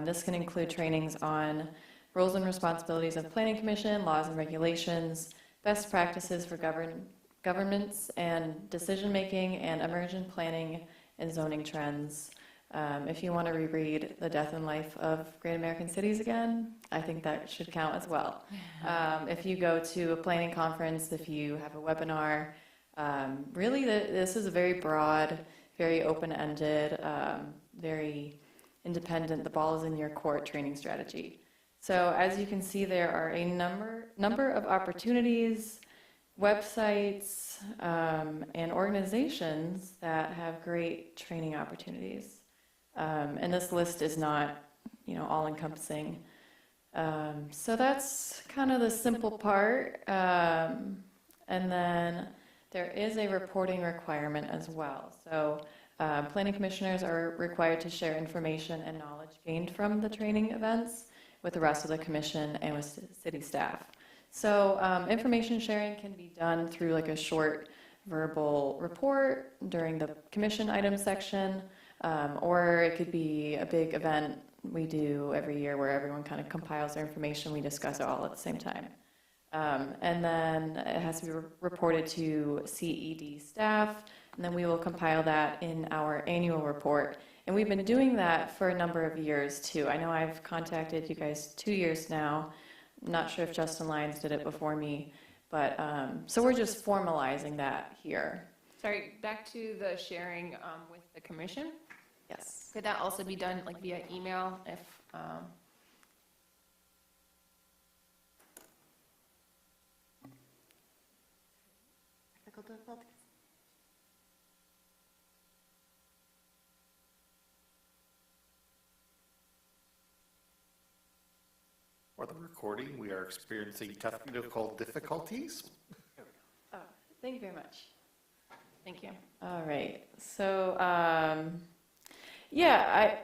This can include trainings on roles and responsibilities of Planning Commission, laws and regulations, best practices for governments and decision-making, and emergent planning and zoning trends. If you want to reread The Death and Life of Great American Cities again, I think that should count as well. If you go to a planning conference, if you have a webinar, really this is a very broad, very open-ended, very independent, the ball is in your court training strategy. So as you can see, there are a number of opportunities, websites, and organizations that have great training opportunities. And this list is not, all-encompassing. So that's kind of the simple part. And then there is a reporting requirement as well. So planning commissioners are required to share information and knowledge gained from the training events with the rest of the commission and with city staff. So information sharing can be done through like a short verbal report during the commission item section, or it could be a big event we do every year where everyone kind of compiles their information, we discuss it all at the same time. And then it has to be reported to CED staff, and then we will compile that in our annual report. And we've been doing that for a number of years too. I know I've contacted you guys 2 years now. I'm not sure if Justin Lyons did it before me, but so we're just formalizing that here. Sorry, back to the sharing with the commission. Yes. Could that also be done like via email if, Technical difficulties. For the recording, we are experiencing technical difficulties. Oh, thank you very much. thank you. All right. So, yeah,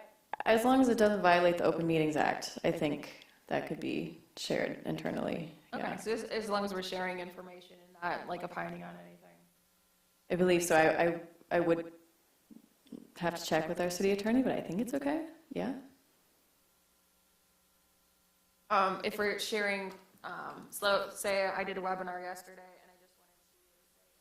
as long as it doesn't violate the Open Meetings Act, I think that could be shared internally. Okay, Yeah. so as long as we're sharing information and not like opining on anything. I believe so. I would have to check with our city attorney, but I think it's okay. Yeah. If we're sharing, say I did a webinar yesterday and I just wanted to say,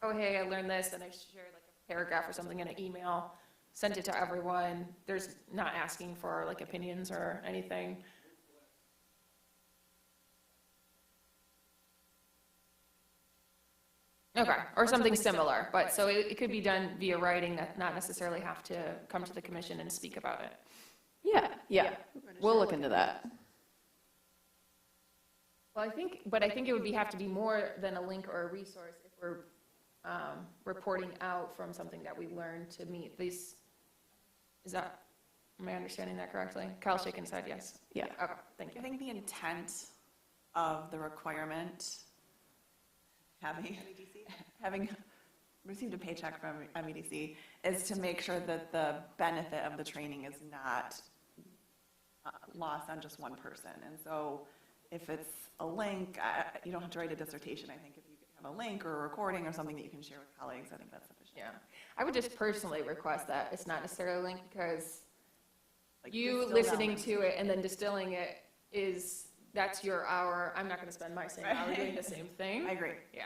oh, hey, I learned this, and I shared like a paragraph or something in an email, sent it to everyone. There's not asking for like opinions or anything. Okay, or something similar, but so it could be done via writing, not necessarily have to come to the commission and speak about it. Yeah. Yeah. We'll look into that. Well, I think it would have to be more than a link or a resource if we're reporting out from something that we learned to meet these. Is that Am I understanding that correctly? Carl shaking his head, yes. Yeah. Okay, thank I you. think the intent of the requirement, having received a paycheck from MEDC, is to make sure that the benefit of the training is not lost on just one person. And so if it's a link, you don't have to write a dissertation. I think if you have a link or a recording or something that you can share with colleagues, I think that's sufficient. Yeah. I would just personally request that it's not necessarily a link, because Like, you distill listening down. to it and then distilling it that's your hour. I'm not going to spend my same hour doing the same thing. I agree. Yeah.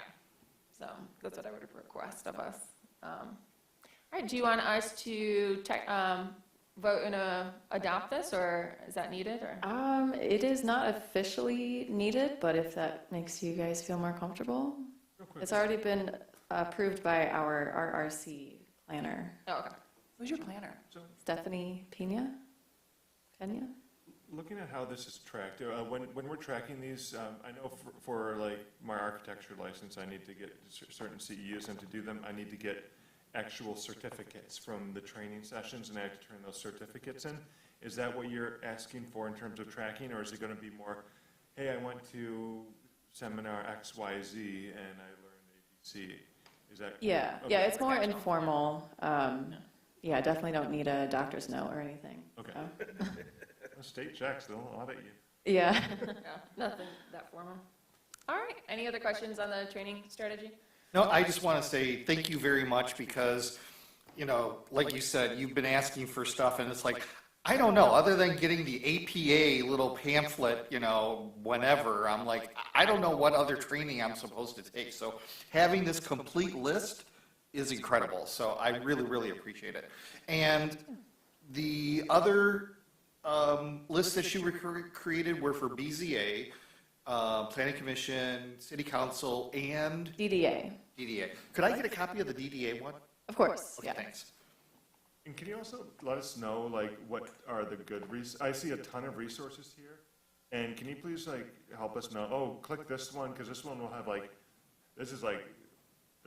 So that's what I would request of us. All right, do you want us to vote and adopt this, or is that needed, or? It is not officially needed, but if that makes you guys feel more comfortable. It's already been approved by our RRC planner, Oh, okay. Who's your planner? Stephanie Pena? Pena? Looking at how this is tracked, when we're tracking these, I know for like my architecture license, I need to get certain CEUs, and to do them, I need to get actual certificates from the training sessions, and I have to turn those certificates in. Is that what you're asking for in terms of tracking, or is it going to be more, hey, I went to seminar XYZ and I learned ABC? Is that? Yeah, Okay. yeah, it's more informal. Yeah, definitely don't need a doctor's note or anything. Okay. so. Well, state checks, they'll audit you. Yeah. Yeah, nothing that formal. All right, any other questions on the training strategy? No, I just want to say thank you very much because, you know, like you said, you've been asking for stuff and it's like, I don't know, other than getting the APA little pamphlet, you know, whenever, I'm like, I don't know what other training I'm supposed to take. So having this complete list is incredible. So I really, really appreciate it. And the other lists that you created were for BZA, Planning Commission, City Council, and DDA, DDA. Could I get a copy of the DDA one? of course, Okay, yeah. thanks. And can you also let us know, like, what are the good I see a ton of resources here, and can you please, like, help us know, oh, click this one, because this one will have, like, this is, like,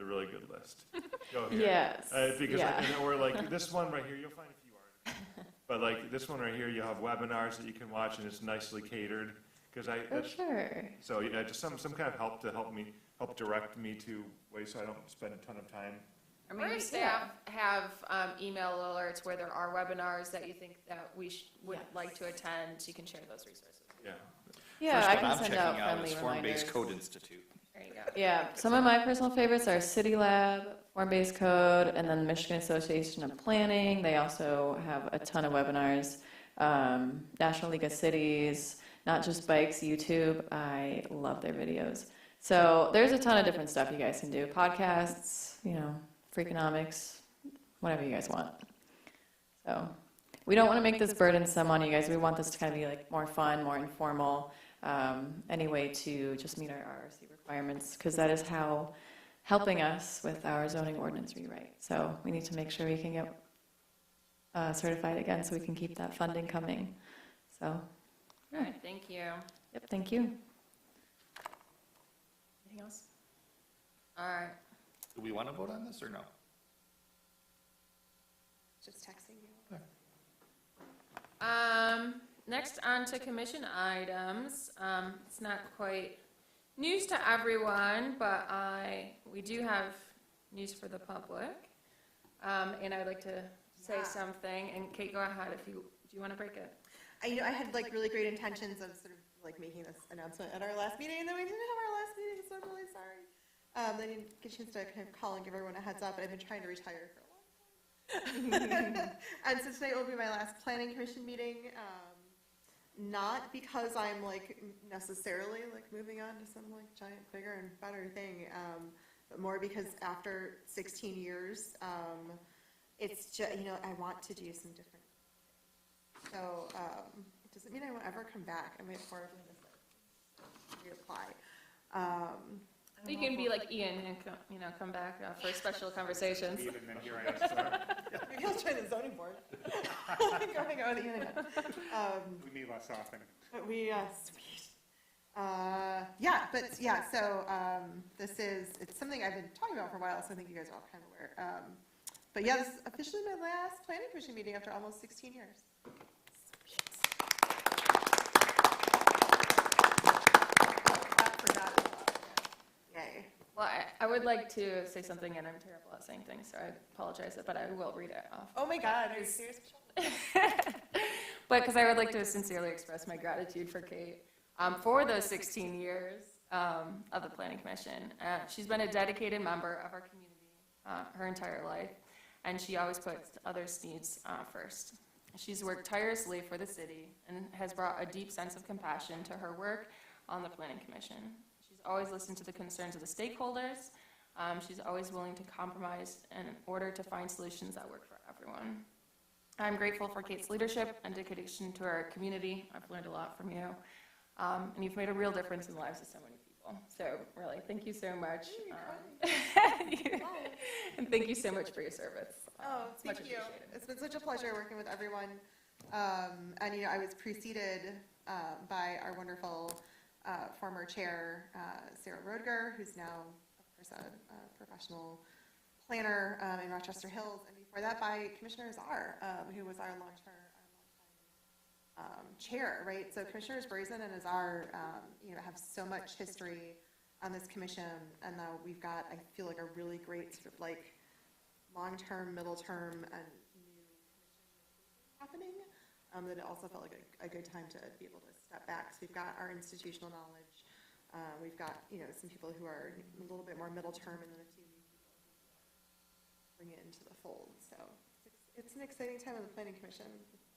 a really good list. Go here. Yes, Because, yeah. or, like, this one right here, you'll find a few articles. But, like, this one right here, you have webinars that you can watch, and it's nicely catered, because For sure. so, yeah, just some kind of help to help direct me to ways so I don't spend a ton of time. Or Our maybe, staff have email alerts where there are webinars that you think that we would like to attend, so you can share those resources. Yeah. Yeah, First I one can I'm send checking out out friendly is Form-Based reminders. Code Institute. There you go. Yeah, some of my personal favorites are City Lab, Form-Based Code, and then the Michigan Association of Planning. They also have a ton of webinars. National League of Cities, Not Just Bikes, YouTube. I love their videos. So there's a ton of different stuff you guys can do. Podcasts, you know, Freakonomics, whatever you guys want. So we don't want to make this burdensome on you guys. We want this to kind of be like more fun, more informal, any way to just meet our RRC requirements, because that is how helping us with our zoning ordinance rewrite. So we need to make sure we can get certified again so we can keep that funding coming. So, All right, thank you. yep, thank you. Anything else? All right. Do we want to vote on this or no? Just texting you. Next on to commission items. It's not quite news to everyone, but we do have news for the public. And I'd like to say something, and Kate, go ahead do you want to break it? I had like really great intentions of sort of like making this announcement at our last meeting, and then we didn't have our last meeting, so I'm really sorry. I didn't get a chance to kind of call and give everyone a heads up, but I've been trying to retire for a long time. And so tonight will be my last planning commission meeting. Not because I'm like necessarily like moving on to some like giant, bigger and better thing, but more because after 16 years, it's just, you know, I want to do some different. So it doesn't mean I won't ever come back. I might horribly miss it. Reapply. You can be like Ian and come back for special conversations. And then here I am. Maybe I'll join the zoning board. Going out with Ian again. We meet less often. But we, sweet. So it's something I've been talking about for a while, so I think you guys are all kind of aware. But yeah, this is officially my last planning commission meeting after almost 16 years. Well, I would like to say something, and I'm terrible at saying things, so I apologize, but I will read it off. Oh my God, are you serious? But because I would like to sincerely express my gratitude for Kate for those 16 years of the Planning Commission. She's been a dedicated member of our community her entire life, and she always puts others' needs first. She's worked tirelessly for the city and has brought a deep sense of compassion to her work on the Planning Commission. She's always listened to the concerns of the stakeholders. She's always willing to compromise in order to find solutions that work for everyone. I'm grateful for Kate's leadership and dedication to our community. I've learned a lot from you. And you've made a real difference in the lives of so many people. So really, thank you so much. And thank you so much for your service. Oh, It's much thank you. appreciated. It's been such a pleasure working with everyone. And, you know, I was preceded by our wonderful former chair, Sarah Roediger, who's now, of course, a professional planner in Rochester Hills, and before that by Commissioner Czar, who was our long-term chair, right? So Commissioners Brazen and Azar, you know, have so much history on this commission, and now we've got, I feel like, a really great sort of like long-term, middle-term, and new commission happening. That it also felt like a good time to be able to step back. So we've got our institutional knowledge. We've got, you know, some people who are a little bit more middle-term, and then a few new people who bring it into the fold. So it's an exciting time on the Planning Commission.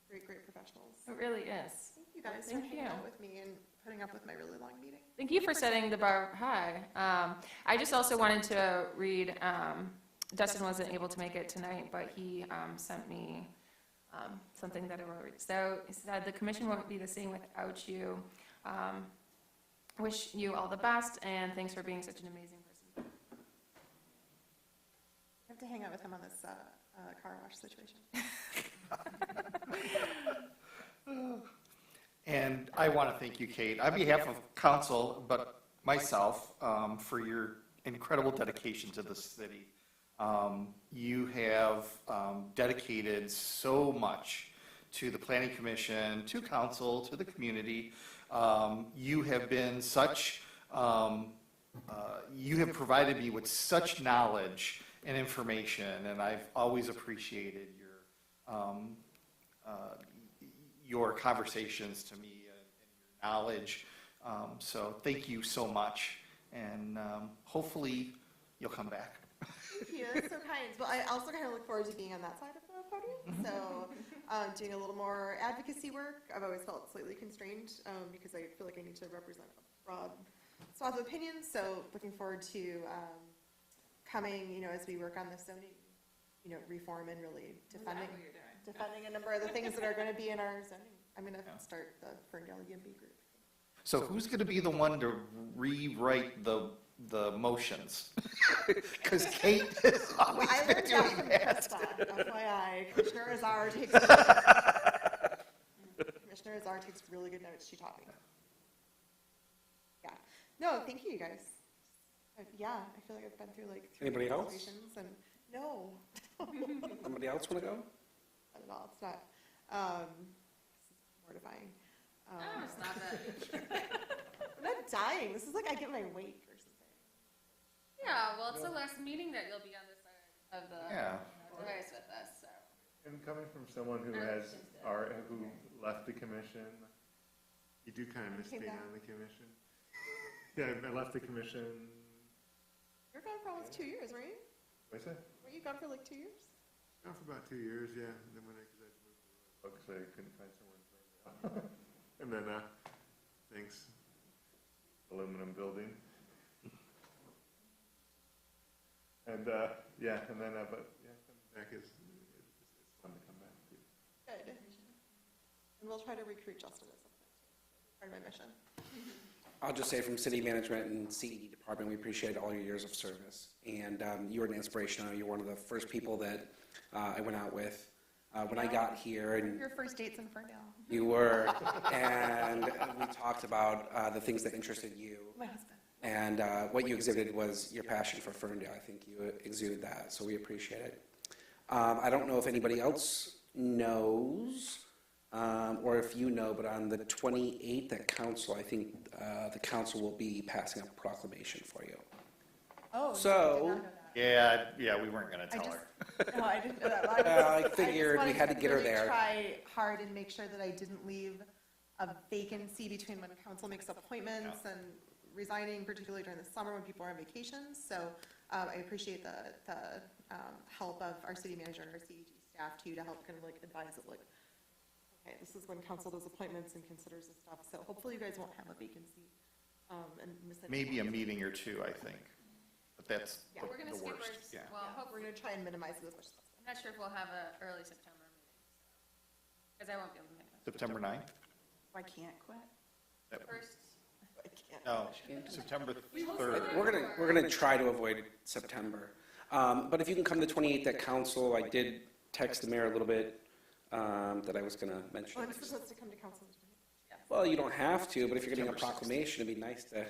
Great professionals. It really is. Thank you guys Thank for hanging you. out with me and putting up with my really long meeting. Thank you for setting the bar high. I just also wanted to read, Dustin wasn't able to make it tonight, but he sent me something that I will read. So he said, "The commission won't be the same without you. Wish you all the best, and thanks for being such an amazing person." I have to hang out with him on this car wash situation. And I want to thank you, Kate, on behalf of council, but myself, for your incredible dedication to the city. You have dedicated so much to the Planning Commission, to council, to the community. You have been such, you have provided me with such knowledge and information, and I've always appreciated your conversations to me and your knowledge. So thank you so much, and hopefully you'll come back. Thank you, that's so kind. Well, I also kind of look forward to being on that side of the podium. So doing a little more advocacy work. I've always felt slightly constrained because I feel like I need to represent a broad swath of opinions. So looking forward to coming, you know, as we work on the zoning, you know, reform and really defending a number of the things that are going to be in our zoning. I'm going to start the Ferndale YIMBY group. So who's going to be the one to rewrite the motions? Because Kate has always I been learned doing that from that. FYI, Commissioner Azar takes Commissioner Azar takes really good notes. She taught me. Yeah. No, thank you, guys. Yeah, I feel like I've been through like 3 Anybody else? presentations and no, Somebody else want to go? not at all. It's not. This is mortifying. No, it's not that. I'm not dying. This is like I get my weight or something. Yeah, well, it's the last meeting that you'll be on this side of the Yeah. device with us, so. And coming from someone who who left the commission, you do kind of miss Came being back. on the commission. Yeah, I left the commission, You're gone for almost 2 years, right? what's that? Were you gone for like 2 years? Gone for about 2 years, yeah. And then when I moved to Roanoke, so I couldn't find somewhere in Ferndale. And then, thanks, aluminum building. And, yeah, and then, but, yeah, coming back it's fun to come back too. Good. And we'll try to recruit Justin at some point too. Part of my mission. I'll just say from city management and CED department, we appreciate all your years of service. And you were an inspiration. You're one of the first people that I went out with when I got here. And Your first dates in Ferndale. you were, and we talked about the things that interested you. My husband. And what you exhibited was your passion for Ferndale. I think you exuded that, so we appreciate it. I don't know if anybody else knows, or if you know, but on the 28th at council, I think the council will be passing a proclamation for you. Oh, no, I did So- not know that. Yeah, we weren't gonna tell just- her. No, I didn't know that. I figured we had to get her there. Try hard and make sure that I didn't leave a vacancy between when council makes appointments and resigning, particularly during the summer when people are on vacation. So I appreciate the help of our city manager and our CEG staff too, to help kind of like advise it, like, okay, this is when council does appointments and considers this stuff. So hopefully you guys won't have a vacancy. And miss it. Maybe a meeting or two, I think, but that's Yeah. We're gonna the skip worst, ours, yeah. well, Yeah, we're hopefully, gonna try and minimize it as much as possible. I'm not sure if we'll have a early September meeting, because I won't be able to make that. September 9th? I can't quit. First, I can't. No, September 3rd. We're gonna try to avoid September. But if you can come the 28th at council, I did text the mayor a little bit, that I was gonna mention. Oh, I'm supposed to come to council. Well, you don't have to, but if you're getting a proclamation, it'd be nice to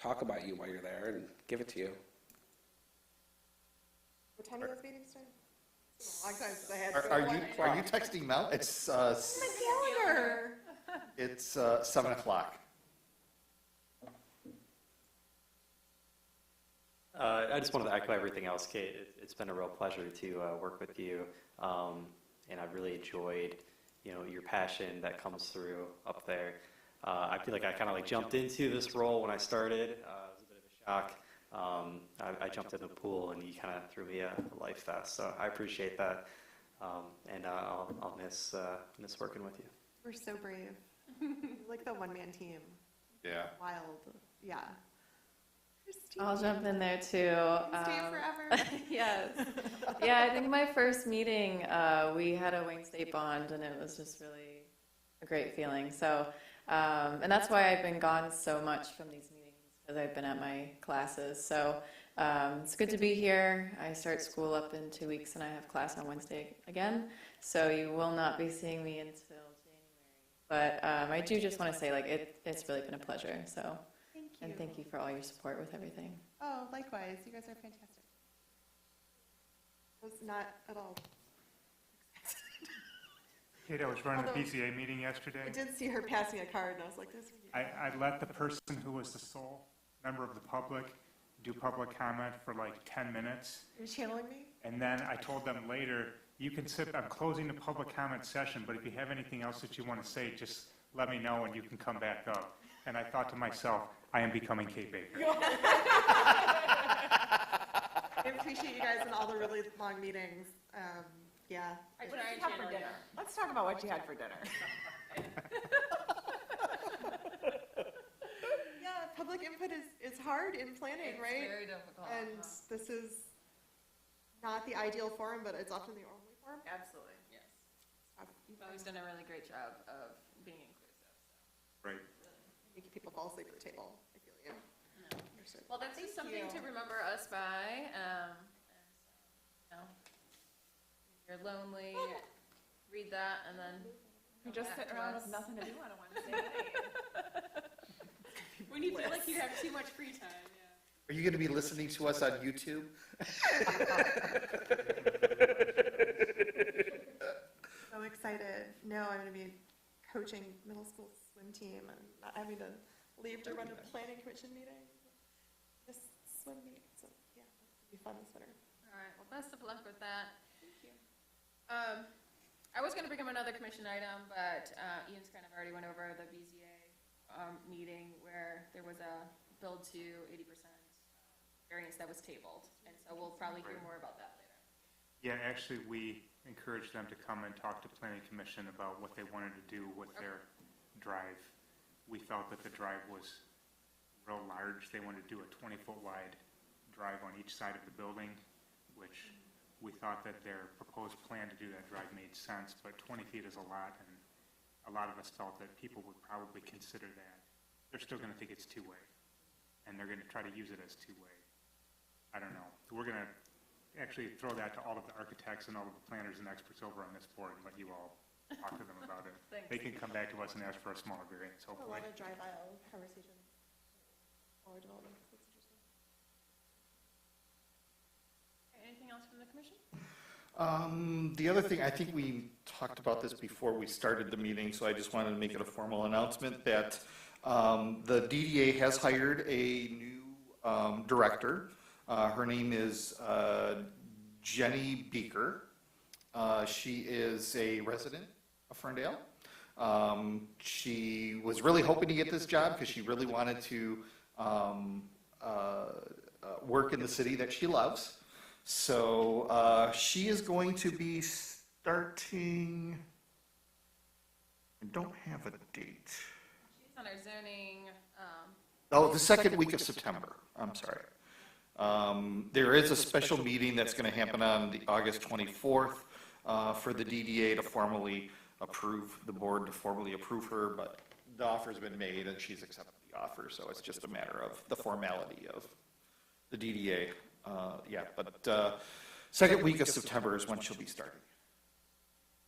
talk about you while you're there and give it to you. What time do those meetings start? It's been a long time since I had. Are you texting Mel? It's, My calendar. it's 7 o'clock. I just wanted to echo everything else, Kate. It's been a real pleasure to work with you, and I've really enjoyed, your passion that comes through up there. I feel like I kind of like jumped into this role when I started. It was a bit of a shock. I jumped in the pool, and you kind of threw me a life vest, so I appreciate that, and I'll miss working with you. We're so brave. Like the one-man team. Yeah. Wild. Yeah. Christine, I'll jump in there too. stay forever. Yes. Yeah, I think my first meeting, we had a Wayne State bond, and it was just really a great feeling. So, and that's why I've been gone so much from these meetings, because I've been at my classes. So it's good to be here. I start school up in 2 weeks, and I have class on Wednesday again. So you will not be seeing me until January. But I do just want to say, like, it's really been a pleasure. So. Thank you. And thank you for all your support with everything. Oh, likewise. You guys are fantastic. It was not at all. Kate, I was running a Although- BZA meeting I yesterday. did see her passing a card, and I was like, this is you. I let the person who was the sole member of the public do public comment for like 10 minutes. You're channeling me? And then I told them later, you can sit, I'm closing the public comment session, but if you have anything else that you want to say, just let me know and you can come back up. And I thought to myself, I am becoming Kate Baker. I appreciate you guys in all the really long meetings. Yeah. I What try did and you have for channel you. dinner? Let's talk about what you had for dinner. Yeah, public input is hard in planning, right? It's very difficult. And this is not the ideal forum, but it's often the only forum. Absolutely. Yes. You've always done a really great job of being inclusive. Right. Making people fall asleep at the table. I feel you. Understood. Well, that's just something you. to remember us by. And so, if you're lonely, read that, and then You just back sit to around us. with nothing to do on a Wednesday night. when you feel like you have too much free time. Yeah. Are you going to be listening to us on YouTube? So excited. No, I'm going to be coaching middle school swim team and not having to leave to run a planning commission meeting. This swim meet. So yeah, it's going to be fun this winter. All right. Well, best of luck with that. Thank you. I was going to bring up another commission item, but Ian's kind of already went over the BZA meeting where there was a build to 80% variance that was tabled, and so we'll probably hear more about that later. Yeah, actually, we encouraged them to come and talk to planning commission about what they wanted to do with their drive. We felt that the drive was real large. They wanted to do a 20-foot wide drive on each side of the building, which we thought that their proposed plan to do that drive made sense, but 20 feet is a lot, and a lot of us felt that people would probably consider that. They're still gonna think it's two-way, and they're gonna try to use it as two-way. I don't know. We're gonna actually throw that to all of the architects and all of the planners and experts over on this board and let you all talk to them about it. Thanks. They can come back to us and ask for a smaller variance, A hopefully. lot of drive aisle conversations. Or development. That's interesting. Anything else from the commission? The other thing, I think we talked about this before we started the meeting, so I just wanted to make it a formal announcement that the DDA has hired a new director. Her name is Jenny Beaker. She is a resident of Ferndale. She was really hoping to get this job because she really wanted to work in the city that she loves. So she is going to be starting, I don't have a date. She's on our zoning, Oh, the second week of September, I'm sorry. There is a special meeting that's going to happen on the August 24th for the DDA to formally approve, the board to formally approve her, but the offer's been made and she's accepted the offer, so it's just a matter of the formality of the DDA. Yeah, but second week of September is when she'll be starting.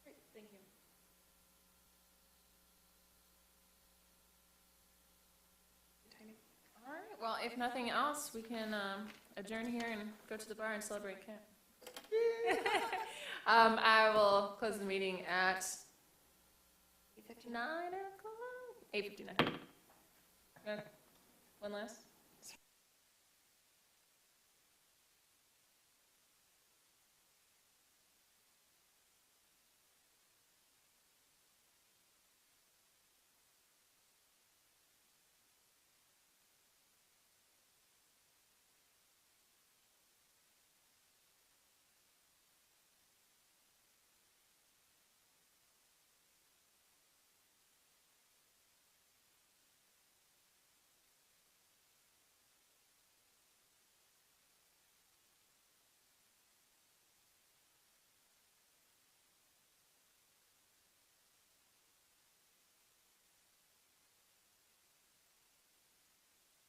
great, thank you. All right, well, if nothing else, we can adjourn here and go to the bar and celebrate camp. I will close the meeting at 9 o'clock? 8:59. One last?